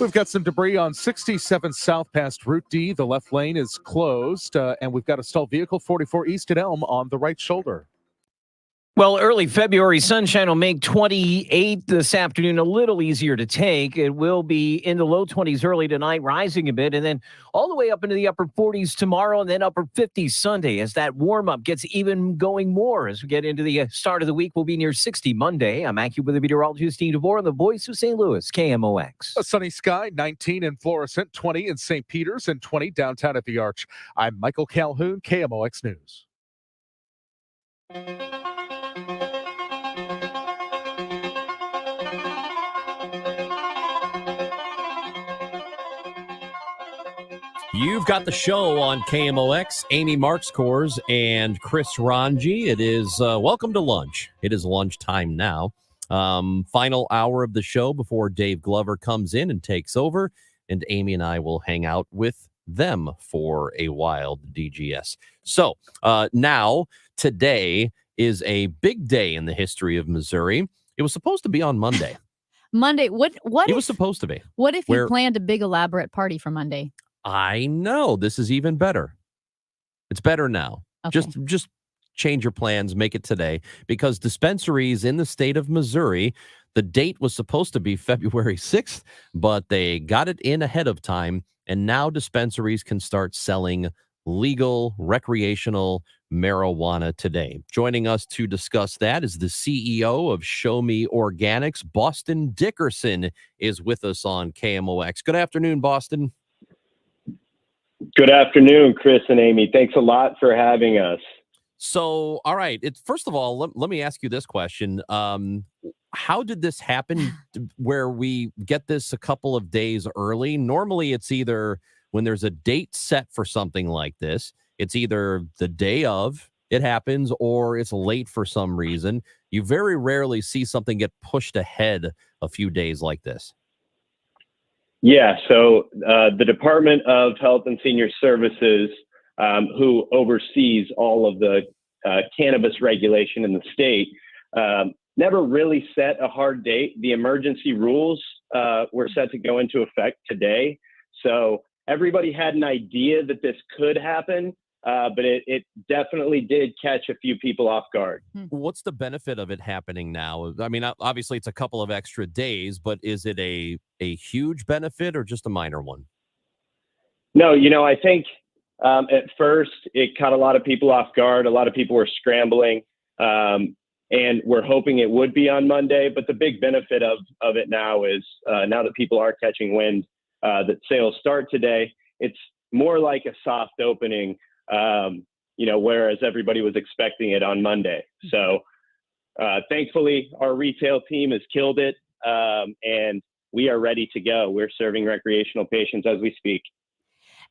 We've got some debris on 67 South past Route D. The left lane is closed, and we've got a stalled vehicle 44 East at Elm on the right shoulder. Well, early February sunshine will make 28 this afternoon a little easier to take. It will be in the low 20s early tonight, rising a bit, and then all the way up into the upper 40s tomorrow, and then upper 50s Sunday as that warm-up gets even going more. As we get into the start of the week, we'll be near 60 Monday. I'm AccuWeather meteorologist Steve DeVore, and the voice of St. Louis, KMOX. A sunny sky, 19 in Florissant, 20 in St. Peters, and 20 downtown at the Arch. I'm Michael Calhoun, KMOX News. You've got the show on KMOX, Amy Marks Kors and Chris Ranji. It is welcome to lunch. It is lunchtime now. Final hour of the show before Dave Glover comes in and takes over, and Amy and I will hang out with them for a while, the DGS. So now, today is a big day in the history of Missouri. It was supposed to be on Monday. Monday? What? It was supposed to be. What if you planned a big elaborate party for Monday? I know. This is even better. It's better now. Okay. Just change your plans, make it today, because dispensaries in the state of Missouri, the date was supposed to be February 6th, but they got it in ahead of time, and now dispensaries can start selling legal recreational marijuana today. Joining us to discuss that is the CEO of Show Me Organics. Boston Dickerson is with us on KMOX. Good afternoon, Boston. Good afternoon, Chris and Amy. Thanks a lot for having us. So, all right. First of all, let me ask you this question. How did this happen where we get this a couple of days early? Normally, it's either when there's a date set for something like this, it's either the day of it happens or it's late for some reason. You very rarely see something get pushed ahead a few days like this. Yeah, so the Department of Health and Senior Services, who oversees all of the cannabis regulation in the state, never really set a hard date. The emergency rules were set to go into effect today. So everybody had an idea that this could happen, but it definitely did catch a few people off guard. What's the benefit of it happening now? I mean, obviously it's a couple of extra days, but is it a huge benefit or just a minor one? No, I think at first it caught a lot of people off guard. A lot of people were scrambling, and we're hoping it would be on Monday. But the big benefit of it now is now that people are catching wind that sales start today, it's more like a soft opening, whereas everybody was expecting it on Monday. So thankfully, our retail team has killed it, and we are ready to go. We're serving recreational patients as we speak.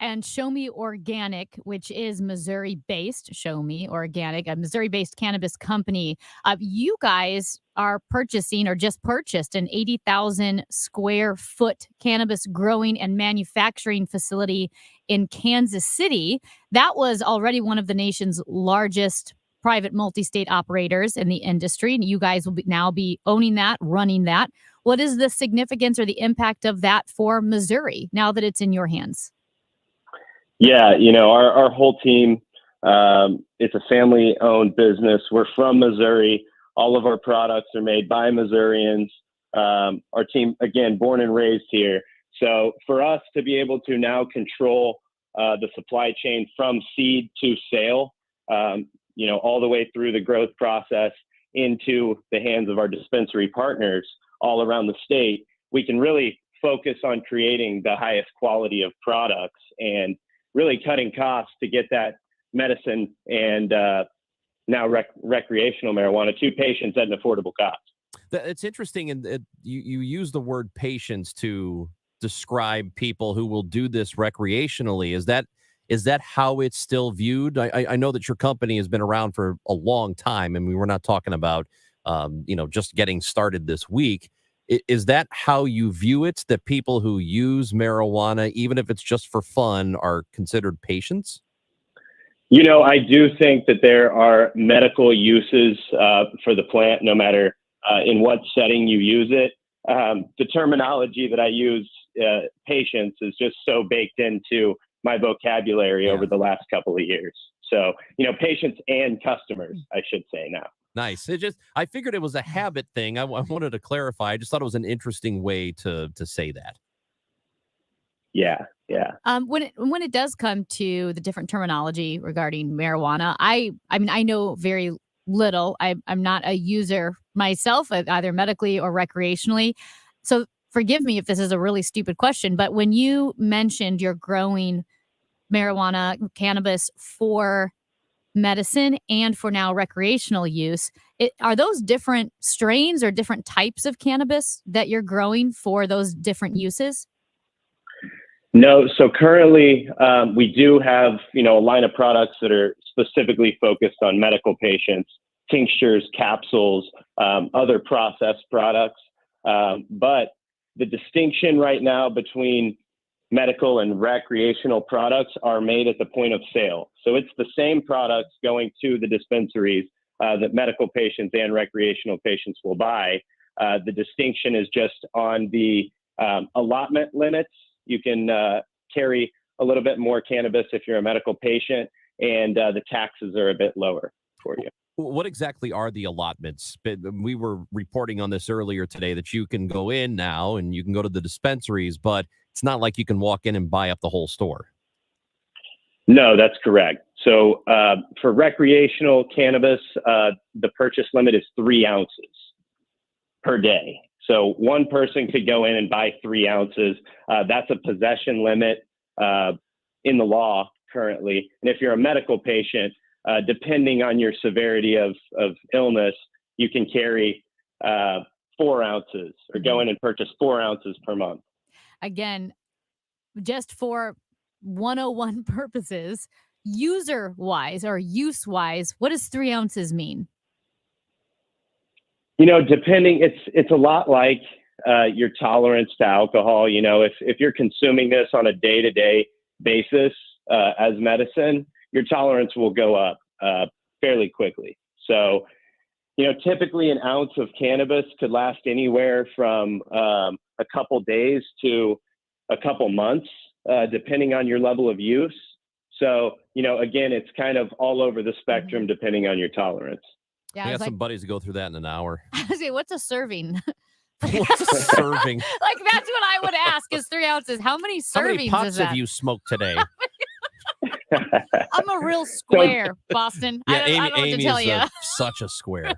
And Show Me Organic, which is Missouri-based, Show Me Organic, a Missouri-based cannabis company. You guys are purchasing or just purchased an 80,000 square foot cannabis growing and manufacturing facility in Kansas City. That was already one of the nation's largest private multi-state operators in the industry. And you guys will now be owning that, running that. What is the significance or the impact of that for Missouri now that it's in your hands? Yeah, our whole team, it's a family-owned business. We're from Missouri. All of our products are made by Missourians. Our team, again, born and raised here. So for us to be able to now control the supply chain from seed to sale, all the way through the growth process into the hands of our dispensary partners all around the state, we can really focus on creating the highest quality of products and really cutting costs to get that medicine and now recreational marijuana to patients at an affordable cost. It's interesting, and you use the word patients to describe people who will do this recreationally. Is that how it's still viewed? I know that your company has been around for a long time, and we were not talking about just getting started this week. Is that how you view it, that people who use marijuana, even if it's just for fun, are considered patients? I do think that there are medical uses for the plant, no matter in what setting you use it. The terminology that I use, patients, is just so baked into my vocabulary over the last couple of years. So, patients and customers, I should say now. Nice. I figured it was a habit thing. I wanted to clarify. I just thought it was an interesting way to say that. Yeah. When it does come to the different terminology regarding marijuana, I mean, I know very little. I'm not a user myself, either medically or recreationally. So forgive me if this is a really stupid question, but when you mentioned you're growing marijuana, cannabis for medicine and for now recreational use, are those different strains or different types of cannabis that you're growing for those different uses? No. So currently we do have, a line of products that are specifically focused on medical patients, tinctures, capsules, other processed products. But the distinction right now between medical and recreational products are made at the point of sale. So it's the same products going to the dispensaries that medical patients and recreational patients will buy. The distinction is just on the allotment limits. You can carry a little bit more cannabis if you're a medical patient, and the taxes are a bit lower for you. What exactly are the allotments? We were reporting on this earlier today that you can go in now and you can go to the dispensaries, but it's not like you can walk in and buy up the whole store. No, that's correct. So for recreational cannabis, the purchase limit is 3 ounces per day. So one person could go in and buy 3 ounces. That's a possession limit in the law currently. And if you're a medical patient, depending on your severity of illness, you can carry 4 ounces or go in and purchase 4 ounces per month. Again, just for 101 purposes, user-wise or use-wise, what does 3 ounces mean? Depending, it's a lot like your tolerance to alcohol. If you're consuming this on a day-to-day basis as medicine, your tolerance will go up fairly quickly. So, typically an ounce of cannabis could last anywhere from a couple days to a couple months, depending on your level of use. So, again, it's kind of all over the spectrum depending on your tolerance. Yeah, I got some buddies who go through that in an hour. I was like, what's a serving? What's a serving? Like, that's what I would ask is 3 ounces. How many servings How many pots is that? have you smoked today? I'm a real square, Boston. Yeah, I don't know what to tell you. Such a square.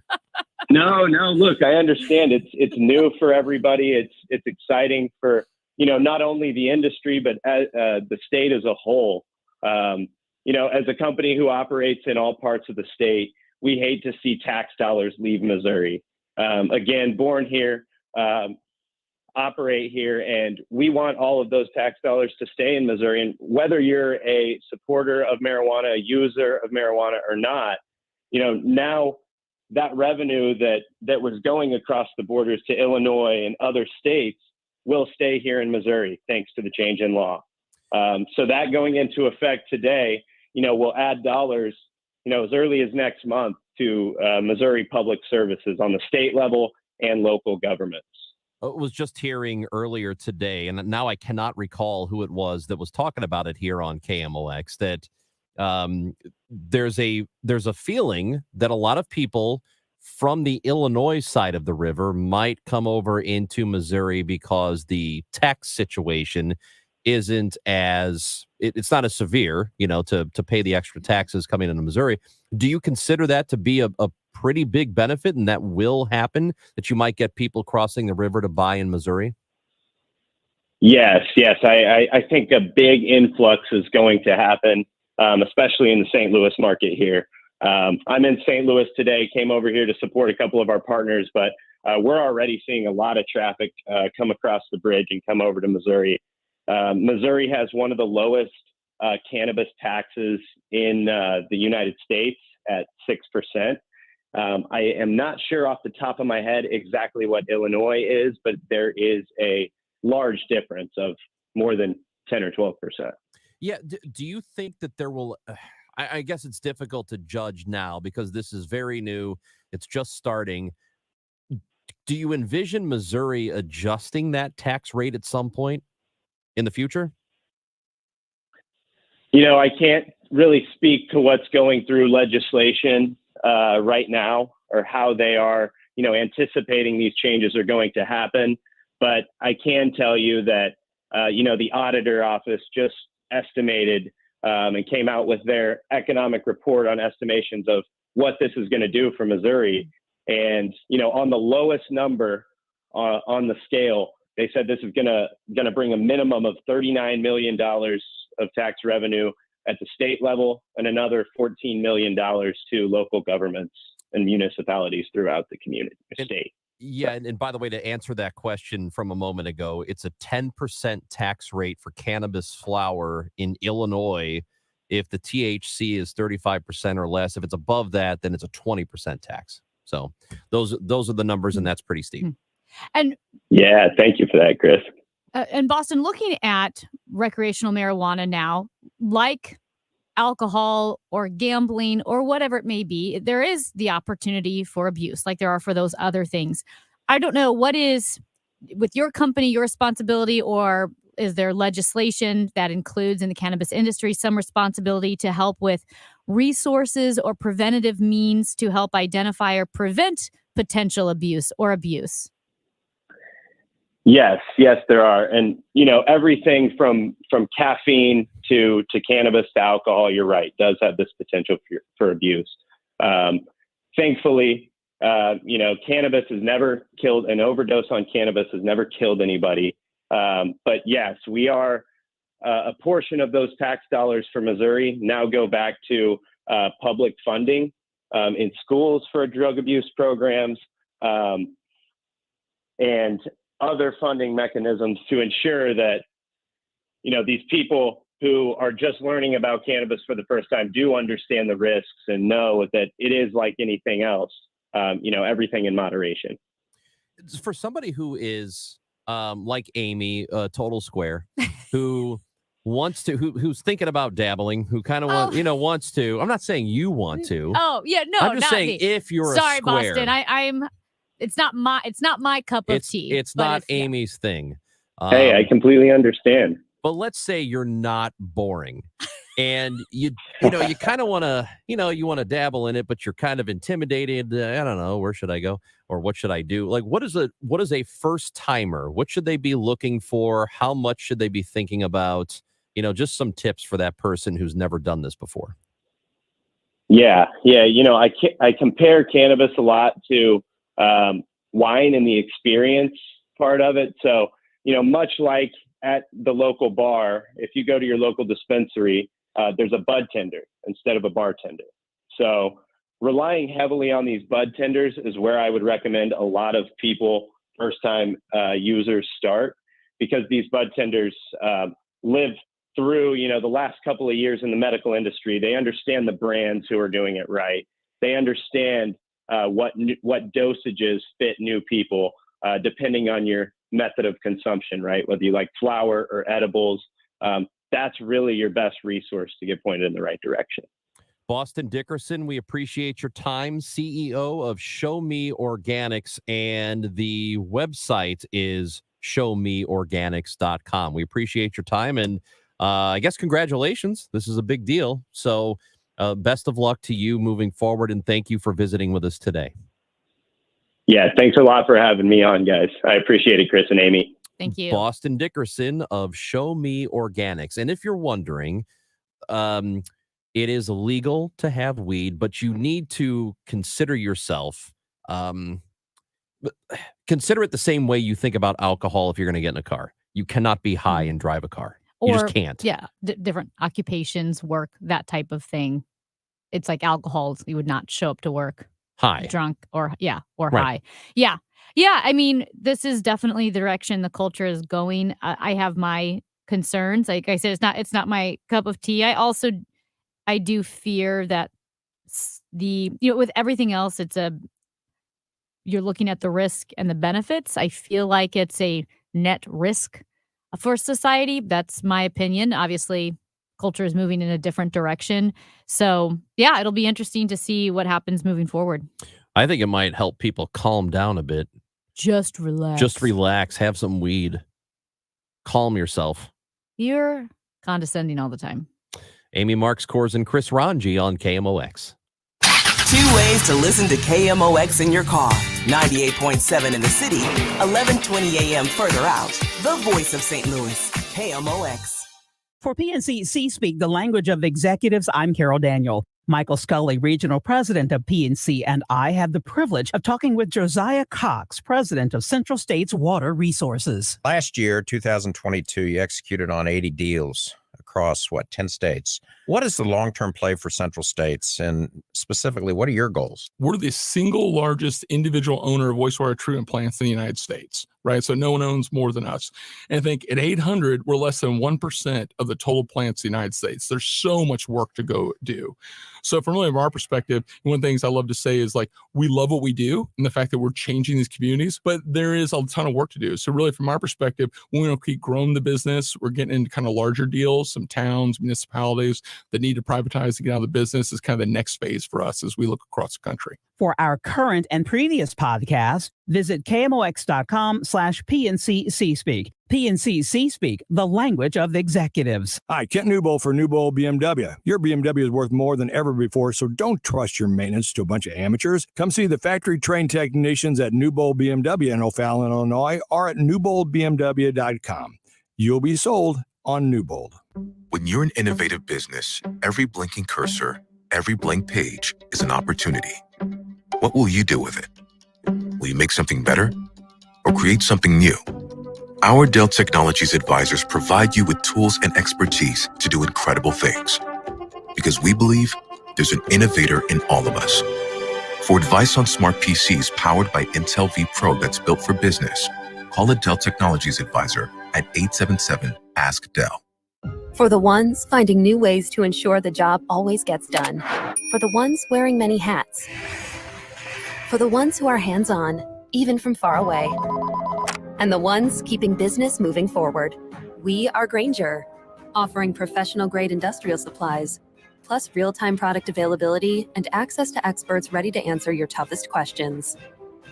No, look, I understand it's new for everybody. It's exciting for, not only the industry, but the state as a whole. As a company who operates in all parts of the state, we hate to see tax dollars leave Missouri. Again, born here, operate here, and we want all of those tax dollars to stay in Missouri. And whether you're a supporter of marijuana, a user of marijuana or not, now that revenue that was going across the borders to Illinois and other states will stay here in Missouri, thanks to the change in law. So that going into effect today, will add dollars, as early as next month to Missouri Public Services on the state level and local governments. I was just hearing earlier today, and now I cannot recall who it was that was talking about it here on KMOX, that there's a feeling that a lot of people from the Illinois side of the river might come over into Missouri because the tax situation isn't it's not as severe, to pay the extra taxes coming into Missouri. Do you consider that to be a pretty big benefit, and that will happen, that you might get people crossing the river to buy in Missouri? Yes. I think a big influx is going to happen, especially in the St. Louis market here. I'm in St. Louis today, came over here to support a couple of our partners, but we're already seeing a lot of traffic come across the bridge and come over to Missouri. Missouri has one of the lowest cannabis taxes in the United States at 6%. I am not sure off the top of my head exactly what Illinois is, but there is a large difference of more than 10 or 12%. Yeah. Do you think that there will... I guess it's difficult to judge now because this is very new. It's just starting. Do you envision Missouri adjusting that tax rate at some point in the future? I can't really speak to what's going through legislation right now or how they are, anticipating these changes are going to happen. But I can tell you that, the auditor office just estimated and came out with their economic report on estimations of what this is going to do for Missouri. And, on the lowest number on the scale, they said this is going to bring a minimum of $39 million of tax revenue at the state level and another $14 million to local governments and municipalities throughout the community, state. Yeah, and by the way, to answer that question from a moment ago, it's a 10% tax rate for cannabis flower in Illinois if the THC is 35% or less. If it's above that, then it's a 20% tax. So those are the numbers, and that's pretty steep. And yeah, thank you for that, Chris. And Boston, looking at recreational marijuana now, like alcohol or gambling or whatever it may be, there is the opportunity for abuse like there are for those other things. I don't know what is with your company, your responsibility, or is there legislation that includes in the cannabis industry some responsibility to help with resources or preventative means to help identify or prevent potential abuse or abuse? Yes, there are. And, everything from caffeine to cannabis to alcohol, you're right, does have this potential for abuse. Thankfully, cannabis has never killed, an overdose on cannabis has never killed anybody. But yes, we are, a portion of those tax dollars for Missouri now go back to public funding in schools for drug abuse programs and other funding mechanisms to ensure that, these people who are just learning about cannabis for the first time do understand the risks and know that it is like anything else, everything in moderation. For somebody who is like Amy, total square, who wants to, who's thinking about dabbling, who kind of wants to, I'm not saying you want to. Oh, yeah, no, I'm just not saying me. if you're Sorry, a square. Boston, it's not my cup of tea. It's not Amy's thing. Hey, I completely understand. But let's say you're not boring, and you kind of want to, you want to dabble in it, but you're kind of intimidated. I don't know, where should I go, or what should I do? Like, what is a first timer? What should they be looking for? How much should they be thinking about? Just some tips for that person who's never done this before. Yeah. I compare cannabis a lot to wine and the experience part of it. So, much like at the local bar, if you go to your local dispensary, there's a bud tender instead of a bartender. So relying heavily on these bud tenders is where I would recommend a lot of people, first-time users, start, because these bud tenders live through, the last couple of years in the medical industry. They understand the brands who are doing it right. They understand what dosages fit new people, depending on your method of consumption, right? Whether you like flower or edibles, that's really your best resource to get pointed in the right direction. Boston Dickerson, we appreciate your time, CEO of Show Me Organics, and the website is showmeorganics.com. We appreciate your time, and I guess congratulations. This is a big deal. So best of luck to you moving forward, and thank you for visiting with us today. Yeah, thanks a lot for having me on, guys. I appreciate it, Chris and Amy. Thank you. Boston Dickerson of Show Me Organics. And if you're wondering, it is illegal to have weed, but you need to consider yourself, consider it the same way you think about alcohol if you're going to get in a car. You cannot be high and drive a car. You just can't. Yeah, different occupations, work, that type of thing. It's like alcohol. You would not show up to work high, drunk, or right. high. Yeah. I mean, this is definitely the direction the culture is going. I have my concerns. Like I said, it's not my cup of tea. I do fear that with everything else, you're looking at the risk and the benefits. I feel like it's a net risk for society. That's my opinion. Obviously, culture is moving in a different direction. So yeah, it'll be interesting to see what happens moving forward. I think it might help people calm down a bit. Just relax. Just relax. Have some weed. Calm yourself. You're condescending all the time. Amy Marks, Kors, and Chris Ranji on KMOX. 2 ways to listen to KMOX in your car. 98.7 in the city, 11:20 a.m. further out. The voice of St. Louis, KMOX. For PNC C-Speak, the language of executives, I'm Carol Daniel. Michael Scully, Regional President of PNC, and I have the privilege of talking with Josiah Cox, President of Central States Water Resources. Last year, 2022, you executed on 80 deals across, 10 states. What is the long-term play for Central States? And specifically, what are your goals? We're the single largest individual owner of wastewater treatment plants in the United States, right? So no one owns more than us. And I think at 800, we're less than 1% of the total plants in the United States. There's so much work to go do. So from really our perspective, one of the things I love to say is we love what we do and the fact that we're changing these communities, but there is a ton of work to do. So really from our perspective, we want to keep growing the business. We're getting into kind of larger deals, some towns, municipalities that need to privatize to get out of the business is kind of the next phase for us as we look across the country. For our current and previous podcasts, visit KMOX.com/PNC C-Speak. PNC C-Speak, the language of executives. Hi, Kent Newbold for Newbold BMW. Your BMW is worth more than ever before, so don't trust your maintenance to a bunch of amateurs. Come see the factory-trained technicians at Newbold BMW in O'Fallon, Illinois, or at newboldbmw.com. You'll be sold on Newbold. When you're an innovative business, every blinking cursor, every blank page is an opportunity. What will you do with it? Will you make something better or create something new? Our Dell Technologies advisors provide you with tools and expertise to do incredible things. Because we believe there's an innovator in all of us. For advice on smart PCs powered by Intel vPro that's built for business, call a Dell Technologies advisor at 877-ASK-DELL. For the ones finding new ways to ensure the job always gets done. For the ones wearing many hats. For the ones who are hands-on, even from far away. And the ones keeping business moving forward. We are Grainger, offering professional-grade industrial supplies, plus real-time product availability and access to experts ready to answer your toughest questions.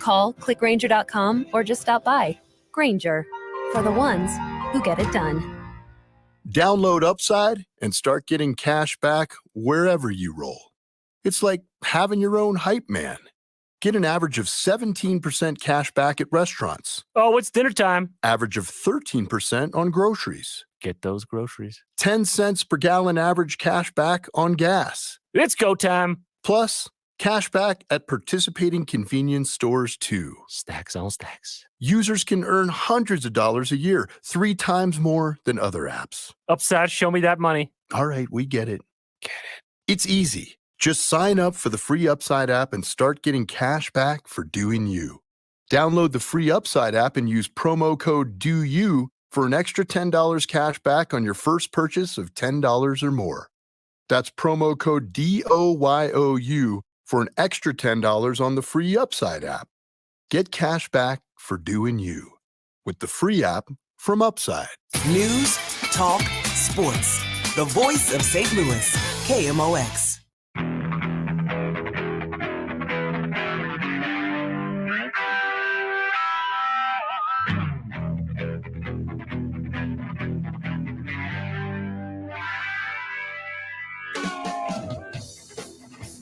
Call, click Grainger.com, or just stop by. Grainger, for the ones who get it done. Download Upside and start getting cash back wherever you roll. It's like having your own hype man. Get an average of 17% cash back at restaurants. Oh, it's dinner time. Average of 13% on groceries. Get those groceries. 10 cents per gallon average cash back on gas. It's go time. Plus, cash back at participating convenience stores too. Stacks on stacks. Users can earn hundreds of dollars a year, 3 times more than other apps. Upside, show me that money. All right, we get it. It's easy. Just sign up for the free Upside app and start getting cash back for doing you. Download the free Upside app and use promo code DOYOU for an extra $10 cash back on your first purchase of $10 or more. That's promo code DOYOU for an extra $10 on the free Upside app. Get cash back for doing you with the free app from Upside. News, talk, sports. The voice of St. Louis, KMOX.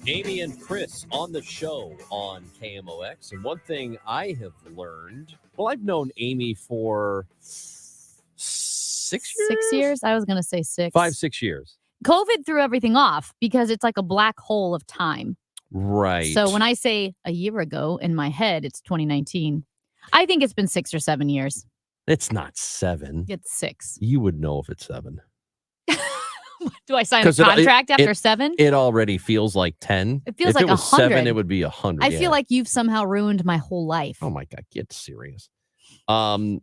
Amy and Chris on the show on KMOX. And one thing I have learned, well, I've known Amy for 6 years? 6 years? I was going to say 6. 5-6 years. COVID threw everything off because it's like a black hole of time. Right. So when I say a year ago, in my head, it's 2019. I think it's been 6 or 7 years. It's not 7. It's 6. You would know if it's 7. Do I sign a contract after 7? It already feels like 10. It feels if like it was 100. 7, it would be 100. I feel like you've somehow ruined my whole life. Oh my God, get serious. That's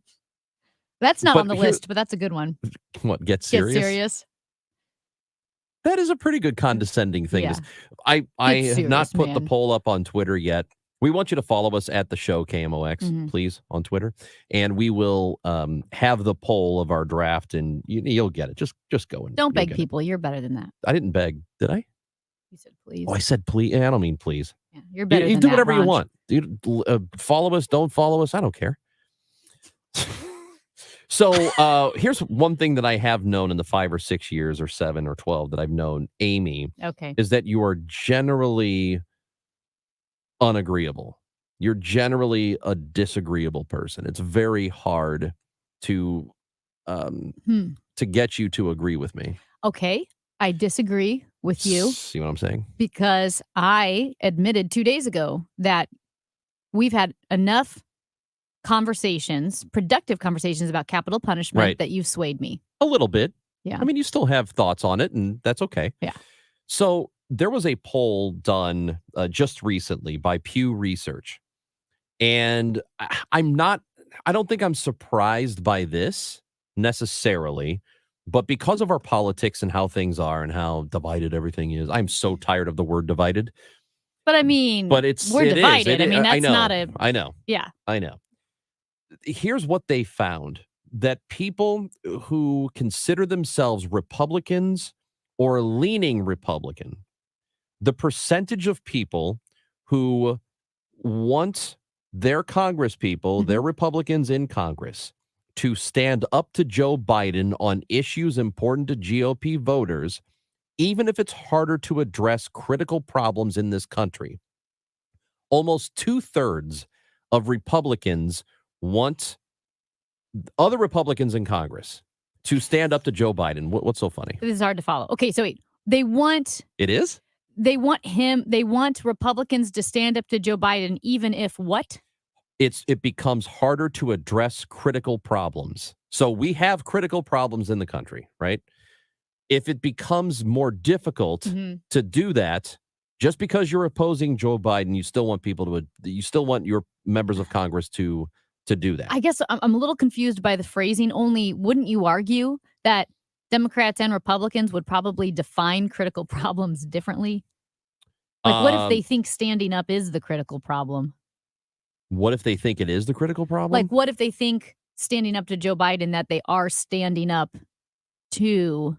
not on the list, but that's a good one. What, get serious? Get serious. That is a pretty good condescending thing. Yeah. I Get have not serious, put the man. poll up on Twitter yet. We want you to follow us at the show KMOX, please, on Twitter. And we will have the poll of our draft, and you'll get it. Just go and Don't you'll beg get it. people. You're better than that. I didn't beg, did I? You said please. Oh, I said please. I don't mean please. Yeah, you're better You than do that, whatever you Raj. want. Dude, follow us, don't follow us. I don't care. So here's one thing that I have known in the 5 or 6 years or 7 or 12 that I've known Amy Okay. is that you are generally unagreeable. You're generally a disagreeable person. It's very hard to get you to agree with me. Okay. I disagree with you See what I'm saying? because I admitted 2 days ago that we've had enough conversations, productive conversations about capital punishment Right. that you've swayed me. A little bit. Yeah. I mean, you still have thoughts on it, and that's okay. Yeah. So there was a poll done just recently by Pew Research. And I don't think I'm surprised by this necessarily, but because of our politics and how things are and how divided everything is, I'm so tired of the word divided. But I mean, But we're it is. divided. I mean, that's know, not a. I know. Yeah. I know. Here's what they found, that people who consider themselves Republicans or leaning Republican, the percentage of people who want their Congress people, their Republicans in Congress, to stand up to Joe Biden on issues important to GOP voters, even if it's harder to address critical problems in this country. Almost 2/3 of Republicans want other Republicans in Congress to stand up to Joe Biden. What's so funny? This is hard to follow. Okay, so wait. They want It is? they want Republicans to stand up to Joe Biden, even if what? It becomes harder to address critical problems. So we have critical problems in the country, right? If it becomes more difficult to do that, just because you're opposing Joe Biden, you still want you still want your members of Congress to do that. I guess I'm a little confused by the phrasing. Only, wouldn't you argue that Democrats and Republicans would probably define critical problems differently? Like, what if they think standing up is the critical problem? What if they think it is the critical problem? Like, what if they think standing up to Joe Biden that they are standing up to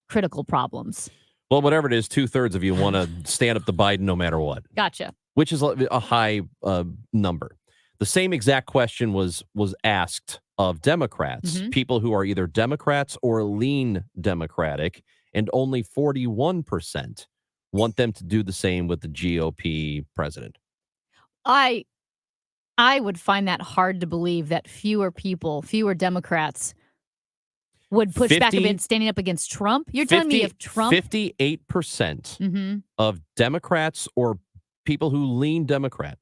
critical problems? Well, whatever it is, 2/3 of you want to stand up to Biden no matter what. Gotcha. which is a high number. The same exact question was asked of Democrats, people who are either Democrats or lean Democratic, and only 41% want them to do the same with the GOP president. I would find that hard to believe that fewer Democrats would push back against standing up against Trump. You're telling me if Trump 58% of Democrats or people who lean Democrat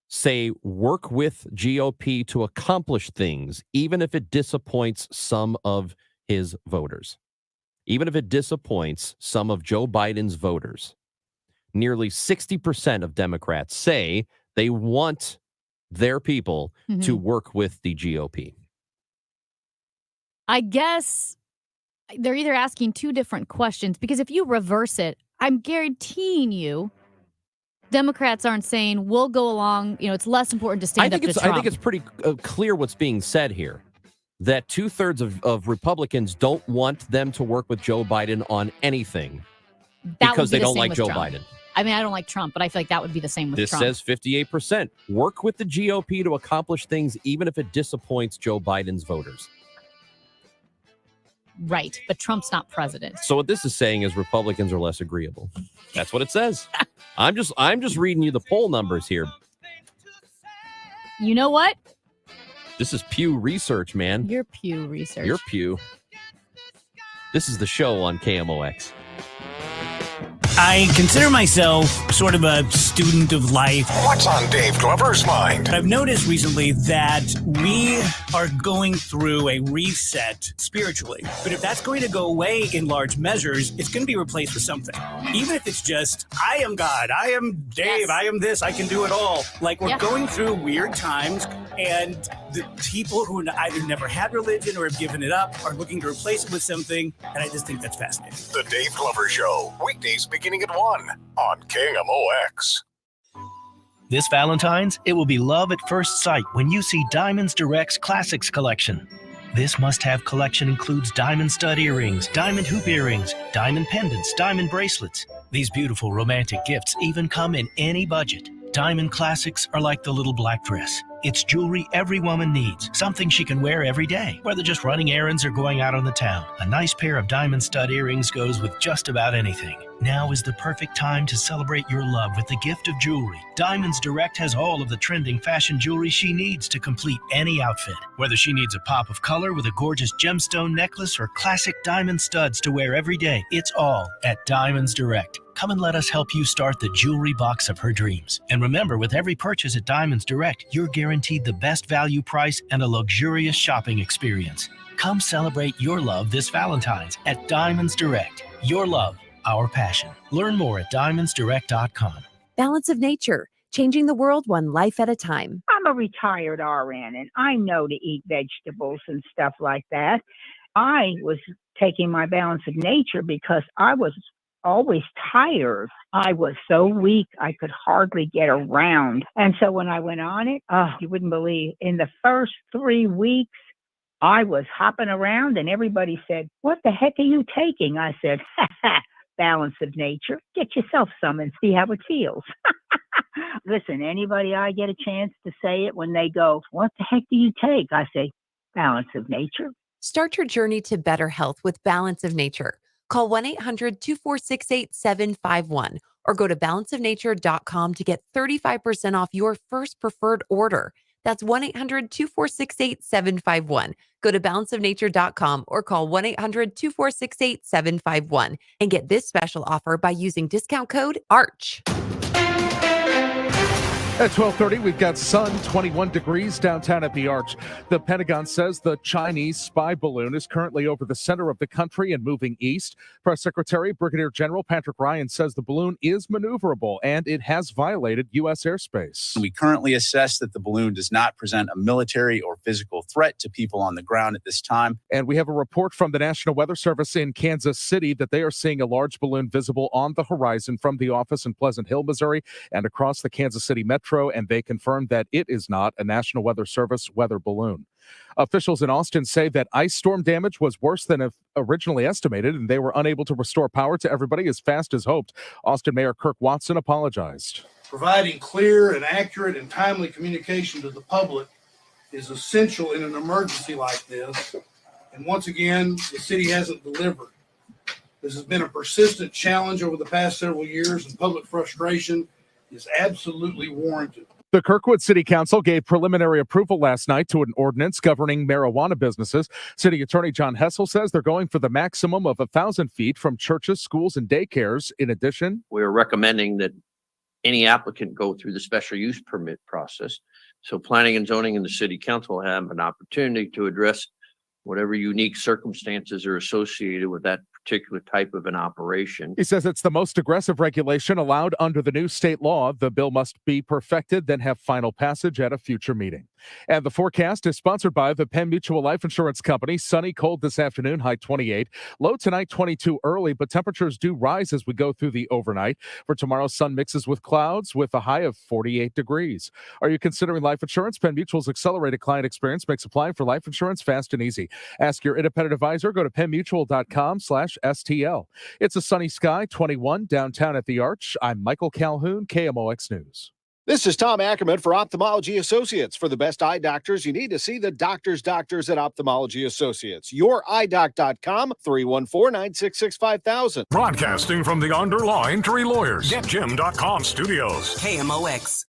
say work with GOP to accomplish things, even if it disappoints some of his voters, even if it disappoints some of Joe Biden's voters. Nearly 60% of Democrats say they want their people to work with the GOP. I guess they're either asking two different questions, because if you reverse it, I'm guaranteeing you Democrats aren't saying we'll go along, it's less important to stand up to Trump. I think it's pretty clear what's being said here, that 2/3 of Republicans don't want them to work with Joe Biden on anything because they don't like Joe Biden. I mean, I don't like Trump, but I feel like that would be the same with This Trump. says 58%. Work with the GOP to accomplish things, even if it disappoints Joe Biden's voters. Right, but Trump's not president. So what this is saying is Republicans are less agreeable. That's what it says. I'm just reading you the poll numbers here. You know what? This is Pew Research, man. Your Pew Research. Your Pew. This is the show on KMOX. I consider myself sort of a student of life. What's on Dave Glover's mind? I've noticed recently that we are going through a reset spiritually. But if that's going to go away in large measures, it's going to be replaced with something. Even if it's just, I am God, I am Dave, I am this, I can do it all. Like, we're going through weird times, and the people who either never had religion or have given it up are looking to replace it with something, and I just think that's fascinating. The Dave Glover Show, weekdays beginning at 1 on KMOX. This Valentine's, it will be love at first sight when you see Diamonds Direct's Classics Collection. This must-have collection includes diamond stud earrings, diamond hoop earrings, diamond pendants, diamond bracelets. These beautiful romantic gifts even come in any budget. Diamond Classics are like the little black dress. It's jewelry every woman needs, something she can wear every day, whether just running errands or going out on the town. A nice pair of diamond stud earrings goes with just about anything. Now is the perfect time to celebrate your love with the gift of jewelry. Diamonds Direct has all of the trending fashion jewelry she needs to complete any outfit. Whether she needs a pop of color with a gorgeous gemstone necklace or classic diamond studs to wear every day, it's all at Diamonds Direct. Come and let us help you start the jewelry box of her dreams. And remember, with every purchase at Diamonds Direct, you're guaranteed the best value price and a luxurious shopping experience. Come celebrate your love this Valentine's at Diamonds Direct. Your love, our passion. Learn more at diamondsdirect.com. Balance of Nature, changing the world one life at a time. I'm a retired RN, and I know to eat vegetables and stuff like that. I was taking my Balance of Nature because I was always tired. I was so weak, I could hardly get around. And so when I went on it, you wouldn't believe, in the first 3 weeks, I was hopping around and everybody said, "What the heck are you taking?" I said, Balance of Nature. Get yourself some and see how it feels. Listen, anybody I get a chance to say it when they go, "What the heck do you take?" I say, Balance of Nature. Start your journey to better health with Balance of Nature. Call 1-800-246-8751 or go to balanceofnature.com to get 35% off your first preferred order. That's 1-800-246-8751. Go to balanceofnature.com or call 1-800-246-8751 and get this special offer by using discount code ARCH. At 12:30, we've got sun, 21 degrees downtown at the Arch. The Pentagon says the Chinese spy balloon is currently over the center of the country and moving east. Press Secretary Brigadier General Patrick Ryan says the balloon is maneuverable and it has violated U.S. airspace. We currently assess that the balloon does not present a military or physical threat to people on the ground at this time. And we have a report from the National Weather Service in Kansas City that they are seeing a large balloon visible on the horizon from the office in Pleasant Hill, Missouri, and across the Kansas City metro. And they confirmed that it is not a National Weather Service weather balloon. Officials in Austin say that ice storm damage was worse than originally estimated, and they were unable to restore power to everybody as fast as hoped. Austin Mayor Kirk Watson apologized. Providing clear and accurate and timely communication to the public is essential in an emergency like this. And once again, the city hasn't delivered. This has been a persistent challenge over the past several years, and public frustration is absolutely warranted. The Kirkwood City Council gave preliminary approval last night to an ordinance governing marijuana businesses. City Attorney John Hessel says they're going for the maximum of 1,000 feet from churches, schools, and daycares. In addition, we're recommending that any applicant go through the special use permit process. So planning and zoning and the city council have an opportunity to address whatever unique circumstances are associated with that particular type of an operation. He says it's the most aggressive regulation allowed under the new state law. The bill must be perfected, then have final passage at a future meeting. And the forecast is sponsored by the Penn Mutual Life Insurance Company. Sunny, cold this afternoon, high 28. Low tonight, 22 early, but temperatures do rise as we go through the overnight. For tomorrow, sun mixes with clouds with a high of 48 degrees. Are you considering life insurance? Penn Mutual's accelerated client experience makes applying for life insurance fast and easy. Ask your independent advisor. Go to pennmutual.com/STL. It's a sunny sky, 21 downtown at the Arch. I'm Michael Calhoun, KMOX News. This is Tom Ackerman for Ophthalmology Associates. For the best eye doctors, you need to see the doctors at Ophthalmology Associates. YourEyeDoc.com, 314-966-5000. Broadcasting from the Underline Tree Lawyers. GetJim.com studios. KMOX.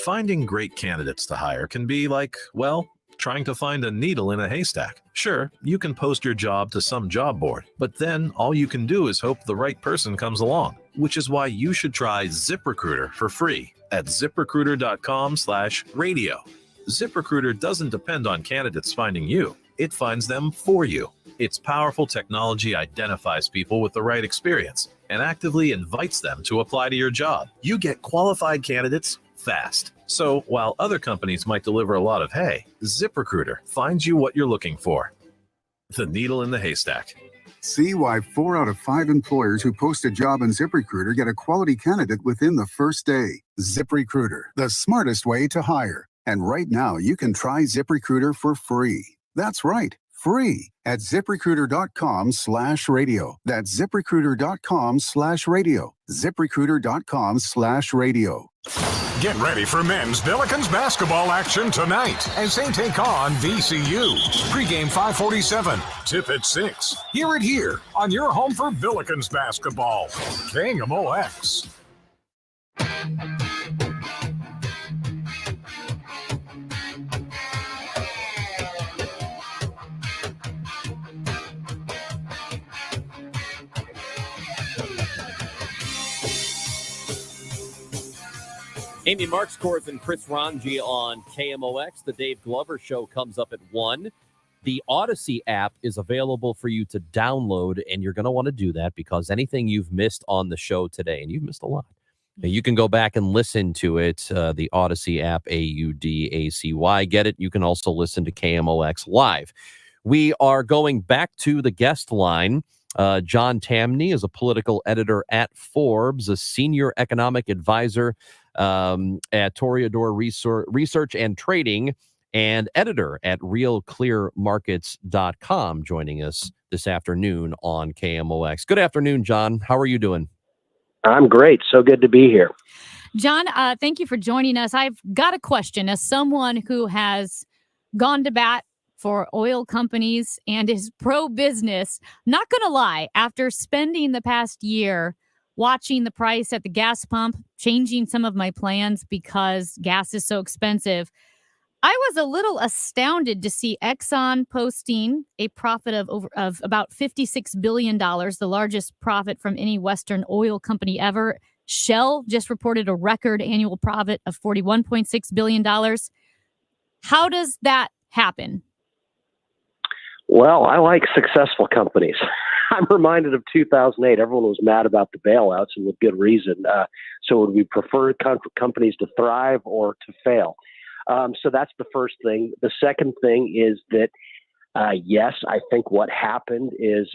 Finding great candidates to hire can be like, well, trying to find a needle in a haystack. Sure, you can post your job to some job board, but then all you can do is hope the right person comes along, which is why you should try ZipRecruiter for free at ZipRecruiter.com/radio. ZipRecruiter doesn't depend on candidates finding you. It finds them for you. Its powerful technology identifies people with the right experience and actively invites them to apply to your job. You get qualified candidates fast. So while other companies might deliver a lot of hay, ZipRecruiter finds you what you're looking for. The needle in the haystack. See why 4 out of 5 employers who post a job in ZipRecruiter get a quality candidate within the first day. ZipRecruiter, the smartest way to hire. And right now, you can try ZipRecruiter for free. That's right, free at ZipRecruiter.com/radio. That's ZipRecruiter.com/radio. ZipRecruiter.com/radio. Get ready for men's Billikens basketball action tonight as they take on VCU. Pregame 5:47, tip at 6. Hear it here on your home for Billikens basketball. KMOX. Amy Markskorth and Chris Ranji on KMOX. The Dave Glover Show comes up at 1. The Odyssey app is available for you to download, and you're going to want to do that because anything you've missed on the show today, and you've missed a lot, you can go back and listen to it. The Odyssey app, AUDACY. Get it? You can also listen to KMOX live. We are going back to the guest line. John Tamny is a political editor at Forbes, a senior economic advisor at Toreador Research and Trading, and editor at RealClearMarkets.com, joining us this afternoon on KMOX. Good afternoon, John. How are you doing? I'm great. So good to be here. John, thank you for joining us. I've got a question. As someone who has gone to bat for oil companies and is pro-business, not going to lie, after spending the past year watching the price at the gas pump, changing some of my plans because gas is so expensive, I was a little astounded to see Exxon posting a profit of about $56 billion, the largest profit from any Western oil company ever. Shell just reported a record annual profit of $41.6 billion. How does that happen? Well, I like successful companies. I'm reminded of 2008. Everyone was mad about the bailouts, and with good reason. So would we prefer companies to thrive or to fail? So that's the first thing. The second thing is that, yes, I think what happened is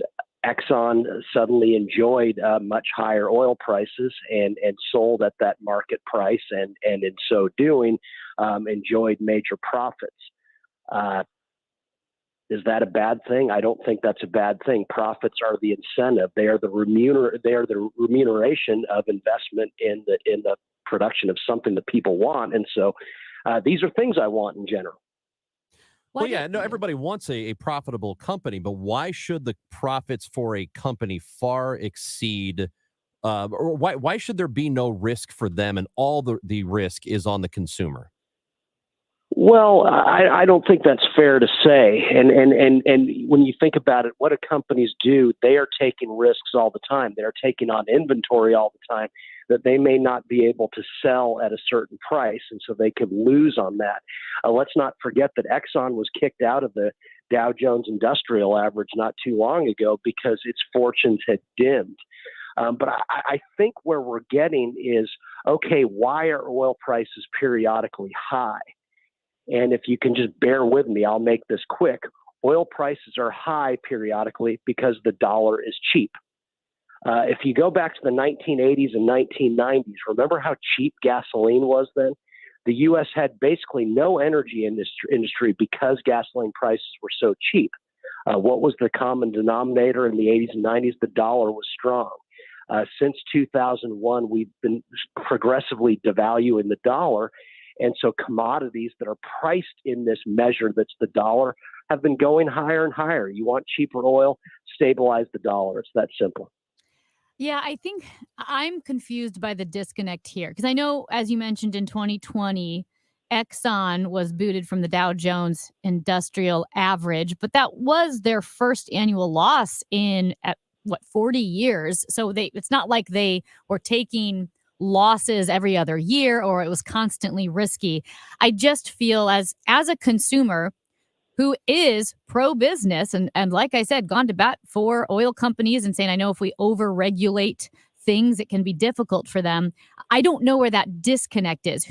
Exxon suddenly enjoyed much higher oil prices and sold at that market price, and in so doing, enjoyed major profits. Is that a bad thing? I don't think that's a bad thing. Profits are the incentive. They are the remuneration of investment in the production of something that people want. And so these are things I want in general. Well, yeah, no, everybody wants a profitable company, but why should the profits for a company far exceed, or why should there be no risk for them and all the risk is on the consumer? Well, I don't think that's fair to say. And when you think about it, what do companies do? They are taking risks all the time. They're taking on inventory all the time that they may not be able to sell at a certain price. And so they could lose on that. Let's not forget that Exxon was kicked out of the Dow Jones Industrial Average not too long ago because its fortunes had dimmed. But I think where we're getting is, okay, why are oil prices periodically high? And if you can just bear with me, I'll make this quick. Oil prices are high periodically because the dollar is cheap. If you go back to the 1980s and 1990s, remember how cheap gasoline was then? The U.S. had basically no energy industry because gasoline prices were so cheap. What was the common denominator in the 80s and 90s? The dollar was strong. Since 2001, we've been progressively devaluing the dollar. And so commodities that are priced in this measure that's the dollar have been going higher and higher. You want cheaper oil, stabilize the dollar. It's that simple. Yeah, I think I'm confused by the disconnect here because I know, as you mentioned, in 2020, Exxon was booted from the Dow Jones Industrial Average, but that was their first annual loss in 40 years. So it's not like they were taking losses every other year or it was constantly risky. I just feel as a consumer who is pro-business and like I said, gone to bat for oil companies and saying, I know if we over-regulate things, it can be difficult for them. I don't know where that disconnect is.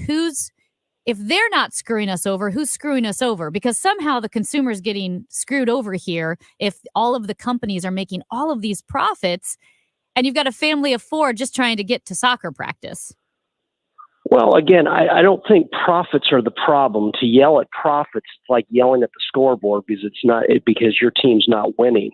If they're not screwing us over, who's screwing us over? Because somehow the consumer is getting screwed over here if all of the companies are making all of these profits and you've got a family of 4 just trying to get to soccer practice. Well, again, I don't think profits are the problem. To yell at profits, it's like yelling at the scoreboard because your team's not winning.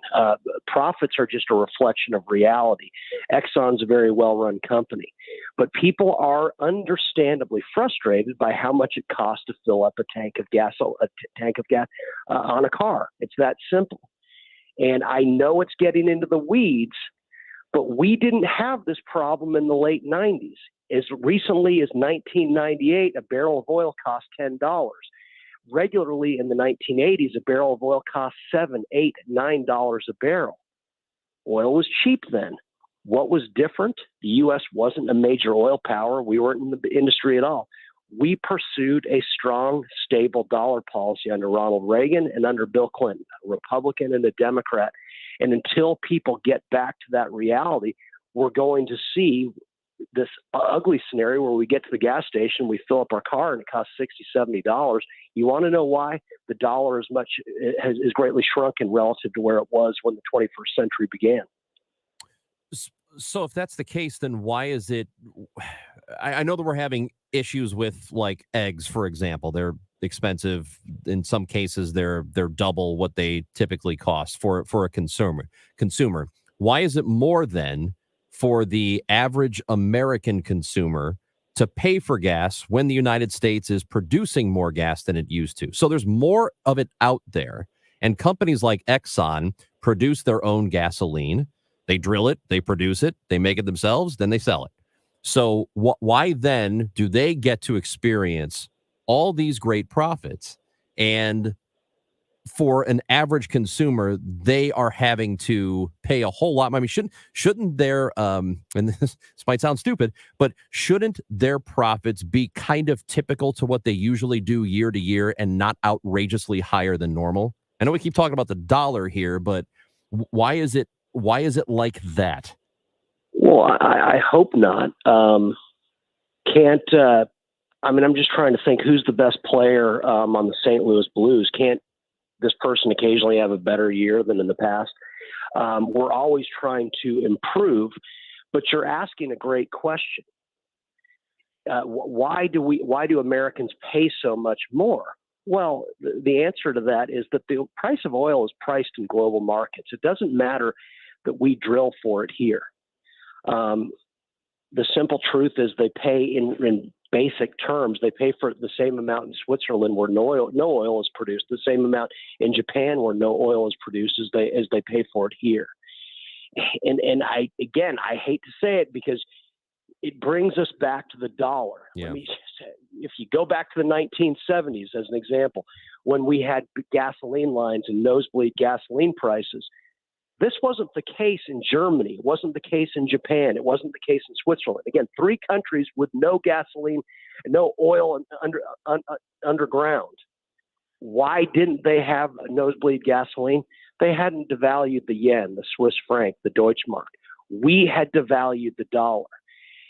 Profits are just a reflection of reality. Exxon's a very well-run company, but people are understandably frustrated by how much it costs to fill up a tank of gas on a car. It's that simple. And I know it's getting into the weeds, but we didn't have this problem in the late 90s. As recently as 1998, a barrel of oil cost $10. Regularly in the 1980s, a barrel of oil cost $7, $8, $9 a barrel. Oil was cheap then. What was different? The U.S. wasn't a major oil power. We weren't in the industry at all. We pursued a strong, stable dollar policy under Ronald Reagan and under Bill Clinton, a Republican and a Democrat. And until people get back to that reality, we're going to see this ugly scenario where we get to the gas station, we fill up our car, and it costs $60, $70. You want to know why? The dollar is greatly shrunken relative to where it was when the 21st century began. So if that's the case, then why is it? I know that we're having issues with like eggs, for example. They're expensive. In some cases, they're double what they typically cost for a consumer. Why is it more then for the average American consumer to pay for gas when the United States is producing more gas than it used to? So there's more of it out there. And companies like Exxon produce their own gasoline. They drill it, they produce it, they make it themselves, then they sell it. So why then do they get to experience all these great profits? And for an average consumer, they are having to pay a whole lot. I mean, shouldn't their and this might sound stupid, but shouldn't their profits be kind of typical to what they usually do year to year and not outrageously higher than normal? I know we keep talking about the dollar here, but why is it like that? Well, I hope not. I'm just trying to think who's the best player on the St. Louis Blues. Can't this person occasionally have a better year than in the past? We're always trying to improve, but you're asking a great question. Why do Americans pay so much more? Well, the answer to that is that the price of oil is priced in global markets. It doesn't matter that we drill for it here. The simple truth is they pay in basic terms. They pay for the same amount in Switzerland where no oil is produced, the same amount in Japan where no oil is produced as they pay for it here. And I hate to say it because it brings us back to the dollar. Yeah. Let me just say, if you go back to the 1970s as an example, when we had gasoline lines and nosebleed gasoline prices, this wasn't the case in Germany. It wasn't the case in Japan. It wasn't the case in Switzerland. Again, 3 countries with no gasoline, no oil underground. Why didn't they have a nosebleed gasoline? They hadn't devalued the yen, the Swiss franc, the Deutschmark. We had devalued the dollar.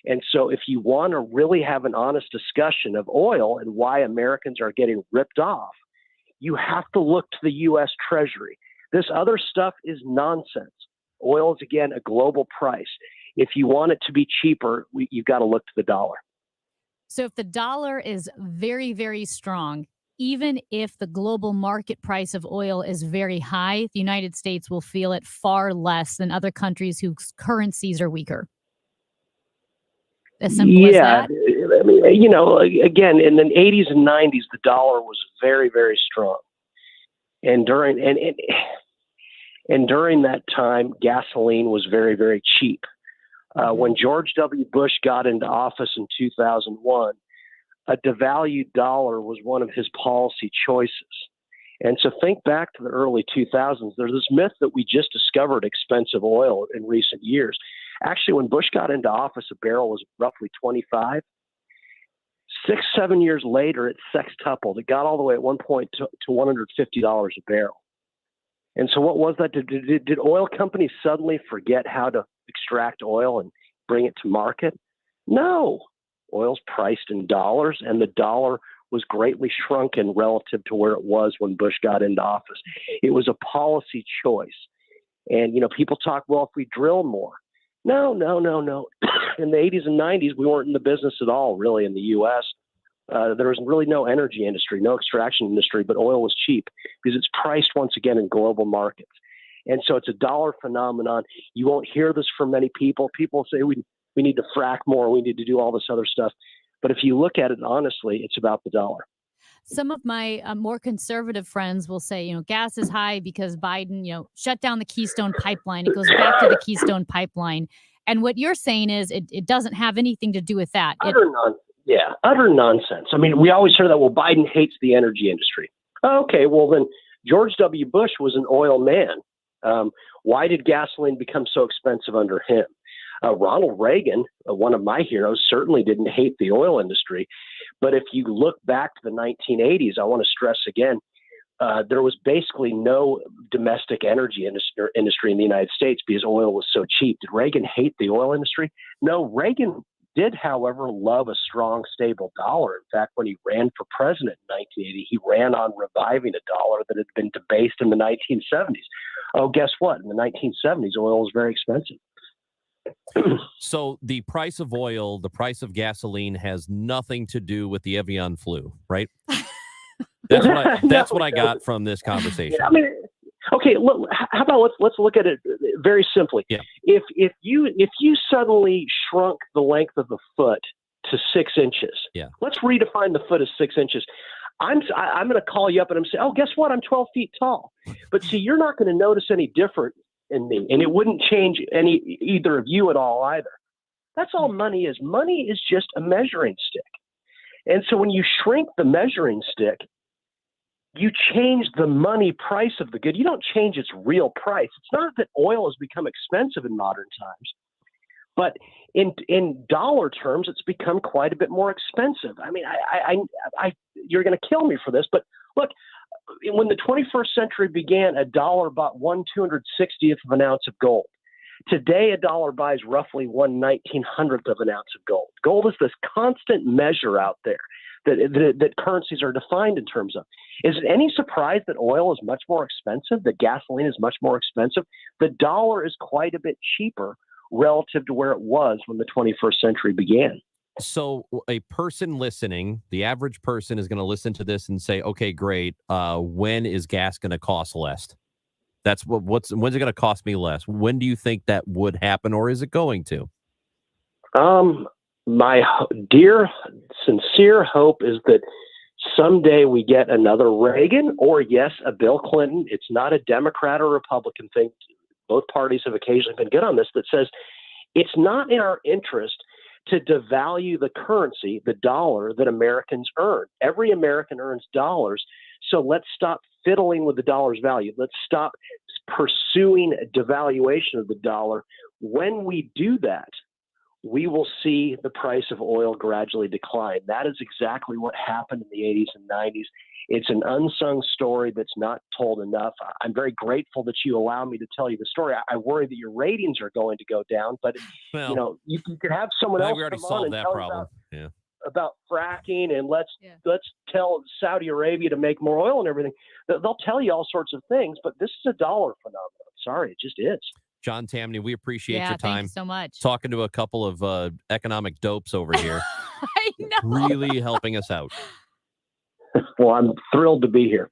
And so if you want to really have an honest discussion of oil and why Americans are getting ripped off, you have to look to the U.S. Treasury. This other stuff is nonsense. Oil is, again, a global price. If you want it to be cheaper, you've got to look to the dollar. So if the dollar is very, very strong, even if the global market price of oil is very high, the United States will feel it far less than other countries whose currencies are weaker. As simple as that? I mean, again, in the 80s and 90s, the dollar was very, very strong. And during that time, gasoline was very, very cheap. When George W. Bush got into office in 2001, a devalued dollar was one of his policy choices. And so think back to the early 2000s. There's this myth that we just discovered expensive oil in recent years. Actually, when Bush got into office, a barrel was roughly 25. 6-7 years later, it sextupled. It got all the way at one point to $150 a barrel. And so what was that? Did oil companies suddenly forget how to extract oil and bring it to market? No. Oil's priced in dollars, and the dollar was greatly shrunken relative to where it was when Bush got into office. It was a policy choice. And, people talk, well, if we drill more. No. In the 80s and 90s, we weren't in the business at all, really, in the U.S. There was really no energy industry, no extraction industry, but oil was cheap because it's priced, once again, in global markets. And so it's a dollar phenomenon. You won't hear this from many people. People say we need to frack more, we need to do all this other stuff. But if you look at it honestly, it's about the dollar. Some of my more conservative friends will say, gas is high because Biden, shut down the Keystone Pipeline. It goes back to the Keystone Pipeline. And what you're saying is it doesn't have anything to do with that. Utter nonsense. I mean, we always hear that, well, Biden hates the energy industry. Okay, well, then George W. Bush was an oil man. Why did gasoline become so expensive under him? Ronald Reagan, one of my heroes, certainly didn't hate the oil industry. But if you look back to the 1980s, I want to stress again, there was basically no domestic energy industry in the United States because oil was so cheap. Did Reagan hate the oil industry? No, Reagan did, however, love a strong, stable dollar. In fact, when he ran for president in 1980, he ran on reviving a dollar that had been debased in the 1970s. Oh, guess what? In the 1970s, oil was very expensive. So the price of oil, the price of gasoline has nothing to do with the avian flu, right? That's what I got from this conversation. I mean, okay, look, how about let's look at it very simply. Yeah. If you suddenly shrunk the length of the foot to 6 inches, let's redefine the foot as 6 inches. I'm going to call you up and I'm saying, oh, guess what? I'm 12 feet tall. But see, you're not going to notice any different in me, and it wouldn't change either of you at all either. That's all money is. Money is just a measuring stick. And so when you shrink the measuring stick, you change the money price of the good. You don't change its real price. It's not that oil has become expensive in modern times, but in dollar terms, it's become quite a bit more expensive. I mean, you're going to kill me for this, but look, when the 21st century began, a dollar bought 1/260th of an ounce of gold. Today, a dollar buys roughly 1/1900th of an ounce of gold. Gold is this constant measure out there that currencies are defined in terms of. Is it any surprise that oil is much more expensive, that gasoline is much more expensive? The dollar is quite a bit cheaper relative to where it was when the 21st century began. So a person listening, the average person is going to listen to this and say, okay, great. When is gas going to cost less? That's when's it going to cost me less? When do you think that would happen, or is it going to? My dear, sincere hope is that someday we get another Reagan or, yes, a Bill Clinton. It's not a Democrat or Republican thing. Both parties have occasionally been good on this, that says it's not in our interest to devalue the currency, the dollar that Americans earn. Every American earns dollars. So let's stop fiddling with the dollar's value. Let's stop pursuing devaluation of the dollar. When we do that, we will see the price of oil gradually decline. That is exactly what happened in the 80s and 90s. It's an unsung story that's not told enough. I'm very grateful that you allow me to tell you the story. I worry that your ratings are going to go down, but Well, you could have someone else we already come on solved and that tell problem. Yeah. about fracking and let's tell Saudi Arabia to make more oil and everything. They'll tell you all sorts of things, but this is a dollar phenomenon. Sorry, it just is. John Tamny, we appreciate Yeah, your time. thank you so much. Talking to a couple of economic dopes over here. I know. Really helping us out. Well, I'm thrilled to be here.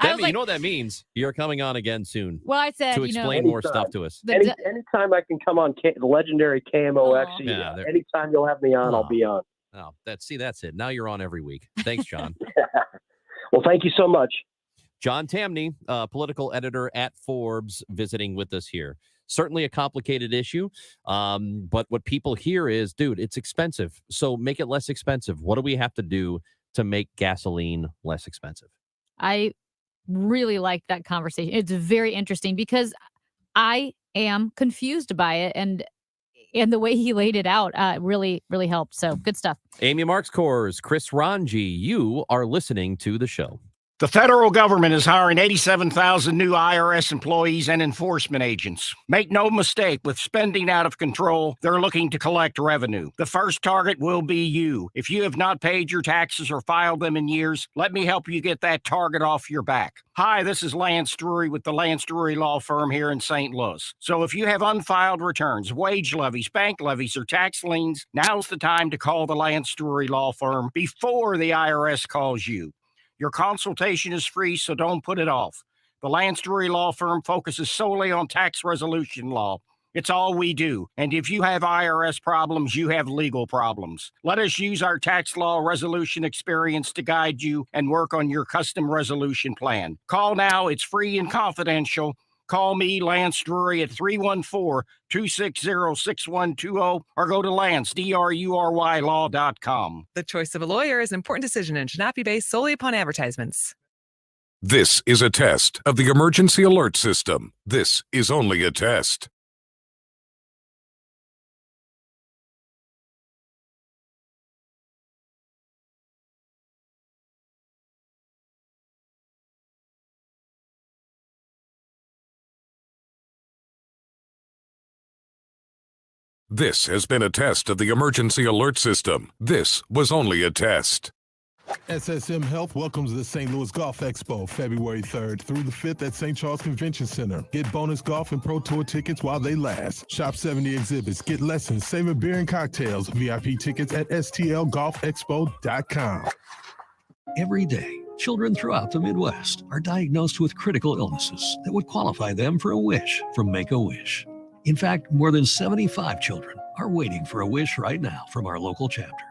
You know what that means? You're coming on again soon. Well, I said, to explain more stuff to us. Anytime I can come on the legendary KMOX, anytime you'll have me on, I'll be on. Oh, that's it. Now you're on every week. Thanks, John. Well, thank you so much. John Tamny, political editor at Forbes, visiting with us here. Certainly a complicated issue, but what people hear is, dude, it's expensive. So make it less expensive. What do we have to do to make gasoline less expensive? I really liked that conversation. It's very interesting because I am confused by it, and the way he laid it out really helped. So good stuff. Amy Marks-Kors, Chris Ranji, you are listening to the show. The federal government is hiring 87,000 new IRS employees and enforcement agents. Make no mistake, with spending out of control, they're looking to collect revenue. The first target will be you. If you have not paid your taxes or filed them in years, let me help you get that target off your back. Hi, this is Lance Drury with the Lance Drury Law Firm here in St. Louis. So if you have unfiled returns, wage levies, bank levies, or tax liens, now's the time to call the Lance Drury Law Firm before the IRS calls you. Your consultation is free, so don't put it off. The Lance Drury Law Firm focuses solely on tax resolution law. It's all we do. And if you have IRS problems, you have legal problems. Let us use our tax law resolution experience to guide you and work on your custom resolution plan. Call now. It's free and confidential. Call me, Lance Drury, at 314-260-6120 or go to LanceDruryLaw.com. The choice of a lawyer is an important decision and should not be based solely upon advertisements. This is a test of the emergency alert system. This is only a test. This has been a test of the emergency alert system. This was only a test. SSM Health welcomes the St. Louis Golf Expo February 3rd through the 5th at St. Charles Convention Center. Get bonus golf and pro tour tickets while they last. Shop 70 exhibits, get lessons, savor beer and cocktails. VIP tickets at stlgolfexpo.com. Every day, children throughout the Midwest are diagnosed with critical illnesses that would qualify them for a wish from Make-A-Wish. In fact, more than 75 children are waiting for a wish right now from our local chapter.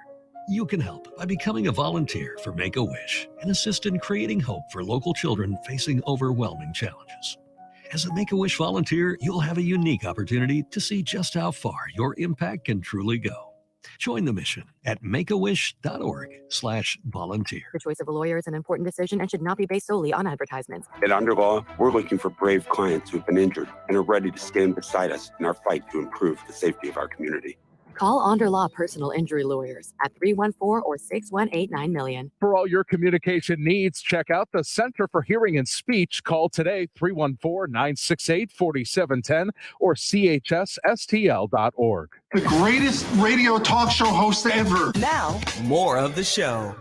You can help by becoming a volunteer for Make-A-Wish and assist in creating hope for local children facing overwhelming challenges. As a Make-A-Wish volunteer, you'll have a unique opportunity to see just how far your impact can truly go. Join the mission at makeawish.org/volunteer. The choice of a lawyer is an important decision and should not be based solely on advertisements. At Underlaw, we're looking for brave clients who've been injured and are ready to stand beside us in our fight to improve the safety of our community. Call Underlaw Personal Injury Lawyers at 314 or 618 $9 For all your communication needs, check out the Center for Hearing and Speech. Call today, 314-968-4710 or chsstl.org. The greatest radio talk show host ever. Now, more of the show.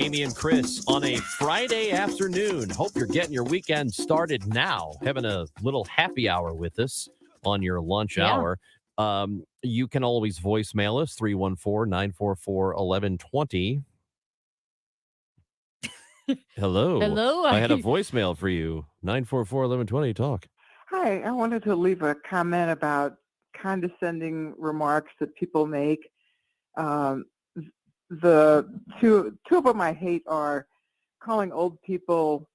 Amy and Chris on a Friday afternoon. Hope you're getting your weekend started now. Having a little happy hour with us on your lunch hour. You can always voicemail us 314-944-1120. Hello. Hello. I had a voicemail for you. 944-1120. Talk. Hi, I wanted to leave a comment about condescending remarks that people make. The two of them I hate are calling old people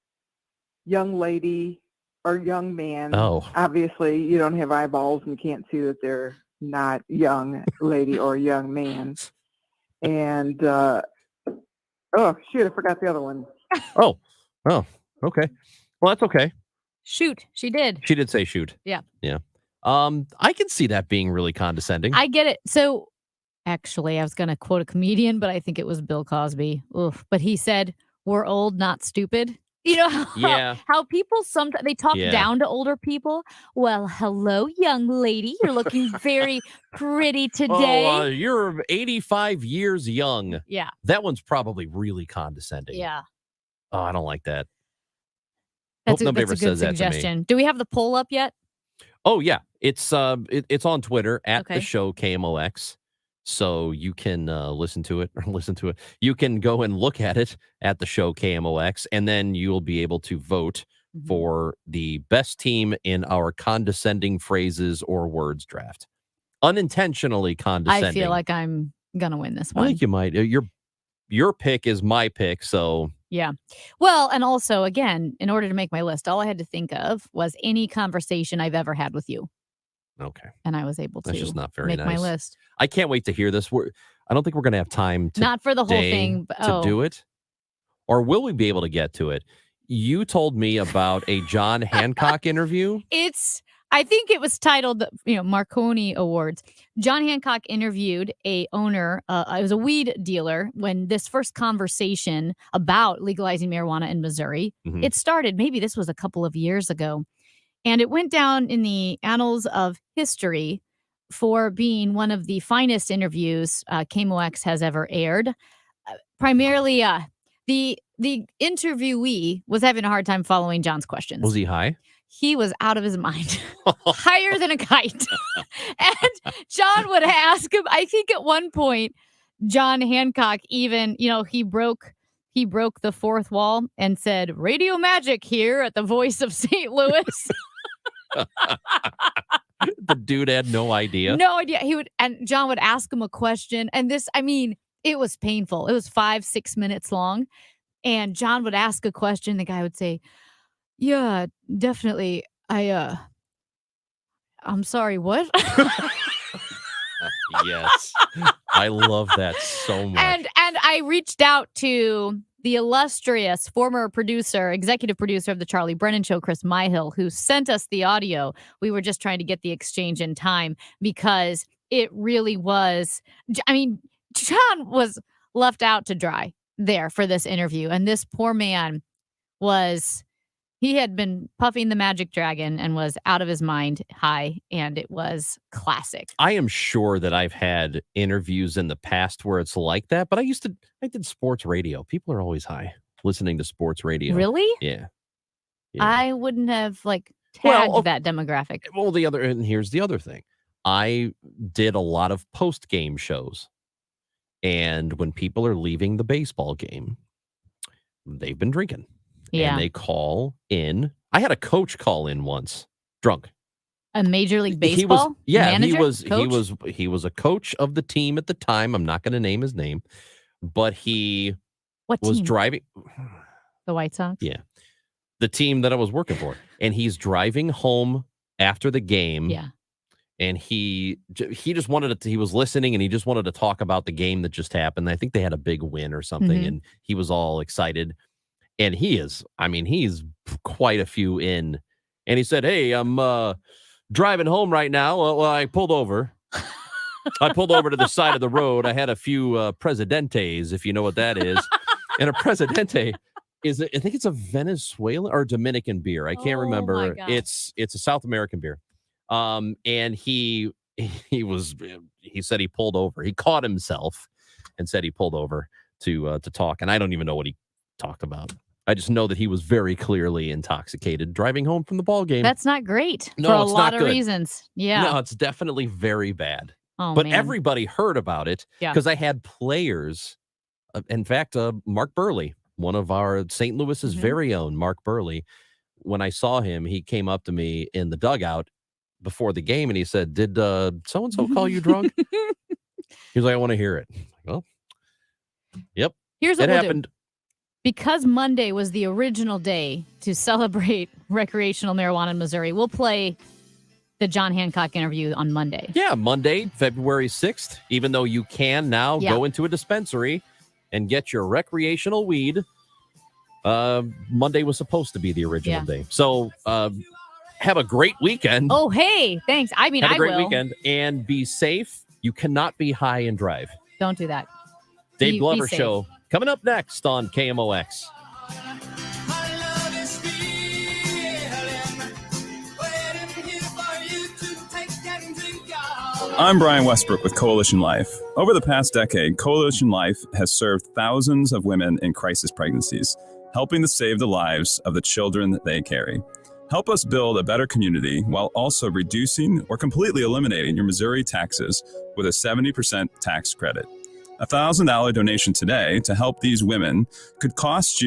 young lady or young man. Oh. Obviously, you don't have eyeballs and can't see that they're not young lady or young man. And, oh, shoot, I forgot the other one. Oh, okay. Well, that's okay. Shoot, she did. She did say shoot. Yeah. Yeah. I can see that being really condescending. I get it. So, actually, I was going to quote a comedian, but I think it was Bill Cosby. Oof. But he said, "We're old, not stupid." You know how people sometimes they talk down to older people. Well, hello, young lady. You're looking very pretty today. Oh, you're 85 years young. Yeah. That one's probably really condescending. Yeah. Oh, I don't like that. That's Hope nobody that's ever a good says that to me. suggestion. Do we have the poll up yet? Oh, yeah. It's on Twitter at Okay. the show KMOX. So you can listen to it. You can go and look at it at the show KMOX, and then you'll be able to vote for the best team in our condescending phrases or words draft. Unintentionally condescending. I feel like I'm gonna win this I one. think you might. Your pick is my pick, so Yeah. Well, and also, again, in order to make my list, all I had to think of was any conversation I've ever had with you. okay. And I was able to That's just not very make nice. my list. I can't wait to hear this. I don't think we're going to have time to Not for the whole thing, but- to do it. Or will we be able to get to it? You told me about a John Hancock interview. I think it was titled, Marconi Awards. John Hancock interviewed a owner, it was a weed dealer, when this first conversation about legalizing marijuana in Missouri, Mhm. it started, maybe this was a couple of years ago. And it went down in the annals of history for being one of the finest interviews KMOX has ever aired. Primarily, the interviewee was having a hard time following John's questions. Was he high? He was out of his mind, higher than a kite. And John would ask him, I think at one point, John Hancock even, he broke the fourth wall and said, "Radio Magic here at the Voice of St. Louis." The dude had no idea. No idea. And John would ask him a question. And it was painful. It was 5-6 minutes long. And John would ask a question. The guy would say, "Yeah, definitely. I'm sorry, what?" Yes. I love that so much. And I reached out to the illustrious former executive producer of the Charlie Brennan Show, Chris Myhill, who sent us the audio. We were just trying to get the exchange in time because it really was. I mean, John was left out to dry there for this interview. And this poor man he had been puffing the Magic Dragon and was out of his mind high, and it was classic. I am sure that I've had interviews in the past where it's like that, but I did sports radio. People are always high listening to sports radio. Really? Yeah. I wouldn't have tagged that demographic. Well, and here's the other thing. I did a lot of post-game shows, and when people are leaving the baseball game, they've been drinking. Yeah. And they call in. I had a coach call in once, drunk. A Major League Baseball manager? Coach? He was a coach of the team at the time. I'm not going to name his name, but he was team? driving. The White Sox? Yeah. The team that I was working for. And he's driving home after the game. Yeah. And he just wanted he was listening, and he just wanted to talk about the game that just happened. I think they had a big win or something, Mhm. and he was all excited. And he's quite a few in. And he said, "Hey, I'm driving home right now. Well, I pulled over. I pulled over to the side of the road. I had a few Presidentes, if you know what that is." And a Presidente is, I think it's a Venezuelan or Dominican beer. I can't remember. It's a South American beer. And he said he pulled over. He caught himself and said he pulled over. to talk, and I don't even know what he talked about. I just know that he was very clearly intoxicated driving home from the ball game. That's not great No, for a it's lot not of good. reasons. Yeah. No, it's definitely very bad. Oh, but man. everybody heard about it Yeah. because I had players. In fact, Mark Burley, one of our St. Louis's very own Mark Burley, when I saw him, he came up to me in the dugout before the game and he said, "Did so-and-so call you drunk?" He was like, "I want to hear it." Well, yep. Here's what it we'll happened. do. Because Monday was the original day to celebrate recreational marijuana in Missouri, we'll play the John Hancock interview on Monday. Yeah, Monday, February 6th, even though you can now Yeah. go into a dispensary and get your recreational weed. Monday was supposed to be the original day. So have a great weekend. Oh, hey, thanks. I mean, have a I great will. weekend and be safe. You cannot be high and drive. Don't do that. Dave Be Glover safe. Show coming up next on KMOX. I'm Brian Westbrook with Coalition Life. Over the past decade, Coalition Life has served thousands of women in crisis pregnancies, helping to save the lives of the children that they carry. Help us build a better community while also reducing or completely eliminating your Missouri taxes with a 70% tax credit. A $1,000 donation today to help these women could cost you